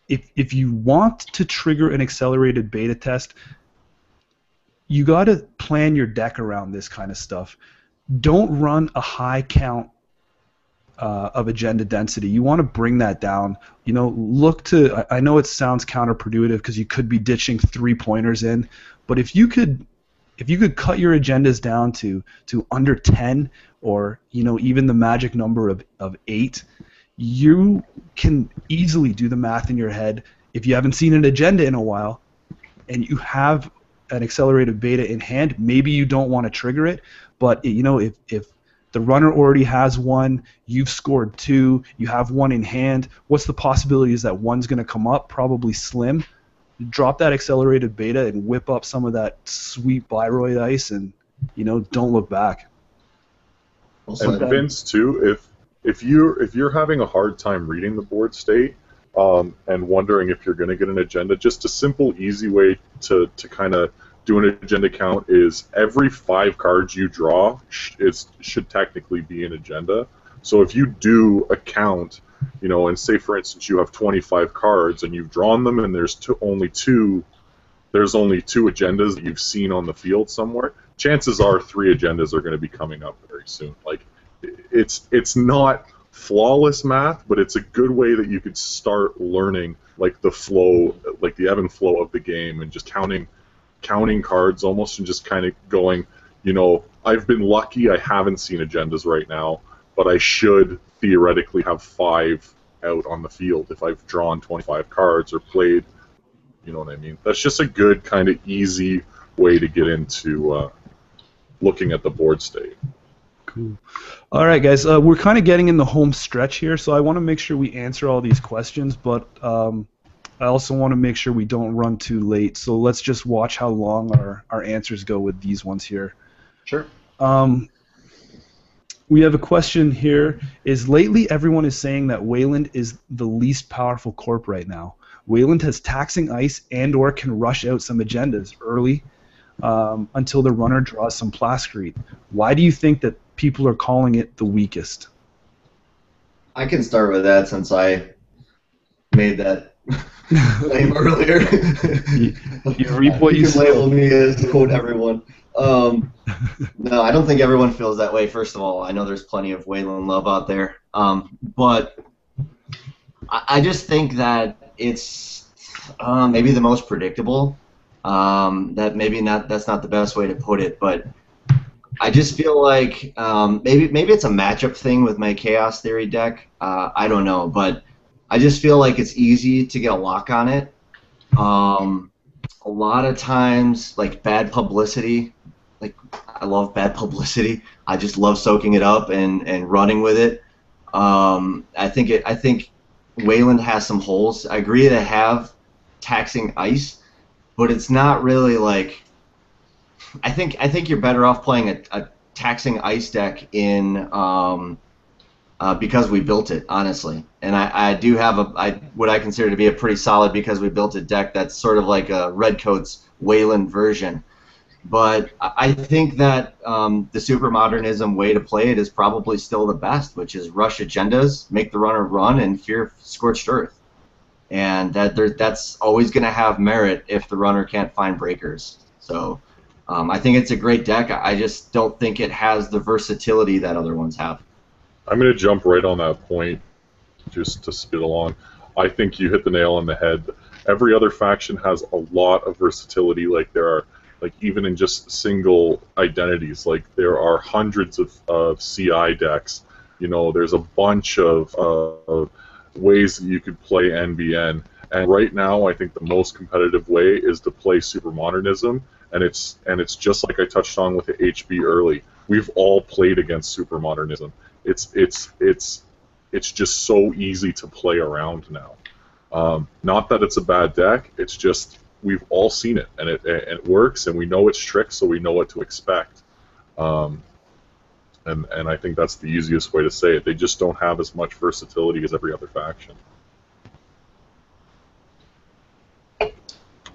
[SPEAKER 4] want to trigger an accelerated beta test, you got to plan your deck around this kind of stuff. Don't run a high count of agenda density. You want to bring that down. Look to. I know it sounds counterproductive because you could be ditching 3-pointers in, but if you could cut your agendas down to under 10, or even the magic number of 8, you can easily do the math in your head. If you haven't seen an agenda in a while, and you have an accelerated beta in hand, maybe you don't want to trigger it, but if the runner already has one, you've scored 2, you have one in hand, what's the possibilities that one's going to come up? Probably slim. Drop that accelerated beta and whip up some of that sweet Bayreuth ice, and don't look back.
[SPEAKER 3] And Vince too, if you're having a hard time reading the board state and wondering if you're going to get an agenda, just a simple, easy way to kind of do an agenda count is every 5 cards you draw should technically be an agenda. So if you do a count, and say for instance you have 25 cards and you've drawn them and there's only two agendas that you've seen on the field somewhere, chances are 3 agendas are going to be coming up very soon. Like it's not flawless math, but it's a good way that you could start learning like the flow, like the ebb and flow of the game, and just counting cards almost, and just kind of going, I've been lucky I haven't seen agendas right now, but I should theoretically have 5 out on the field if I've drawn 25 cards or played, you know what I mean? That's just a good kind of easy way to get into looking at the board state.
[SPEAKER 4] Cool. All right, guys, we're kind of getting in the home stretch here, so I want to make sure we answer all these questions, but I also want to make sure we don't run too late, so let's just watch how long our answers go with these ones here.
[SPEAKER 2] Sure.
[SPEAKER 4] We have a question here. Lately everyone is saying that Wayland is the least powerful corp right now. Wayland has taxing ice and or can rush out some agendas early until the runner draws some plascrete. Why do you think that people are calling it the weakest?
[SPEAKER 5] I can start with that since I made that claim earlier.
[SPEAKER 4] You reap what you
[SPEAKER 5] can
[SPEAKER 4] sow.
[SPEAKER 5] label me as quote everyone. No, I don't think everyone feels that way. First of all, I know there's plenty of Wayland love out there, but I just think that it's maybe the most predictable. That's not the best way to put it, but I just feel like maybe it's a matchup thing with my Chaos Theory deck. I don't know, but I just feel like it's easy to get a lock on it. A lot of times, like bad publicity. Like I love bad publicity. I just love soaking it up and running with it. I think Wayland has some holes. I agree to have taxing ice, but it's not really like. I think you're better off playing a taxing ice deck in because we built it, honestly. And I do have what I consider to be a pretty solid because we built it deck that's sort of like a Redcoat's Wayland version. But I think that the super modernism way to play it is probably still the best, which is rush agendas, make the runner run, and fear scorched earth. And that's always going to have merit if the runner can't find breakers. So I think it's a great deck. I just don't think it has the versatility that other ones have.
[SPEAKER 3] I'm going to jump right on that point just to spit along. I think you hit the nail on the head. Every other faction has a lot of versatility. Like there are, like even in just single identities, like there are hundreds of CI decks. You know, there's a bunch of ways that you could play NBN. And right now, I think the most competitive way is to play Super Modernism. And it's just like I touched on with the HB early. We've all played against Super Modernism. It's just so easy to play around now. Not that it's a bad deck. It's just we've all seen it, and it works, and we know its tricks, so we know what to expect. And I think that's the easiest way to say it. They just don't have as much versatility as every other faction.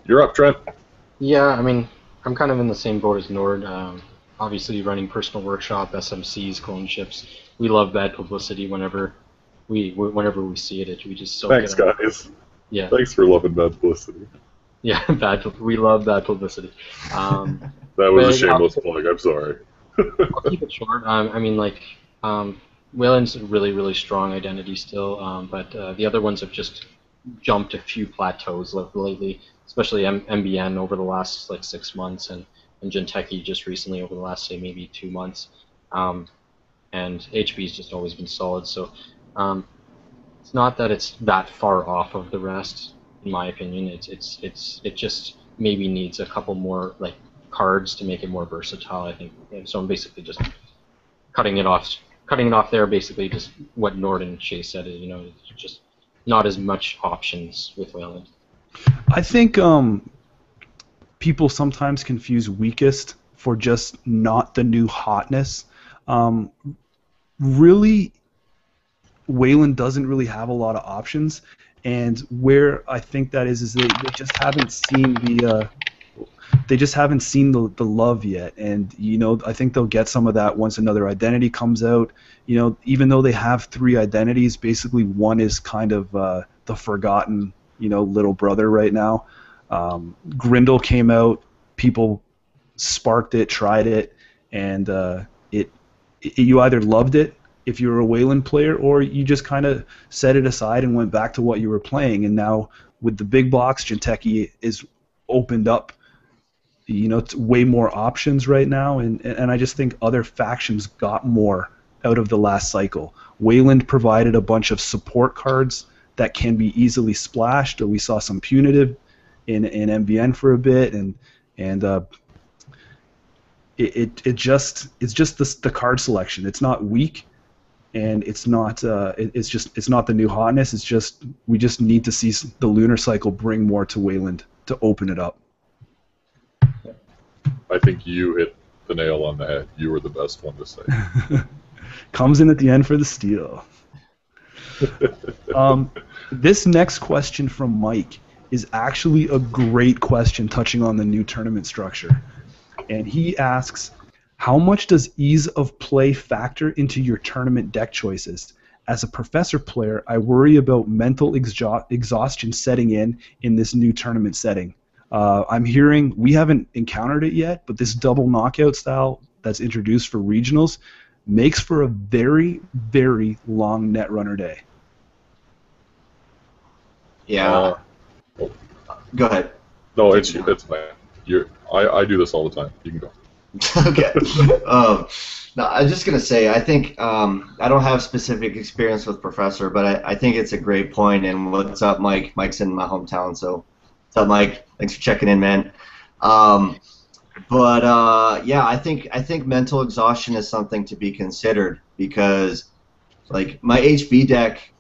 [SPEAKER 3] You're up, Trent.
[SPEAKER 2] Yeah, I mean, I'm kind of in the same boat as Nord. Obviously, running Personal Workshop, SMCs, clone ships. We love bad publicity whenever we see it. We just soak
[SPEAKER 3] Thanks,
[SPEAKER 2] it up.
[SPEAKER 3] guys.
[SPEAKER 2] Yeah.
[SPEAKER 3] Thanks for loving bad publicity.
[SPEAKER 2] Yeah, we love bad publicity.
[SPEAKER 3] That was a shameless plug. I'm sorry.
[SPEAKER 2] I'll keep it short. I mean, like, Wayland's a really, really strong identity still, but the other ones have just jumped a few plateaus lately, especially MBN over the last like 6 months, and Jinteki just recently over the last, say, maybe 2 months. And HB's just always been solid, so it's not that it's that far off of the rest, in my opinion. It just maybe needs a couple more like cards to make it more versatile, I think. And so I'm basically just cutting it off there. Basically, just what Nord and Chase said. You know, it's just not as much options with Wayland.
[SPEAKER 4] I think people sometimes confuse weakest for just not the new hotness. Really, Wayland doesn't really have a lot of options, and where I think that is they just haven't seen the love yet. And you know, I think they'll get some of that once another identity comes out. You know, even though they have 3 identities, basically one is kind of the forgotten, you know, little brother right now. Grindel came out, people sparked it, tried it, and you either loved it if you were a Wayland player, or you just kind of set it aside and went back to what you were playing. And now with the big blocks, Jinteki is opened up. You know, it's way more options right now, and I just think other factions got more out of the last cycle. Wayland provided a bunch of support cards that can be easily splashed, or we saw some punitive in MBN for a bit, and it's just the card selection. It's not weak. and it's not it's not the new hotness. It's just we just need to see the lunar cycle bring more to Wayland to open it up.
[SPEAKER 3] I think you hit the nail on the head. You were the best one to say.
[SPEAKER 4] Comes in at the end for the steal. This next question from Mike is actually a great question touching on the new tournament structure. And he asks, how much does ease of play factor into your tournament deck choices? As a professor player, I worry about mental exhaustion setting in this new tournament setting. I'm hearing, we haven't encountered it yet, but this double knockout style that's introduced for regionals makes for a very, very long Netrunner day.
[SPEAKER 5] Yeah. Go ahead.
[SPEAKER 3] No, it's fine. I do this all the time. You can go.
[SPEAKER 5] Okay. No, I was just gonna say, I think I don't have specific experience with Professor, but I think it's a great point. And what's up, Mike? Mike's in my hometown, so what's up, Mike? Thanks for checking in, man. Yeah, I think mental exhaustion is something to be considered because, like, my HB deck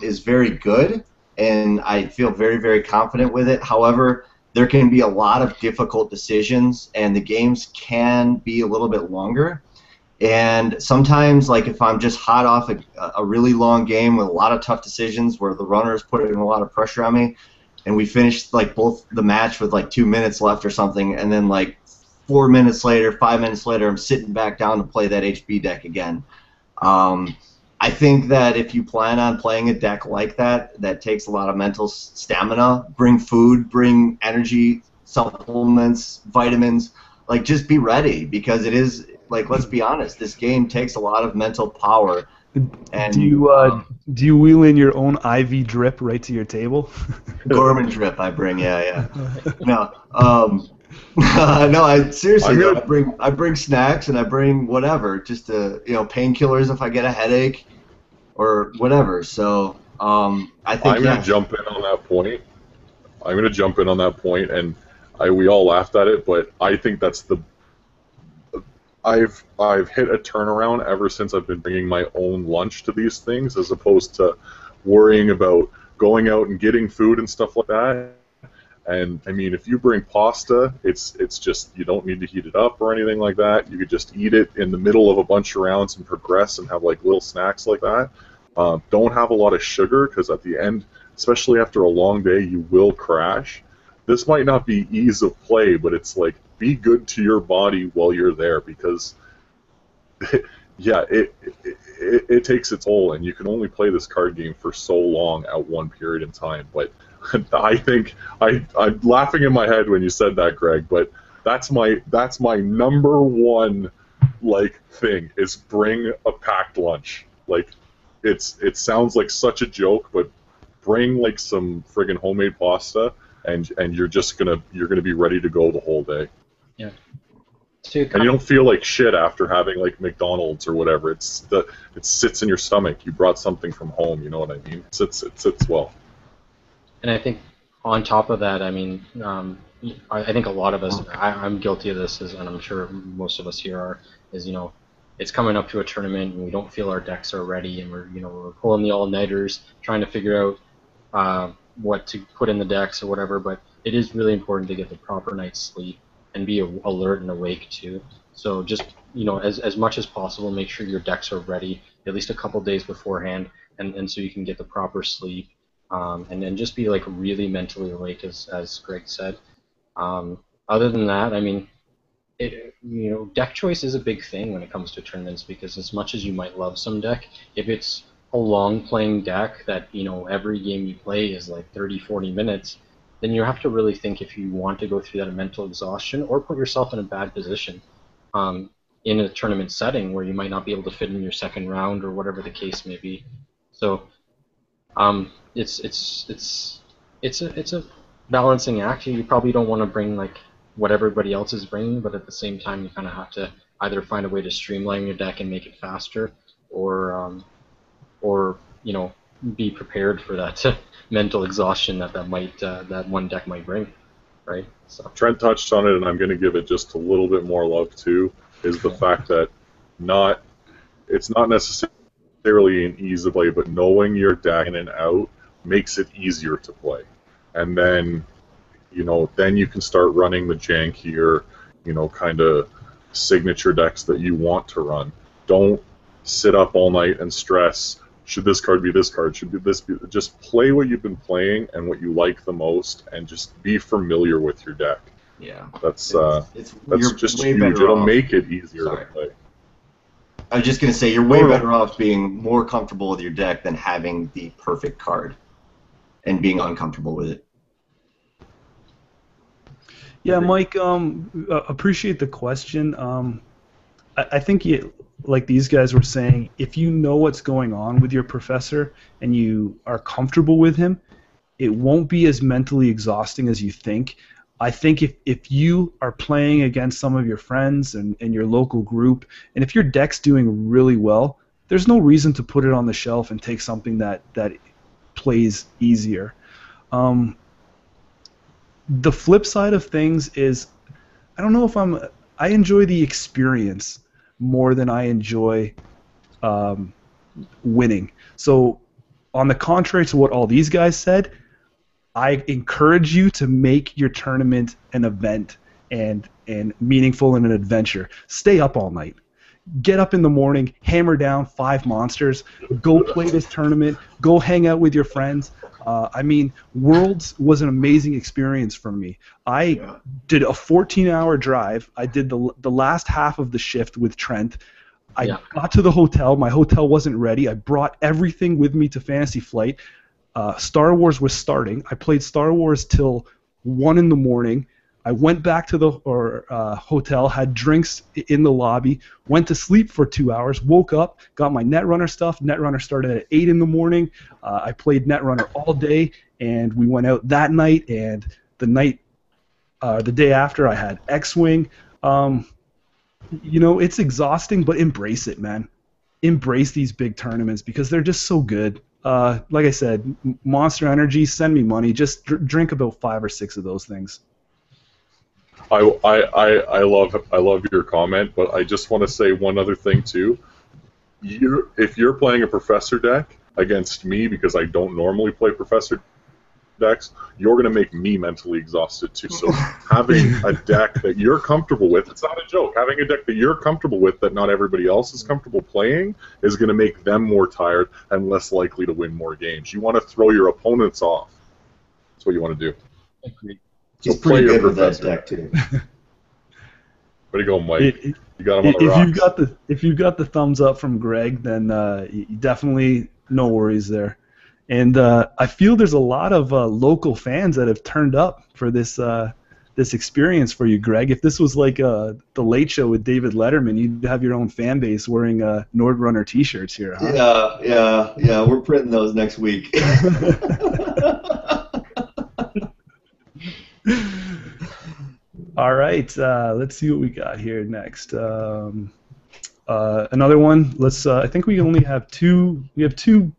[SPEAKER 5] is very good, and I feel very, very confident with it. However, there can be a lot of difficult decisions, and the games can be a little bit longer. And sometimes, like, if I'm just hot off a really long game with a lot of tough decisions where the runner's putting a lot of pressure on me, and we finished, like, both the match with, like, 2 minutes left or something, and then, like, 4 minutes later, 5 minutes later, I'm sitting back down to play that HB deck again. I think that if you plan on playing a deck like that, that takes a lot of mental stamina, bring food, bring energy, supplements, vitamins, like, just be ready, because it is, like, let's be honest, this game takes a lot of mental power. And
[SPEAKER 4] do you wheel in your own IV drip right to your table?
[SPEAKER 5] Gorman drip I bring, yeah. No, no, seriously though, I bring snacks and I bring whatever, just to, painkillers if I get a headache or whatever. So I think
[SPEAKER 3] I'm gonna jump in on that point. And we all laughed at it, but I think that's I've hit a turnaround ever since I've been bringing my own lunch to these things, as opposed to worrying about going out and getting food and stuff like that. And I mean, if you bring pasta, it's just, you don't need to heat it up or anything like that. You could just eat it in the middle of a bunch of rounds and progress and have, like, little snacks like that. Don't have a lot of sugar, because at the end, especially after a long day, you will crash. This might not be ease of play, but it's like, be good to your body while you're there, because yeah, it takes its toll, and you can only play this card game for so long at one period in time. But I think I'm laughing in my head when you said that, Greg, but that's my number one, like, thing, is bring a packed lunch. Like, it sounds like such a joke, but bring, like, some friggin' homemade pasta, and you're gonna be ready to go the whole day.
[SPEAKER 2] Yeah.
[SPEAKER 3] And you don't feel like shit after having, like, McDonald's or whatever. It sits in your stomach. You brought something from home. You know what I mean? It sits well.
[SPEAKER 2] And I think on top of that, I mean, I think a lot of us, I'm guilty of this, and I'm sure most of us here are, is, it's coming up to a tournament and we don't feel our decks are ready, and we're pulling the all-nighters, trying to figure out what to put in the decks or whatever. But it is really important to get the proper night's sleep and be alert and awake too. So just, as much as possible, make sure your decks are ready at least a couple days beforehand, and so you can get the proper sleep, and then just be, like, really mentally awake, as Greg said. Other than that, I mean, deck choice is a big thing when it comes to tournaments, because as much as you might love some deck, if it's a long playing deck that, every game you play is like 30-40 minutes, then you have to really think if you want to go through that mental exhaustion or put yourself in a bad position in a tournament setting where you might not be able to fit in your second round or whatever the case may be. So it's a balancing act. You probably don't want to bring, like, what everybody else is bringing, but at the same time, you kind of have to either find a way to streamline your deck and make it faster, or be prepared for that mental exhaustion that one deck might bring, right? So
[SPEAKER 3] Trent touched on it, and I'm going to give it just a little bit more love too. Is the fact that it's not necessarily necessarily an easy play, but knowing your deck in and out makes it easier to play. And then, then you can start running the jankier, kind of signature decks that you want to run. Don't sit up all night and stress, should this card be this card, should this be... Just play what you've been playing and what you like the most, and just be familiar with your deck.
[SPEAKER 5] Yeah.
[SPEAKER 3] That's
[SPEAKER 5] you're
[SPEAKER 3] just
[SPEAKER 5] way
[SPEAKER 3] huge.
[SPEAKER 5] better
[SPEAKER 3] It'll
[SPEAKER 5] off.
[SPEAKER 3] make it easier
[SPEAKER 5] Sorry.
[SPEAKER 3] to play.
[SPEAKER 5] I was just going to say, you're way better off being more comfortable with your deck than having the perfect card and being uncomfortable with it.
[SPEAKER 4] Yeah, Mike, appreciate the question. I think, like these guys were saying, if you know what's going on with your professor and you are comfortable with him, it won't be as mentally exhausting as you think. I think if you are playing against some of your friends and your local group, and if your deck's doing really well, there's no reason to put it on the shelf and take something that plays easier. The flip side of things is, I don't know if I enjoy the experience more than I enjoy winning. So on the contrary to what all these guys said, I encourage you to make your tournament an event and meaningful and an adventure. Stay up all night. Get up in the morning, hammer down 5 monsters, go play this tournament, go hang out with your friends. Worlds was an amazing experience for me. I did a 14-hour drive. I did the last half of the shift with Trent. I got to the hotel. My hotel wasn't ready. I brought everything with me to Fantasy Flight. Star Wars was starting. I played Star Wars till 1 in the morning. I went back to the hotel, had drinks in the lobby, went to sleep for 2 hours, woke up, got my Netrunner stuff. Netrunner started at 8 in the morning. I played Netrunner all day, and we went out that night, and the day after I had X-Wing. It's exhausting, but embrace it, man. Embrace these big tournaments because they're just so good. Like I said, Monster Energy, send me money. Just drink about 5 or 6 of those things.
[SPEAKER 3] I love your comment, but I just want to say one other thing too. If you're playing a Professor deck against me, because I don't normally play Professor decks, you're going to make me mentally exhausted too. So having a deck that you're comfortable with, it's not a joke, having a deck that you're comfortable with that not everybody else is comfortable playing is going to make them more tired and less likely to win more games. You want to throw your opponents off. That's what you want to do.
[SPEAKER 2] Agreed.
[SPEAKER 5] He's
[SPEAKER 3] So play
[SPEAKER 5] pretty
[SPEAKER 3] your
[SPEAKER 5] good with that
[SPEAKER 3] Professor
[SPEAKER 5] deck, too.
[SPEAKER 3] Way to go, Mike. You got him on the rocks.
[SPEAKER 4] If you've got the thumbs up from Greg, then definitely no worries there. And I feel there's a lot of local fans that have turned up for this experience for you, Greg. If this was like the Late Show with David Letterman, you'd have your own fan base wearing Nordrunner T-shirts here, huh?
[SPEAKER 5] Yeah. We're printing those next week.
[SPEAKER 4] All right, let's see what we got here next. Another one. I think we only have two. We have 2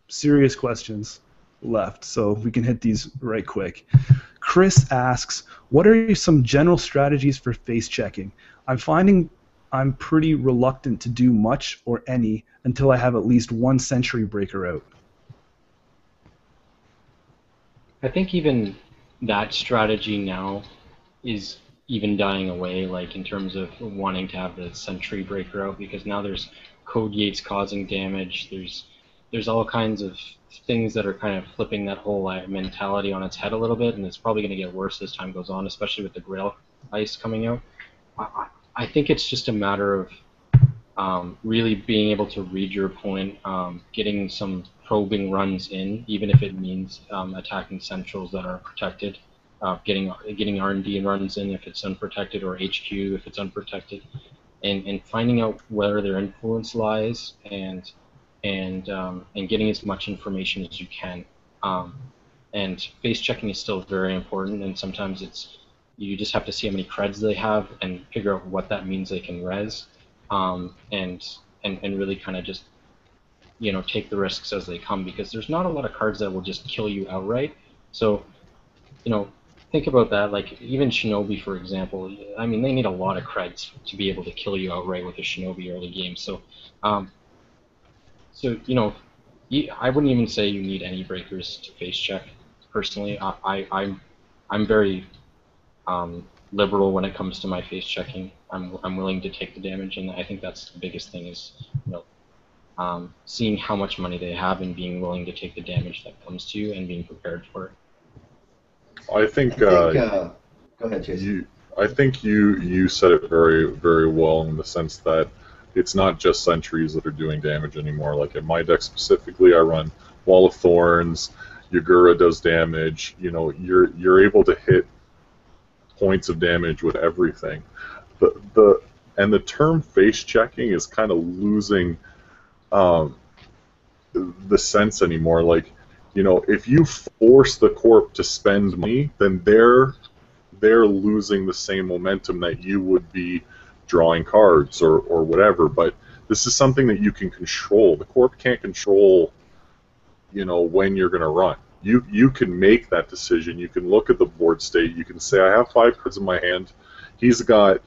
[SPEAKER 4] serious questions left, so we can hit these right quick. Chris asks, what are some general strategies for face checking? I'm finding I'm pretty reluctant to do much or any until I have at least 1 Century Breaker out.
[SPEAKER 2] I think even that strategy now is even dying away, like in terms of wanting to have the Sentry Breaker out, because now there's Code Gates causing damage, there's all kinds of things that are kind of flipping that whole mentality on its head a little bit, and it's probably going to get worse as time goes on, especially with the Grail Ice coming out. I think it's just a matter of really being able to read your opponent, getting some probing runs in, even if it means attacking centrals that are protected, getting R&D runs in if it's unprotected, or HQ if it's unprotected, and finding out where their influence lies, and getting as much information as you can. And face checking is still very important, and sometimes you just have to see how many creds they have and figure out what that means they can res, and really kind of just take the risks as they come, because there's not a lot of cards that will just kill you outright. So think about that. Like even Shinobi, for example, I mean, they need a lot of creds to be able to kill you outright with a Shinobi early game. So So, I wouldn't even say you need any breakers to face check. Personally, I'm very liberal when it comes to my face checking. I'm willing to take the damage, and I think that's the biggest thing is, seeing how much money they have and being willing to take the damage that comes to you and being prepared for it.
[SPEAKER 3] I think,
[SPEAKER 5] go ahead, Jason.
[SPEAKER 3] I think you said it very, very well in the sense that it's not just sentries that are doing damage anymore. Like in my deck specifically, I run Wall of Thorns, Yagura does damage. You're able to hit points of damage with everything. And the term face checking is kind of losing the sense anymore. Like, if you force the corp to spend money, then they're losing the same momentum that you would be drawing cards or whatever. But this is something that you can control. The corp can't control, when you're going to run. You can make that decision. You can look at the board state. You can say, I have 5 cards in my hand. He's got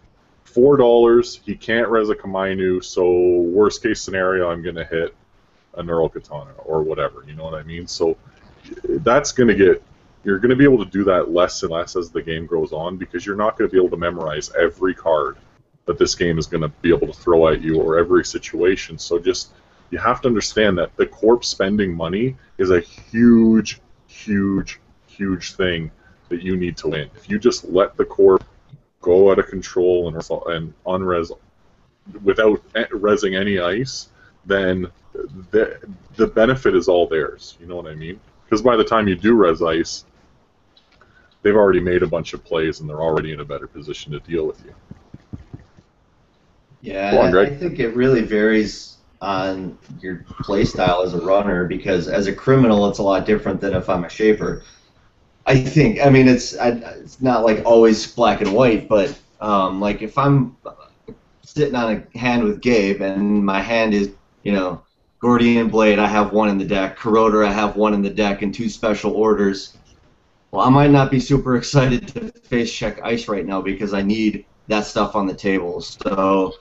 [SPEAKER 3] $4. He can't res a Kamainu, so worst case scenario, I'm going to hit a Neural Katana or whatever. You know what I mean? So that's going to get... You're going to be able to do that less and less as the game goes on because you're not going to be able to memorize every card that this game is going to be able to throw at you or every situation. So just, you have to understand that the corp spending money is a huge, huge, huge thing that you need to win. If you just let the corp go out of control and unres without resing any ice, then the benefit is all theirs. You know what I mean? Because by the time you do res ice, they've already made a bunch of plays and they're already in a better position to deal with you.
[SPEAKER 5] Yeah,
[SPEAKER 3] Go on, Greg.
[SPEAKER 5] I think it really varies on your play style as a runner because as a criminal, it's a lot different than if I'm a shaper. I think, I mean, it's not like always black and white, but like if I'm sitting on a hand with Gabe and my hand is, Gordian Blade, I have 1 in the deck, Corroder, I have 1 in the deck, and 2 special orders. Well, I might not be super excited to face check ice right now because I need that stuff on the table. So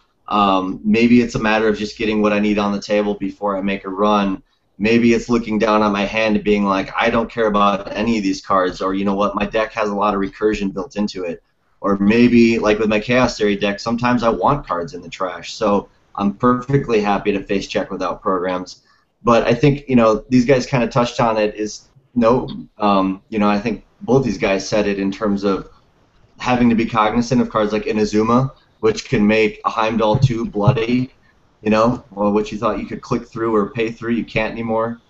[SPEAKER 5] maybe it's a matter of just getting what I need on the table before I make a run. Maybe it's looking down on my hand and being like, I don't care about any of these cards, or you know what, my deck has a lot of recursion built into it. Or maybe, like with my Chaos Theory deck, sometimes I want cards in the trash. So I'm perfectly happy to face check without programs. But I think, these guys kind of touched on it is I think both these guys said it in terms of having to be cognizant of cards like Inazuma, which can make a Heimdall 2 bloody, or what you thought you could click through or pay through, you can't anymore.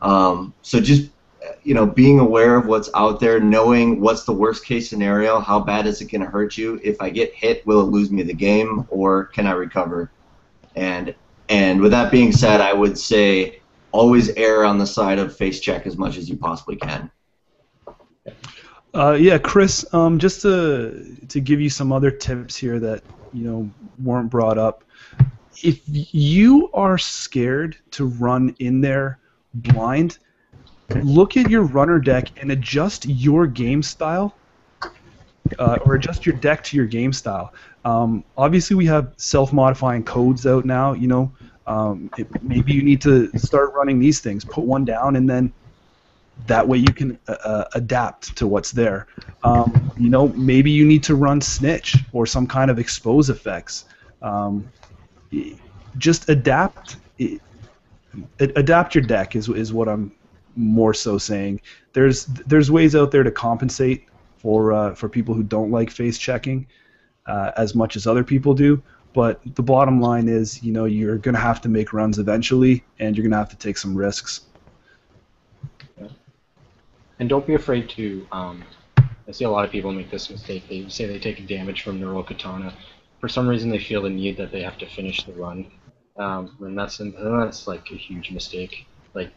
[SPEAKER 5] So just, being aware of what's out there, knowing what's the worst case scenario, how bad is it going to hurt you? If I get hit, will it lose me the game, or can I recover? And with that being said, I would say always err on the side of face check as much as you possibly can.
[SPEAKER 4] Yeah, Chris, just to give you some other tips here that weren't brought up. If you are scared to run in there blind, look at your runner deck and adjust your game style, or adjust your deck to your game style. Obviously, we have self-modifying codes out now. Maybe you need to start running these things. Put one down, and then that way you can adapt to what's there. Maybe you need to run snitch or some kind of expose effects. Just adapt. Adapt your deck is what I'm more so saying. There's ways out there to compensate for people who don't like face checking as much as other people do. But the bottom line is, you're going to have to make runs eventually, and you're going to have to take some risks.
[SPEAKER 2] And don't be afraid to, I see a lot of people make this mistake. They say they take damage from Neural Katana. For some reason they feel the need that they have to finish the run. And that's like a huge mistake. Like,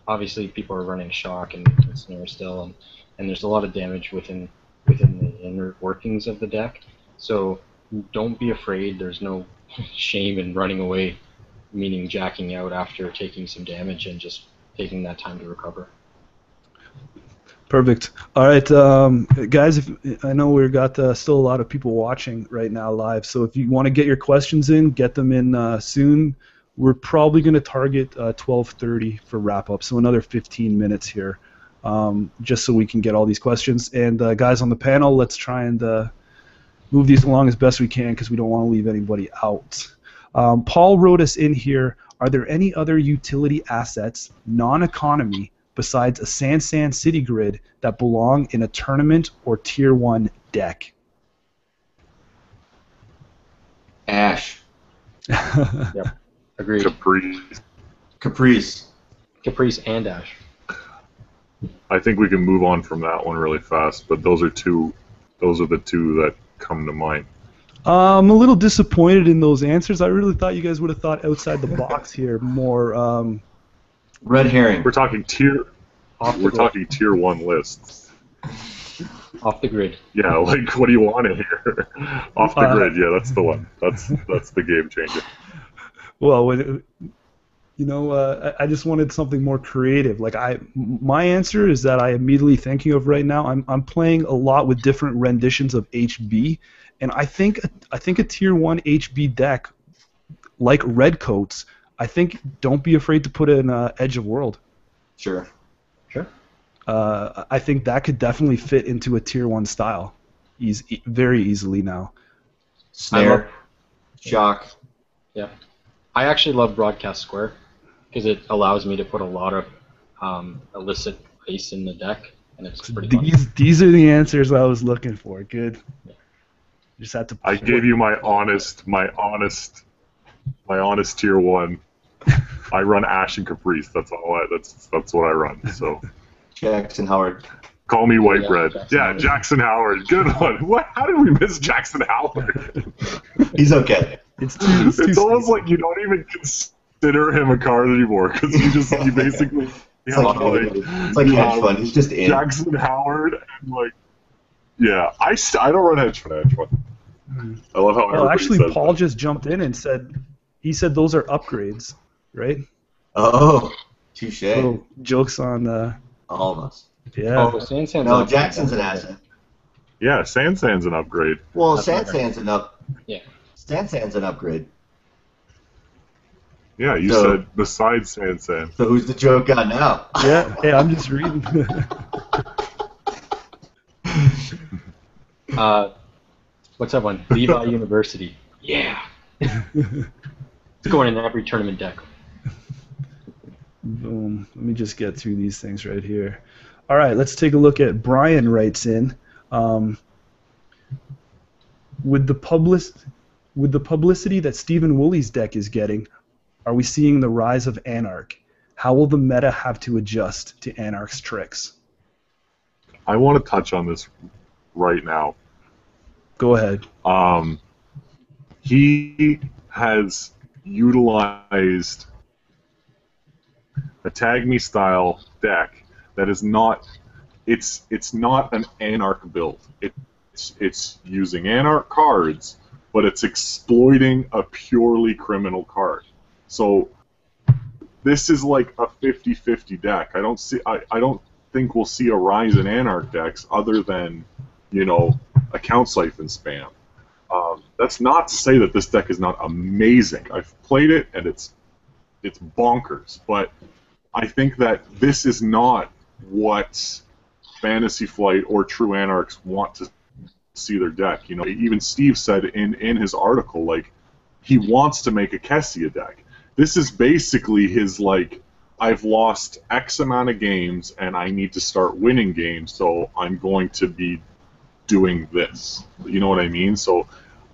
[SPEAKER 2] obviously people are running Shock and Snare still, and there's a lot of damage within the inner workings of the deck. So don't be afraid. There's no shame in running away, meaning jacking out after taking some damage and just taking that time to recover.
[SPEAKER 4] Perfect. All right, guys. I know we've got still a lot of people watching right now live. So if you want to get your questions in, get them in soon. we're probably going to target 12:30 for wrap-up, so another 15 minutes here, just so we can get all these questions. And guys on the panel, let's try and move these along as best we can because we don't want to leave anybody out. Paul wrote us in here, are there any other utility assets, non-economy, besides a Sansan City Grid that belong in a tournament or Tier 1 deck?
[SPEAKER 5] Ash.
[SPEAKER 2] Yep. Agreed.
[SPEAKER 3] Caprice.
[SPEAKER 2] Caprice and Ash.
[SPEAKER 3] I think we can move on from that one really fast, but those are the two that come to mind.
[SPEAKER 4] I'm a little disappointed in those answers. I really thought you guys would have thought outside the box here more.
[SPEAKER 5] Red herring.
[SPEAKER 3] We're talking tier 1 lists.
[SPEAKER 2] Off the grid.
[SPEAKER 3] Yeah, like what do you want to hear? Off the grid. Yeah, that's the one. That's the game changer.
[SPEAKER 4] Well, I just wanted something more creative. Like my answer is that I immediately thinking of right now. I'm playing a lot with different renditions of HB, and I think a Tier 1 HB deck, like Redcoats, I think don't be afraid to put in Edge of World.
[SPEAKER 5] Sure.
[SPEAKER 4] I think that could definitely fit into a Tier 1 style, very easily now.
[SPEAKER 5] Snare. Shock.
[SPEAKER 2] Yeah. I actually love Broadcast Square because it allows me to put a lot of illicit ice in the deck, and it's pretty fun.
[SPEAKER 4] These are the answers I was looking for. Good.
[SPEAKER 2] Yeah.
[SPEAKER 4] Just had to.
[SPEAKER 3] I gave you my honest Tier 1. I run Ash and Caprice. That's what I run. So.
[SPEAKER 5] Jackson Howard.
[SPEAKER 3] Call me white bread. Jackson Howard. Good one. What? How did we miss Jackson Howard?
[SPEAKER 5] He's okay.
[SPEAKER 3] It's almost like you don't even consider him a card anymore because you basically.
[SPEAKER 5] It's like hedge fund. He's just in.
[SPEAKER 3] Jackson Howard and like. Yeah, I don't run hedge fund. I love how everybody
[SPEAKER 4] actually,
[SPEAKER 3] says
[SPEAKER 4] Paul
[SPEAKER 3] that.
[SPEAKER 4] just jumped in and said those are upgrades, right?
[SPEAKER 5] Oh, touche.
[SPEAKER 4] So, jokes on
[SPEAKER 5] all of us.
[SPEAKER 4] Yeah.
[SPEAKER 2] Oh, Sansan's
[SPEAKER 5] No,
[SPEAKER 2] an
[SPEAKER 5] Jackson's an asset.
[SPEAKER 3] Yeah, Sansan's an upgrade.
[SPEAKER 5] Well, Sansan's an upgrade.
[SPEAKER 3] Yeah, you said besides Sansan.
[SPEAKER 5] So who's the joke guy now?
[SPEAKER 4] Yeah, I'm just reading.
[SPEAKER 2] What's that one? Levi University. Yeah. It's going in every tournament deck.
[SPEAKER 4] Boom. Let me just get through these things right here. All right, let's take a look at Brian writes in. With the publicity that Stephen Woolley's deck is getting, are we seeing the rise of Anarch? How will the meta have to adjust to Anarch's tricks?
[SPEAKER 3] I want to touch on this right now.
[SPEAKER 4] Go ahead.
[SPEAKER 3] He has utilized a Tag Me style deck that is not. It's not an Anarch build. It's using Anarch cards, but it's exploiting a purely criminal card. So this is like a 50-50 deck. I don't think we'll see a rise in Anarch decks other than, account siphon spam. That's not to say that this deck is not amazing. I've played it and it's bonkers, but I think that this is not what Fantasy Flight or True Anarchs want to see their deck. Even Steve said in his article, like, he wants to make a Kessia deck. This is basically his, like, I've lost X amount of games and I need to start winning games, so I'm going to be doing this. You know what I mean? So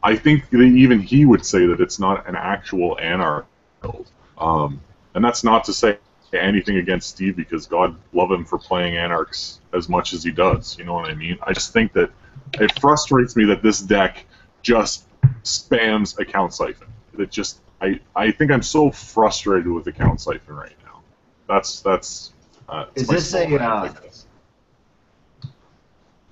[SPEAKER 3] I think that even he would say that it's not an actual Anarch build. And that's not to say anything against Steve, because God love him for playing Anarchs as much as he does. You know what I mean? I just think that it frustrates me that this deck just spams account siphon. It just I think I'm so frustrated with account siphon right now. That's
[SPEAKER 5] is this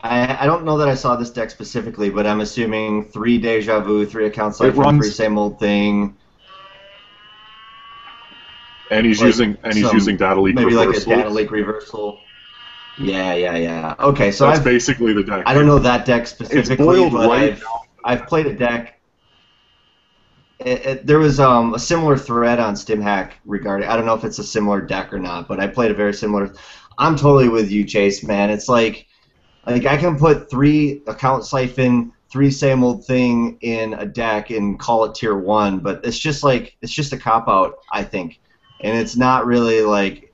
[SPEAKER 5] I don't know that I saw this deck specifically, but I'm assuming 3 Deja Vu, 3 account siphon, 3 same old thing.
[SPEAKER 3] And he's using data leak
[SPEAKER 5] maybe
[SPEAKER 3] reversal.
[SPEAKER 5] Like a data leak reversal. Yeah. Okay, so
[SPEAKER 3] that's basically the deck.
[SPEAKER 5] I don't know that deck specifically,
[SPEAKER 3] boiled
[SPEAKER 5] but
[SPEAKER 3] right
[SPEAKER 5] I've played a deck. there was a similar thread on StimHack regarding. I don't know if it's a similar deck or not, but I played a very similar. I'm totally with you, Chase. Man, it's like I can put 3 account siphon, 3 same old thing in a deck and call it tier 1, but it's just a cop out, I think, and it's not really like.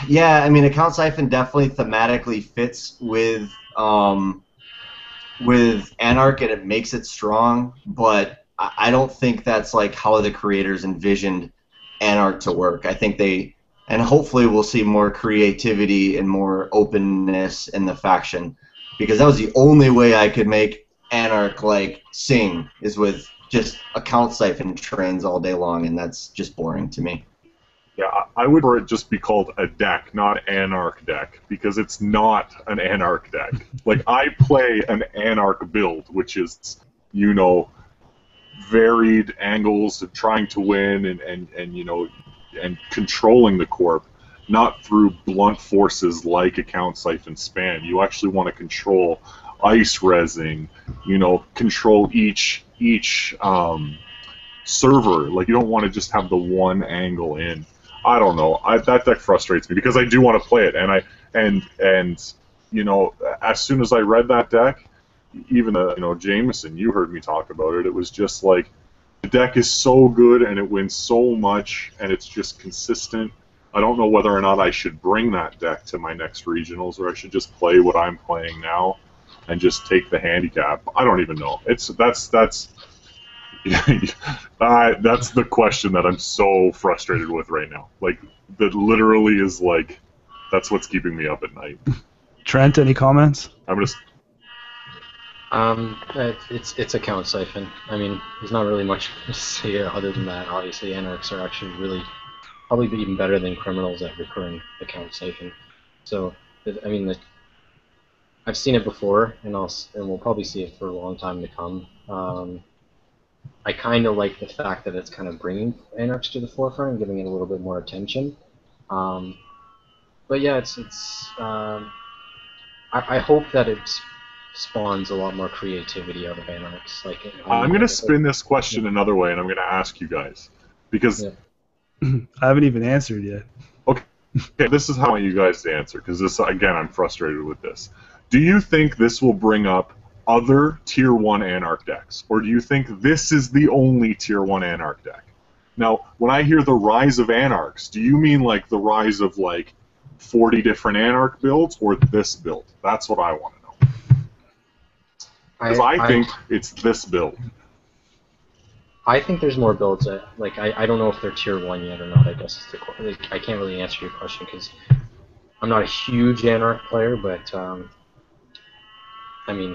[SPEAKER 5] Yeah, I mean, account siphon definitely thematically fits with Anarch, and it makes it strong, but I don't think that's like how the creators envisioned Anarch to work. I think and hopefully we'll see more creativity and more openness in the faction, because that was the only way I could make Anarch like sing is with just account siphon trains all day long, and that's just boring to me.
[SPEAKER 3] Yeah, I would prefer it just be called a deck, not Anarch deck, because it's not an Anarch deck. Like, I play an Anarch build, which is, you know, varied angles and trying to win and you know, and controlling the corp, not through blunt forces like account siphon spam. You actually want to control ice resing, you know, control each server. Like, you don't want to just have the one angle in. I don't know. That deck frustrates me because I do want to play it, and you know, as soon as I read that deck, even you know, Jameson, you heard me talk about it. It was just like the deck is so good and it wins so much, and it's just consistent. I don't know whether or not I should bring that deck to my next regionals, or I should just play what I'm playing now and just take the handicap. I don't even know. That's that's the question that I'm so frustrated with right now. Like, that literally is like, that's what's keeping me up at night.
[SPEAKER 4] Trent, any comments?
[SPEAKER 3] I'm just.
[SPEAKER 2] It's account siphon. I mean, there's not really much to say other than that. Obviously, Anarchs are actually really probably even better than criminals at recurring account siphon. So, I mean, I've seen it before, and we'll probably see it for a long time to come. I kind of like the fact that it's kind of bringing Anarchs to the forefront and giving it a little bit more attention. But yeah, I hope that it spawns a lot more creativity out of Anarchs. Like,
[SPEAKER 3] I'm going to spin this question another way, and I'm going to ask you guys, because
[SPEAKER 4] I haven't even answered yet.
[SPEAKER 3] Okay, this is how I want you guys to answer, because this, again, I'm frustrated with this. Do you think this will bring up other Tier 1 Anarch decks, or do you think this is the only Tier 1 Anarch deck? Now, when I hear the rise of Anarchs, do you mean like the rise of like 40 different Anarch builds, or this build? That's what I want to know. Because I think it's this build.
[SPEAKER 2] I think there's more builds that, like, I don't know if they're Tier 1 yet or not, I guess is like, I can't really answer your question because I'm not a huge Anarch player, but I mean,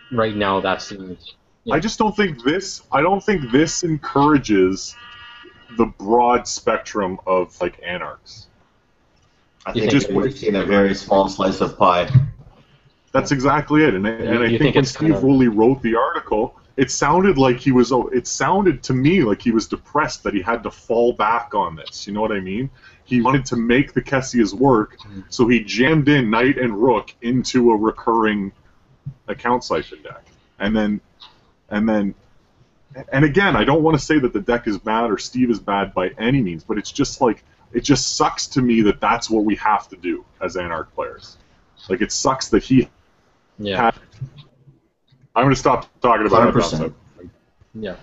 [SPEAKER 2] right now that's the.
[SPEAKER 3] I just don't think this. I don't think this encourages the broad spectrum of like Anarchs.
[SPEAKER 5] I think we've seen a very small slice of pie.
[SPEAKER 3] That's exactly it. And I think when Steve Woolley wrote the article, it sounded like he was. It sounded to me like he was depressed that he had to fall back on this. You know what I mean? He wanted to make the Kessia's work, so he jammed in Knight and Rook into a recurring account siphon deck, and again, I don't want to say that the deck is bad or Steve is bad by any means, but it's just like, it just sucks to me that that's what we have to do as Anarch players. Like, it sucks that he.
[SPEAKER 2] Yeah.
[SPEAKER 3] I'm going to stop talking about
[SPEAKER 5] 100%.
[SPEAKER 3] it.
[SPEAKER 2] Yeah.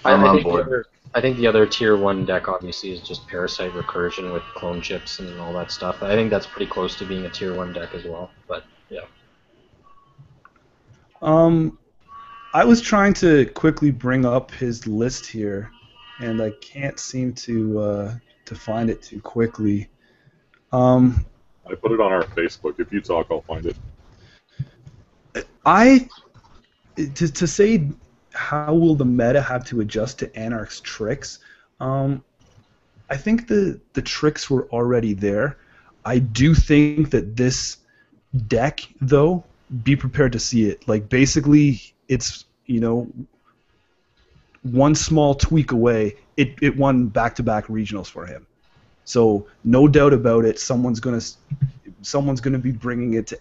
[SPEAKER 5] I
[SPEAKER 2] think the other Tier 1 deck obviously is just Parasite Recursion with clone chips and all that stuff. I think that's pretty close to being a Tier 1 deck as well, but yeah.
[SPEAKER 4] I was trying to quickly bring up his list here, and I can't seem to find it too quickly.
[SPEAKER 3] I put it on our Facebook. If you talk, I'll find it.
[SPEAKER 4] To say how will the meta have to adjust to Anarch's tricks, I think the tricks were already there. I do think that this deck, though, be prepared to see it. Like, basically, it's, you know, one small tweak away, it won back-to-back regionals for him. So no doubt about it, someone's gonna be bringing it to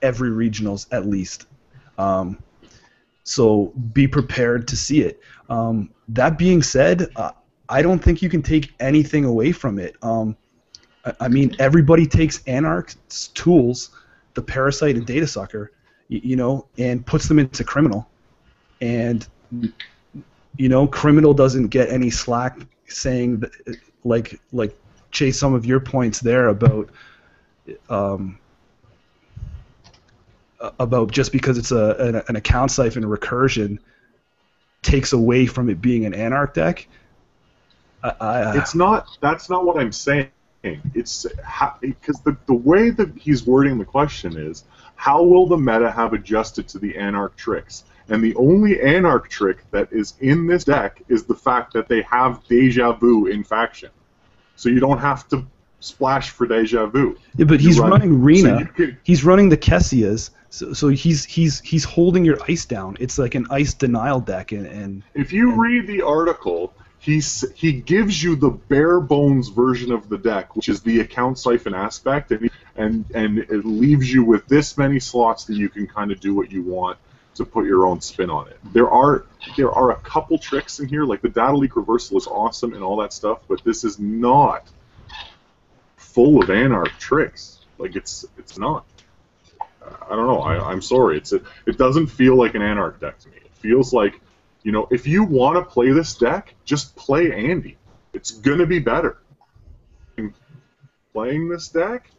[SPEAKER 4] every regionals at least. So be prepared to see it. That being said, I don't think you can take anything away from it. I mean, everybody takes Anarchs tools, the Parasite and Data Sucker, and puts them into Criminal. And, Criminal doesn't get any slack saying, that, like Chase, some of your points there about just because it's an account siphon recursion takes away from it being an Anarch deck.
[SPEAKER 3] It's not. That's not what I'm saying. It's because the way that he's wording the question is, how will the meta have adjusted to the Anarch tricks? And the only Anarch trick that is in this deck is the fact that they have Deja Vu in faction. So you don't have to splash for Deja Vu.
[SPEAKER 4] Yeah, but he's running Rena. So he's running the Kessias. So he's holding your ice down. It's like an ice denial deck. And
[SPEAKER 3] if you read the article, he gives you the bare bones version of the deck, which is the account siphon aspect, and it leaves you with this many slots that you can kind of do what you want to put your own spin on it. There are a couple tricks in here, like the data leak reversal is awesome and all that stuff, but this is not full of Anarch tricks. Like it's not. I don't know. I'm sorry. It doesn't feel like an Anarch deck to me. It feels like, if you want to play this deck, just play Andy. It's gonna be better. Playing this deck,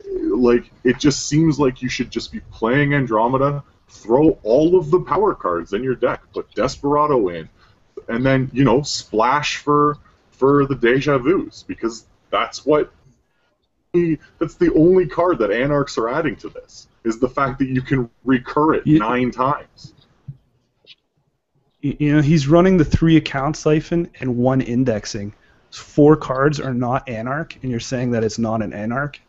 [SPEAKER 3] like, it just seems like you should just be playing Andromeda, throw all of the power cards in your deck, put Desperado in, and then, splash for the Deja Vus, because that's the only card that Anarchs are adding to this, is the fact that you can recur it 9 times.
[SPEAKER 4] He's running the 3 account siphon and 1 indexing. 4 cards are not Anarch, and you're saying that it's not an Anarch?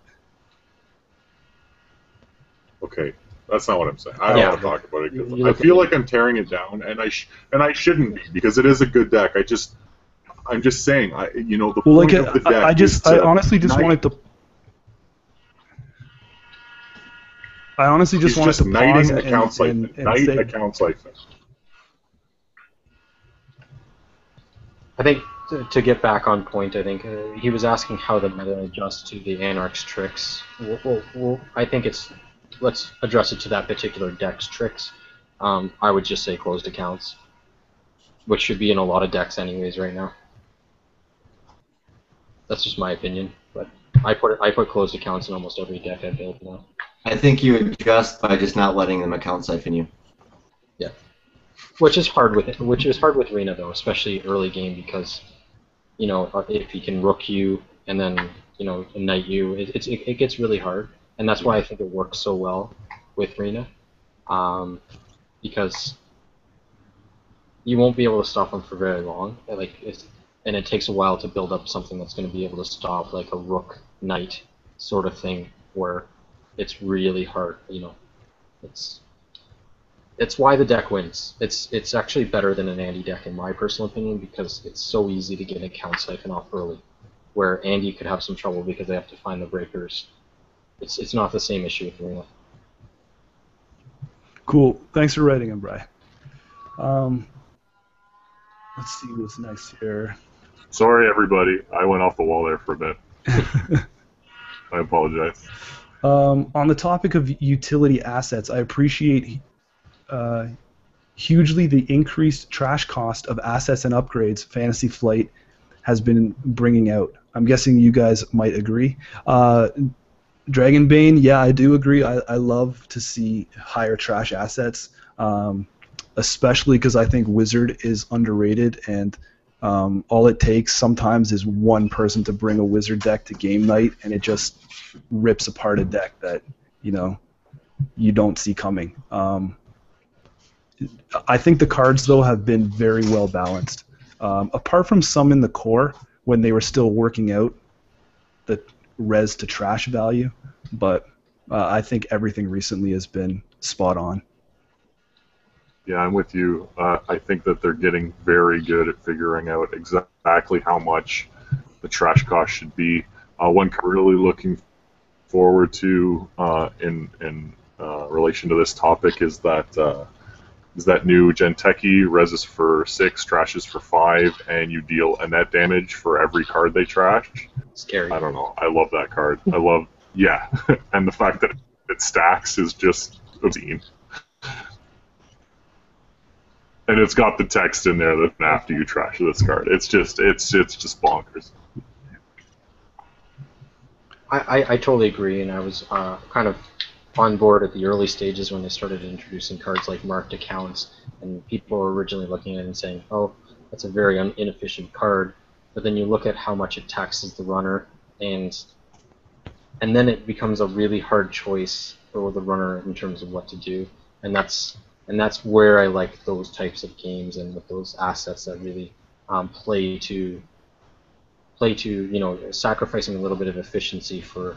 [SPEAKER 3] Okay, that's not what I'm saying. I don't want to talk about it because I feel like I'm tearing it down, and I shouldn't be, because it is a good deck. I'm just saying, the point of the deck. I honestly just wanted to.
[SPEAKER 4] I honestly just wanted to pause
[SPEAKER 3] account siphon.
[SPEAKER 4] Say,
[SPEAKER 3] account siphon.
[SPEAKER 2] I think to get back on point, I think he was asking how the meta adjusts to the Anarch's tricks. I think let's address it to that particular deck's tricks. I would just say closed accounts, which should be in a lot of decks anyways right now. That's just my opinion, but I put closed accounts in almost every deck I've built now.
[SPEAKER 5] I think you adjust by just not letting them account siphon you.
[SPEAKER 2] Yeah, which is hard with Rena though, especially early game, because if he can rook you and then knight you, it gets really hard, and that's why I think it works so well with Rena, because you won't be able to stop him for very long. And it takes a while to build up something that's going to be able to stop like a rook knight sort of thing, where it's really hard. It's why the deck wins. It's actually better than an Andy deck in my personal opinion, because it's so easy to get an account siphon off early, where Andy could have some trouble because they have to find the breakers. It's not the same issue with Rena.
[SPEAKER 4] Cool. Thanks for writing him, Bri. Let's see what's next here.
[SPEAKER 3] Sorry, everybody. I went off the wall there for a bit. I apologize.
[SPEAKER 4] On the topic of utility assets, I appreciate hugely the increased trash cost of assets and upgrades Fantasy Flight has been bringing out. I'm guessing you guys might agree. Dragonbane, yeah, I do agree. I love to see higher trash assets, especially because I think Wizard is underrated, and all it takes sometimes is one person to bring a Wizard deck to game night, and it just rips apart a deck that you don't see coming. I think the cards, though, have been very well balanced. Apart from some in the core, when they were still working out the res to trash value, but I think everything recently has been spot on.
[SPEAKER 3] Yeah, I'm with you. I think that they're getting very good at figuring out exactly how much the trash cost should be. One really looking forward to in relation to this topic is that is that new Genteki, res is for 6, trash is for 5, and you deal a net damage for every card they trash.
[SPEAKER 2] Scary.
[SPEAKER 3] I don't know. I love that card. I love, yeah, and the fact that it stacks is just obscene. And it's got the text in there that after you trash this card, it's just bonkers.
[SPEAKER 2] I totally agree, and I was kind of on board at the early stages when they started introducing cards like marked accounts, and people were originally looking at it and saying, oh, that's a very inefficient card, but then you look at how much it taxes the runner, and then it becomes a really hard choice for the runner in terms of what to do, and that's where I like those types of games and with those assets that really play to sacrificing a little bit of efficiency for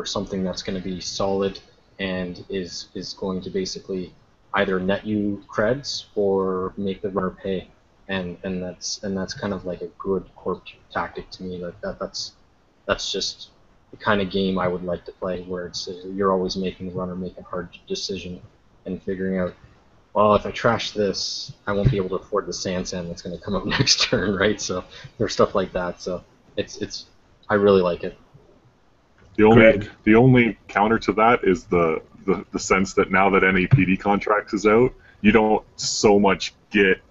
[SPEAKER 2] something that's going to be solid and is going to basically either net you creds or make the runner pay, and that's kind of like a good corp tactic to me. That's just the kind of game I would like to play, where it's you're always making the runner make a hard decision and figuring out, well, if I trash this, I won't be able to afford the sand that's going to come up next turn, right? So there's stuff like that. So it's I really like it.
[SPEAKER 3] The only counter to that is the sense that now that NAPD contracts is out, you don't so much get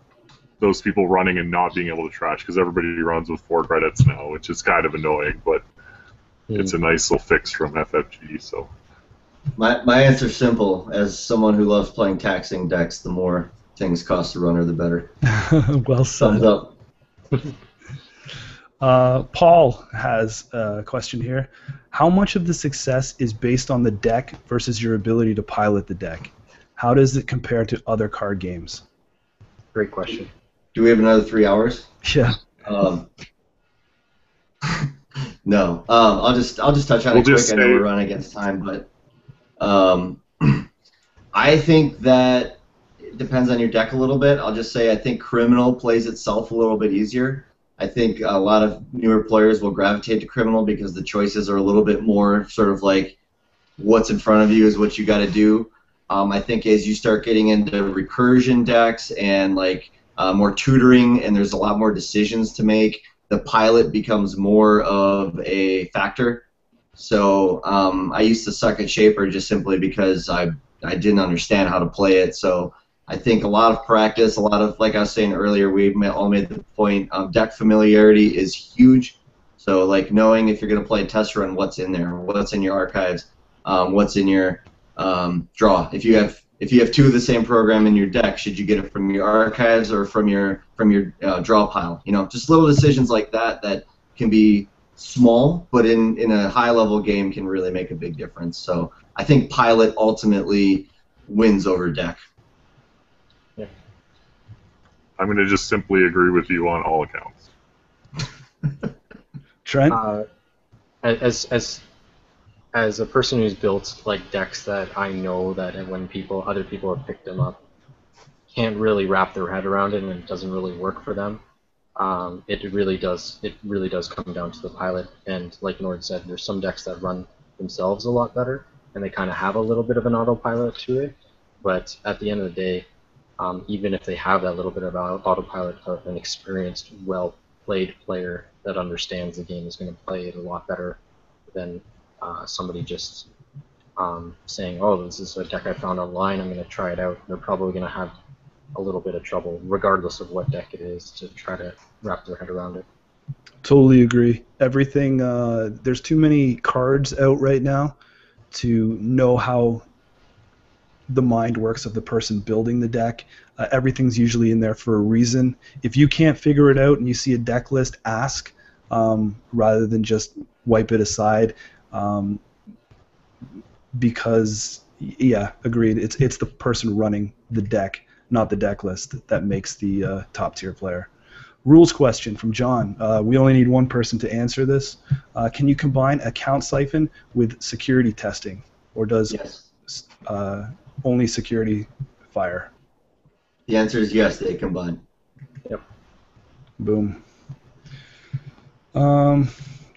[SPEAKER 3] those people running and not being able to trash, because everybody runs with 4 credits now, which is kind of annoying, but it's a nice little fix from FFG. So.
[SPEAKER 5] My answer's simple. As someone who loves playing taxing decks, the more things cost the runner, the better.
[SPEAKER 4] Well said.
[SPEAKER 5] Thumbs up.
[SPEAKER 4] Paul has a question here. How much of the success is based on the deck versus your ability to pilot the deck? How does it compare to other card games?
[SPEAKER 2] Great question.
[SPEAKER 5] Do we have another 3 hours?
[SPEAKER 4] Yeah.
[SPEAKER 5] No. I'll just touch on it quick. I know we're running against time, but I think that it depends on your deck a little bit. I'll just say I think Criminal plays itself a little bit easier. I think a lot of newer players will gravitate to Criminal because the choices are a little bit more sort of like what's in front of you is what you got to do. I think as you start getting into recursion decks and like more tutoring, and there's a lot more decisions to make, the pilot becomes more of a factor. So I used to suck at Shaper just simply because I didn't understand how to play it. So I think a lot of practice, a lot of, like I was saying earlier, we all made the point, deck familiarity is huge. So like knowing if you're going to play a test run, what's in there, what's in your archives, what's in your draw. If you have 2 of the same program in your deck, should you get it from your archives or from your draw pile? You know, just little decisions like that can be small, but in a high-level game can really make a big difference. So I think pilot ultimately wins over deck.
[SPEAKER 2] Yeah.
[SPEAKER 3] I'm going to just simply agree with you on all accounts.
[SPEAKER 4] Trent?
[SPEAKER 2] As a person who's built like decks that I know that when other people have picked them up, can't really wrap their head around it, and it doesn't really work for them. It really does come down to the pilot, and like Nord said, there's some decks that run themselves a lot better, and they kind of have a little bit of an autopilot to it. But at the end of the day, even if they have that little bit of autopilot, an experienced, well-played player that understands the game is going to play it a lot better than somebody just saying, oh, this is a deck I found online, I'm going to try it out. They're probably going to have a little bit of trouble, regardless of what deck it is, to try to wrap their head around it.
[SPEAKER 4] Totally agree. Everything, there's too many cards out right now to know how the mind works of the person building the deck. Everything's usually in there for a reason. If you can't figure it out and you see a deck list, ask rather than just wipe it aside. Because, yeah, agreed. It's the person running the deck, not the deck list, that makes the top tier player. Rules question from John. We only need one person to answer this. Can you combine account siphon with security testing, or does only security fire?
[SPEAKER 5] The answer is yes, they combine.
[SPEAKER 2] Yep.
[SPEAKER 4] Boom.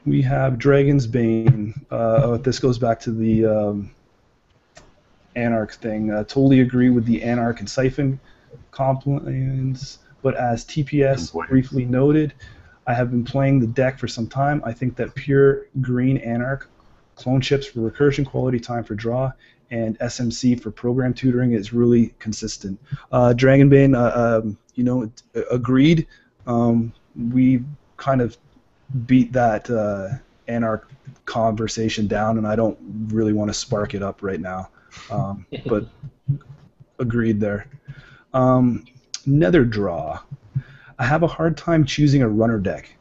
[SPEAKER 4] We have Dragon's Bane. This goes back to the Anarch thing. Totally agree with the Anarch and Siphon compliments, but as TPS briefly noted, I have been playing the deck for some time. I think that pure green Anarch, clone chips for recursion, quality time for draw, and SMC for program tutoring is really consistent. Dragonbane, agreed. We kind of beat that Anarch conversation down, and I don't really want to spark it up right now. But agreed there. Nether Draw. I have a hard time choosing a runner deck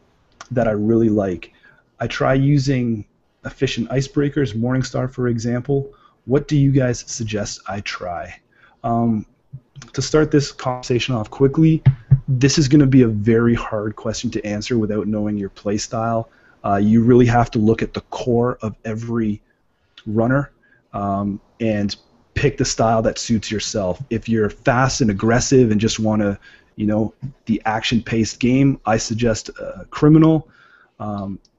[SPEAKER 4] that I really like. I try using efficient icebreakers, Morningstar for example. What do you guys suggest I try? To start this conversation off quickly, this is going to be a very hard question to answer without knowing your play style. You really have to look at the core of every runner and pick the style that suits yourself. If you're fast and aggressive and just want to, the action-paced game, I suggest Criminal.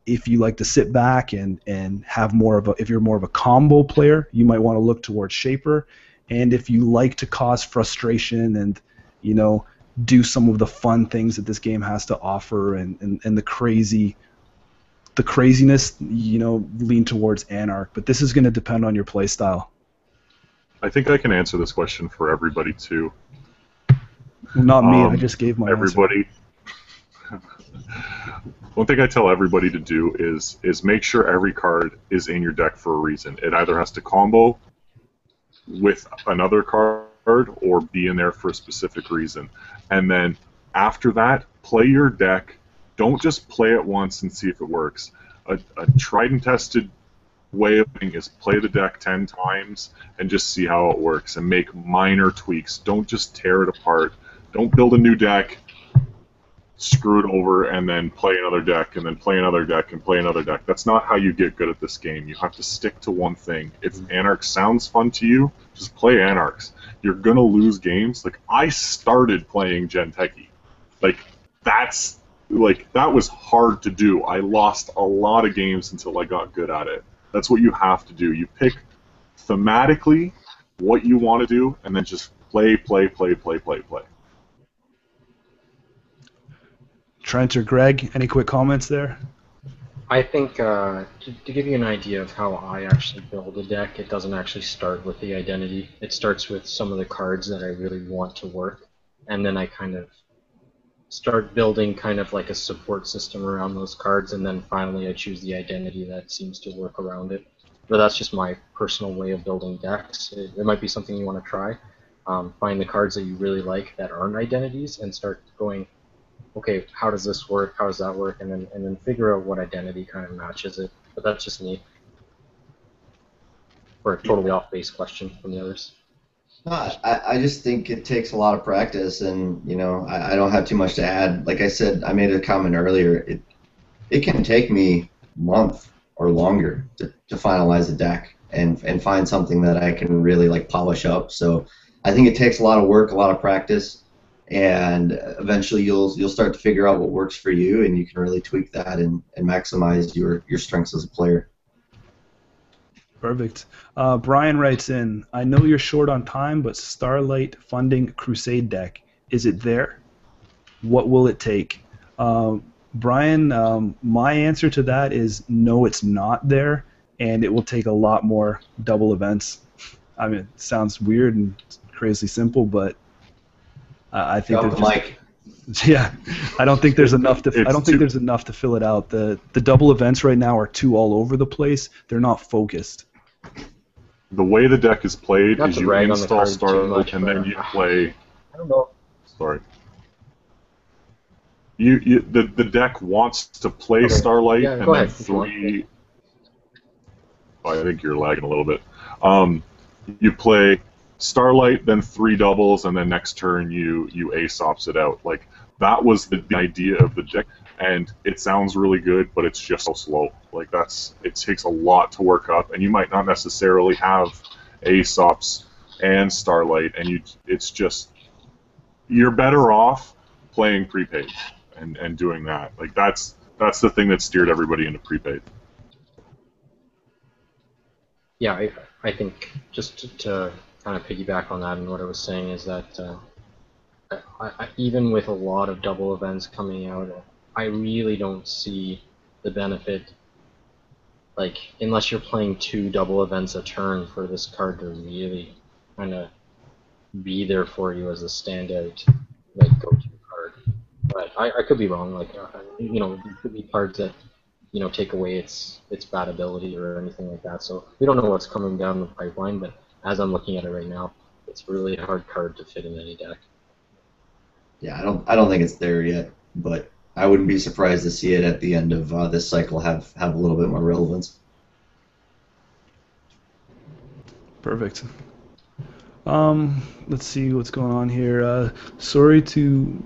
[SPEAKER 4] If you like to sit back and have more of if you're more of a combo player, you might want to look towards Shaper. And if you like to cause frustration and, do some of the fun things that this game has to offer and the craziness, lean towards Anarch. But this is going to depend on your play style.
[SPEAKER 3] I think I can answer this question for everybody too.
[SPEAKER 4] Well, not me. I just gave my
[SPEAKER 3] everybody. One thing I tell everybody to do is make sure every card is in your deck for a reason. It either has to combo with another card or be in there for a specific reason. And then after that, play your deck. Don't just play it once and see if it works. A tried and tested way of doing is play the deck 10 times and just see how it works and make minor tweaks. Don't just tear it apart. Don't build a new deck, screw it over, and then play another deck, and then play another deck, and play another deck. That's not how you get good at this game. You have to stick to one thing. If Anarchs sounds fun to you, just play Anarchs. You're going to lose games. Like, I started playing Genteki. That was hard to do. I lost a lot of games until I got good at it. That's what you have to do. You pick thematically what you want to do, and then just play.
[SPEAKER 4] Trent or Greg, any quick comments there?
[SPEAKER 2] I think to give you an idea of how I actually build a deck, it doesn't actually start with the identity. It starts with some of the cards that I really want to work, and then I kind of start building kind of like a support system around those cards, and then finally I choose the identity that seems to work around it. But that's just my personal way of building decks. It might be something you want to try. Find the cards that you really like that aren't identities and start going, okay, how does this work? How does that work? And then figure out what identity kind of matches it. But that's just me. For a totally off-base question from the others.
[SPEAKER 5] I just think it takes a lot of practice, and I don't have too much to add. Like I said, I made a comment earlier. It can take me a month or longer to finalize a deck and find something that I can really polish up. So I think it takes a lot of work, a lot of practice, and eventually you'll start to figure out what works for you, and you can really tweak that and maximize your strengths as a player.
[SPEAKER 4] Perfect. Brian writes in, I know you're short on time, but Starlight funding Crusade deck, is it there? What will it take? Brian, my answer to that is no, it's not there, and it will take a lot more double events. I mean, it sounds weird and crazy simple, but I think I don't think there's enough to. I don't think there's enough to fill it out. The double events right now are too all over the place. They're not focused.
[SPEAKER 3] The way the deck is played is you install
[SPEAKER 2] Starlight
[SPEAKER 3] and then you play.
[SPEAKER 2] I don't know.
[SPEAKER 3] Sorry. The deck wants to play Starlight and then three. Oh, I think you're lagging a little bit. You play Starlight, then 3 doubles, and then next turn you Aesops it out. Like, that was the idea of the deck, and it sounds really good, but it's just so slow. Like, it takes a lot to work up, and you might not necessarily have Aesops and Starlight, and it's just, you're better off playing prepaid and doing that. Like, that's the thing that steered everybody into prepaid.
[SPEAKER 2] Yeah, I think just to kind of piggyback on that and what I was saying is that even with a lot of double events coming out, I really don't see the benefit, like, unless you're playing 2 double events a turn, for this card to really kind of be there for you as a standout, like, go-to card. But I could be wrong. Like, you know, there could be cards that, you know, take away its bad ability or anything like that. So we don't know what's coming down the pipeline. But as I'm looking at it right now, it's really a hard card to fit in any deck.
[SPEAKER 5] Yeah, I don't think it's there yet, but I wouldn't be surprised to see it at the end of this cycle have a little bit more relevance.
[SPEAKER 4] Perfect. Let's see what's going on here. Sorry to...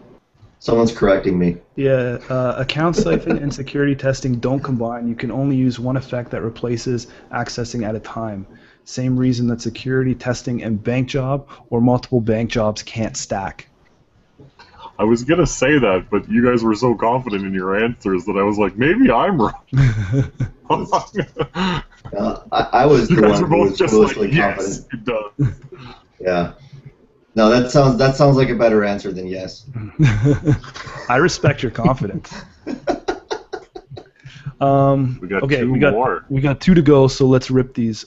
[SPEAKER 5] Someone's correcting me.
[SPEAKER 4] Yeah, account siphon and security testing don't combine. You can only use one effect that replaces accessing at a time. Same reason that security testing and bank job or multiple bank jobs can't stack.
[SPEAKER 3] I was gonna say that, but you guys were so confident in your answers that I was like, maybe I'm wrong.
[SPEAKER 5] I was
[SPEAKER 3] You
[SPEAKER 5] the
[SPEAKER 3] guys
[SPEAKER 5] one
[SPEAKER 3] were
[SPEAKER 5] who
[SPEAKER 3] both
[SPEAKER 5] was
[SPEAKER 3] just
[SPEAKER 5] foolishly
[SPEAKER 3] like, yes,
[SPEAKER 5] confident.
[SPEAKER 3] it does.
[SPEAKER 5] Yeah. No, that sounds like a better answer than yes.
[SPEAKER 4] I respect your confidence.
[SPEAKER 3] We got
[SPEAKER 4] Okay,
[SPEAKER 3] 2 more.
[SPEAKER 4] we got 2 to go, so let's rip these.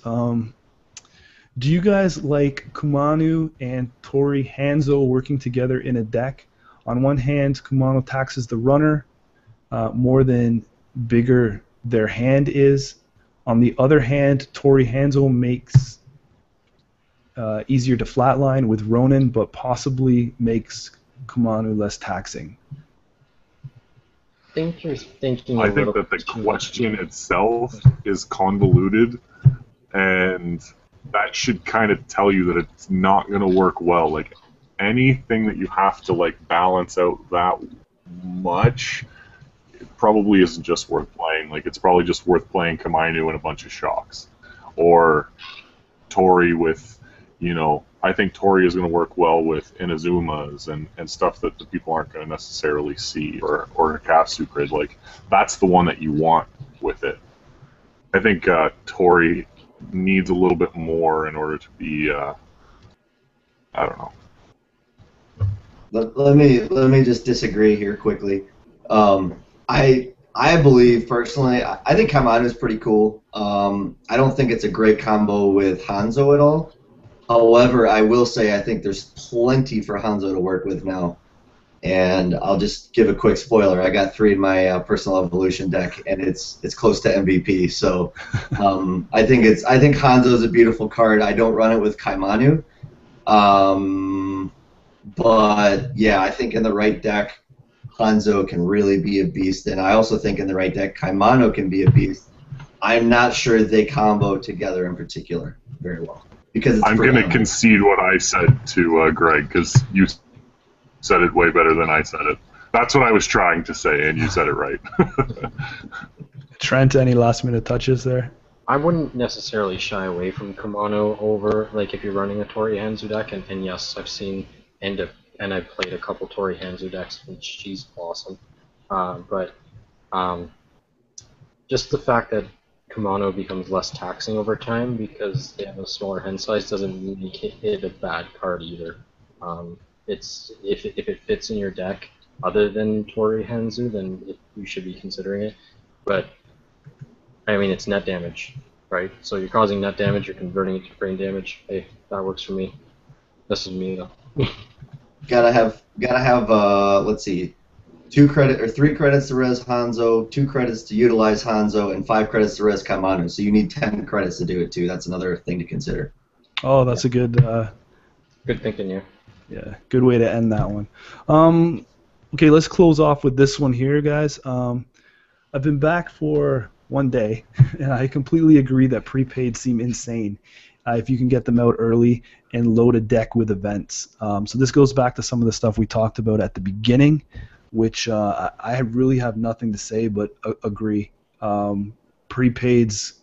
[SPEAKER 4] Do you guys like Kumano and Tori Hanzo working together in a deck? On one hand, Kumano taxes the runner more than bigger their hand is. On the other hand, Tori Hanzo makes easier to flatline with Ronin, but possibly makes Kumano less taxing.
[SPEAKER 2] I think you're thinking
[SPEAKER 3] I think that the question itself is convoluted, and that should kind of tell you that it's not going to work well. Like, anything that you have to, like, balance out that much, it probably isn't just worth playing. Like, it's probably just worth playing Kamainu and a bunch of shocks. Or Tori with, you know, I think Tori is going to work well with Inazumas and stuff that the people aren't going to necessarily see, or Hikasu Grid. Like, that's the one that you want with it. I think Tori needs a little bit more in order to be, I don't know.
[SPEAKER 5] Let me just disagree here quickly. I believe personally, I think Kamado is pretty cool. I don't think it's a great combo with Hanzo at all. However, I will say I think there's plenty for Hanzo to work with now. And I'll just give a quick spoiler. I got 3 in my personal evolution deck, and it's close to MVP. So I think Hanzo is a beautiful card. I don't run it with Kaimanu, but yeah, I think in the right deck, Hanzo can really be a beast, and I also think in the right deck, Kaimano can be a beast. I'm not sure they combo together in particular very well because
[SPEAKER 3] I'm going to concede what I said to Greg, because you said it way better than I said it. That's what I was trying to say, and you said it right.
[SPEAKER 4] Trent, any last-minute touches there?
[SPEAKER 2] I wouldn't necessarily shy away from Kumano over, like, if you're running a Tori Hanzo deck, and yes, I've seen and I've played a couple Tori Hanzo decks, and she's awesome. But just the fact that Kumano becomes less taxing over time because they have a smaller hand size doesn't make it a bad card either. It's if it fits in your deck other than Tori Hanzo, then you should be considering it. But I mean, it's net damage, right? So you're causing net damage, you're converting it to brain damage. Hey, that works for me. This is me though.
[SPEAKER 5] Gotta have let's see, 3 credits to res Hanzo, 2 credits to utilize Hanzo, and 5 credits to res Kaimanu. So you need 10 credits to do it too. That's another thing to consider.
[SPEAKER 4] Oh, that's a good.
[SPEAKER 2] Good thinking, yeah.
[SPEAKER 4] Yeah, good way to end that one. Okay, let's close off with this one here, guys. I've been back for 1 day, and I completely agree that prepaids seem insane if you can get them out early and load a deck with events. So this goes back to some of the stuff we talked about at the beginning, which I really have nothing to say but agree. Prepaids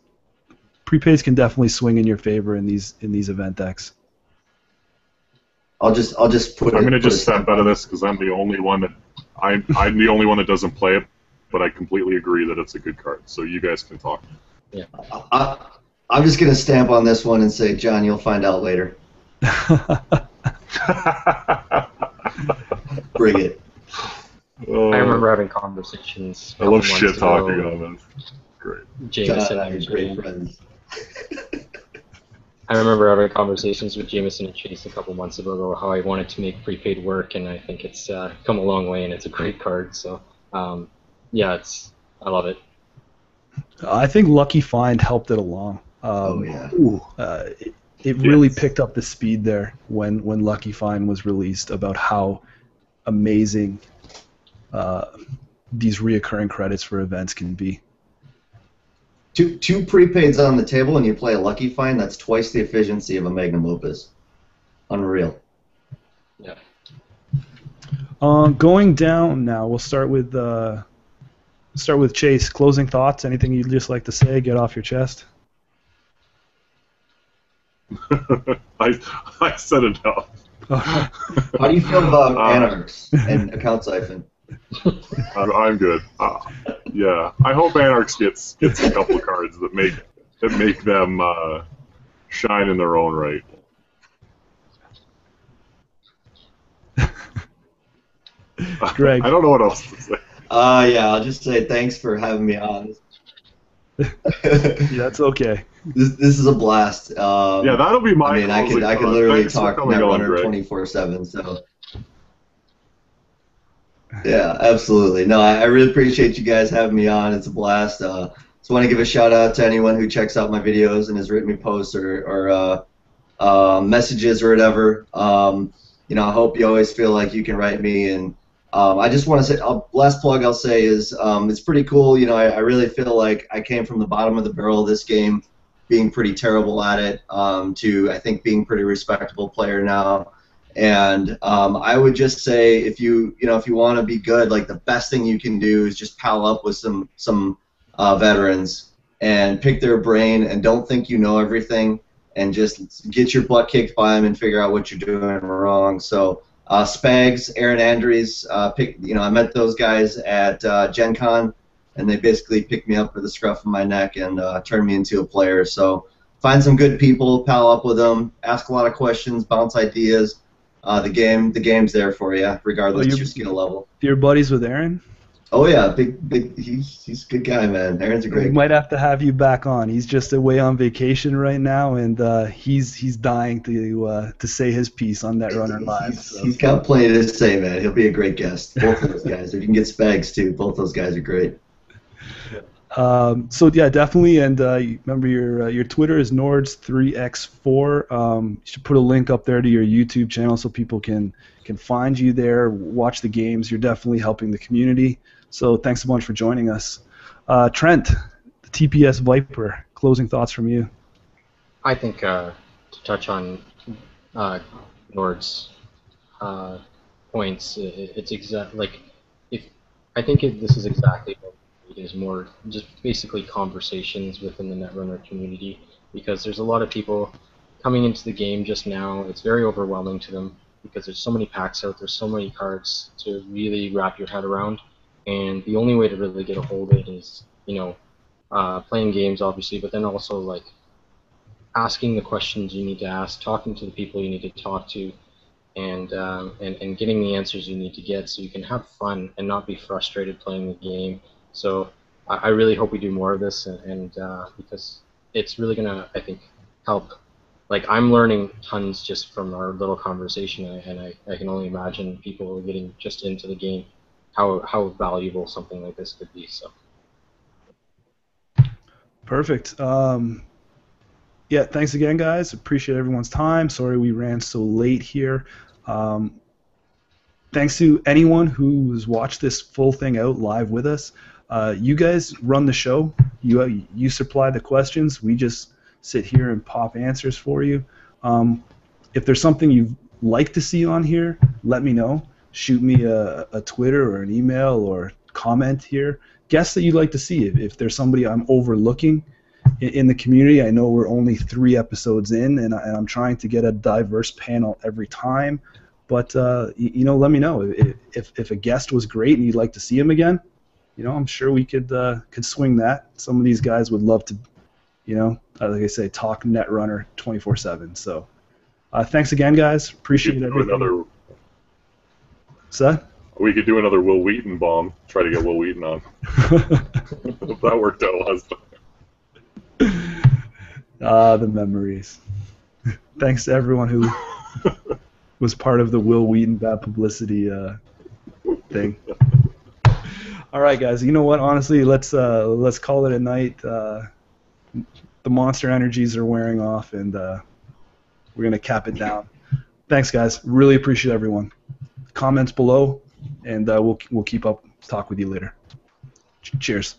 [SPEAKER 4] can definitely swing in your favor in these event decks.
[SPEAKER 5] I'll just put.
[SPEAKER 3] I'm gonna just step out of this because I'm the only one that I'm the only one that doesn't play it, but I completely agree that it's a good card. So you guys can talk.
[SPEAKER 2] Yeah.
[SPEAKER 5] I'm just gonna stamp on this one and say, John, you'll find out later. Bring it.
[SPEAKER 2] I remember having conversations.
[SPEAKER 3] I love shit talking on this. Great.
[SPEAKER 2] Jameson
[SPEAKER 5] John,
[SPEAKER 2] and
[SPEAKER 5] great
[SPEAKER 2] Chase.
[SPEAKER 5] friends.
[SPEAKER 2] I remember having conversations with Jameson and Chase a couple months ago about how I wanted to make prepaid work, and I think it's come a long way, and it's a great card. So, yeah, I love it.
[SPEAKER 4] I think Lucky Find helped it along.
[SPEAKER 5] Oh yeah.
[SPEAKER 4] It really picked up the speed there when Lucky Find was released about how amazing these reoccurring credits for events can be.
[SPEAKER 5] Two prepaids on the table and you play a Lucky Find, that's twice the efficiency of a Magnum Opus. Unreal.
[SPEAKER 2] Yeah.
[SPEAKER 4] Going down now, we'll start with Chase. Closing thoughts, anything you'd just like to say, get off your chest?
[SPEAKER 3] I said enough.
[SPEAKER 5] How do you feel about Anarchs and Account Siphon?
[SPEAKER 3] I'm good. Yeah, I hope Anarchs gets a couple of cards that make them shine in their own right.
[SPEAKER 4] Greg.
[SPEAKER 3] I don't know what else to say.
[SPEAKER 5] Yeah, I'll just say thanks for having me on.
[SPEAKER 4] Yeah, that's okay.
[SPEAKER 5] This is a blast.
[SPEAKER 3] Yeah, that'll be my.
[SPEAKER 5] I mean, I could literally talk Netrunner 24/7. So. Yeah, absolutely. No, I really appreciate you guys having me on. It's a blast. Just want to give a shout out to anyone who checks out my videos and has written me posts or messages or whatever. You know, I hope you always feel like you can write me. And I just want to say, last plug I'll say is it's pretty cool. You know, I really feel like I came from the bottom of the barrel of this game, being pretty terrible at it, to I think being pretty respectable player now. And I would just say, if you want to be good, like the best thing you can do is just pal up with some veterans and pick their brain and don't think you know everything and just get your butt kicked by them and figure out what you're doing wrong. So Spags, Aaron Andrews, I met those guys at Gen Con, and they basically picked me up for the scruff of my neck and turned me into a player. So find some good people, pal up with them, ask a lot of questions, bounce ideas. The game's there for you, regardless of your skill level.
[SPEAKER 4] You're buddies with Aaron?
[SPEAKER 5] Oh yeah, big. He's a good guy, man. Aaron's a great.
[SPEAKER 4] We might have to have you back on. He's just away on vacation right now, and he's dying to say his piece on Netrunner Live.
[SPEAKER 5] He's got plenty to say, man. He'll be a great guest. Both of those guys. If you can get Spags too, both those guys are great.
[SPEAKER 4] So yeah, definitely, and remember your Twitter is Nords3x4. You should put a link up there to your YouTube channel so people can find you there, watch the games. You're definitely helping the community. So thanks a bunch for joining us. Trent, the TPS Viper, closing thoughts from you.
[SPEAKER 2] I think to touch on Nord's points, it's exactly this is exactly what it is, more just basically conversations within the Netrunner community, because there's a lot of people coming into the game just now. It's very overwhelming to them because there's so many packs out, there's so many cards to really wrap your head around, and the only way to really get a hold of it is, playing games obviously, but then also like asking the questions you need to ask, talking to the people you need to talk to, and getting the answers you need to get so you can have fun and not be frustrated playing the game. So I really hope we do more of this, and because it's really gonna, I think, help. Like, I'm learning tons just from our little conversation, and I can only imagine people getting just into the game how valuable something like this could be. So.
[SPEAKER 4] Perfect. Yeah, thanks again, guys. Appreciate everyone's time. Sorry we ran so late here. Thanks to anyone who's watched this full thing out live with us. You guys run the show. You supply the questions. We just sit here and pop answers for you. If there's something you'd like to see on here, let me know. Shoot me a Twitter or an email or comment here. Guests that you'd like to see. If there's somebody I'm overlooking in the community, I know we're only 3 episodes in, and I'm trying to get a diverse panel every time. But let me know if a guest was great and you'd like to see him again. I'm sure we could swing that. Some of these guys would love to You know, like I say, talk Netrunner 24/7. So, thanks again, guys. Appreciate everything.
[SPEAKER 3] We could do another Will Wheaton bomb. Try to get Will Wheaton on. That worked out last time.
[SPEAKER 4] The memories. Thanks to everyone who was part of the Will Wheaton bad publicity thing. All right, guys. You know what? Honestly, let's call it a night. The monster energies are wearing off, and we're gonna cap it down. Thanks, guys. Really appreciate everyone. Comments below, and we'll keep up talk with you later. Cheers.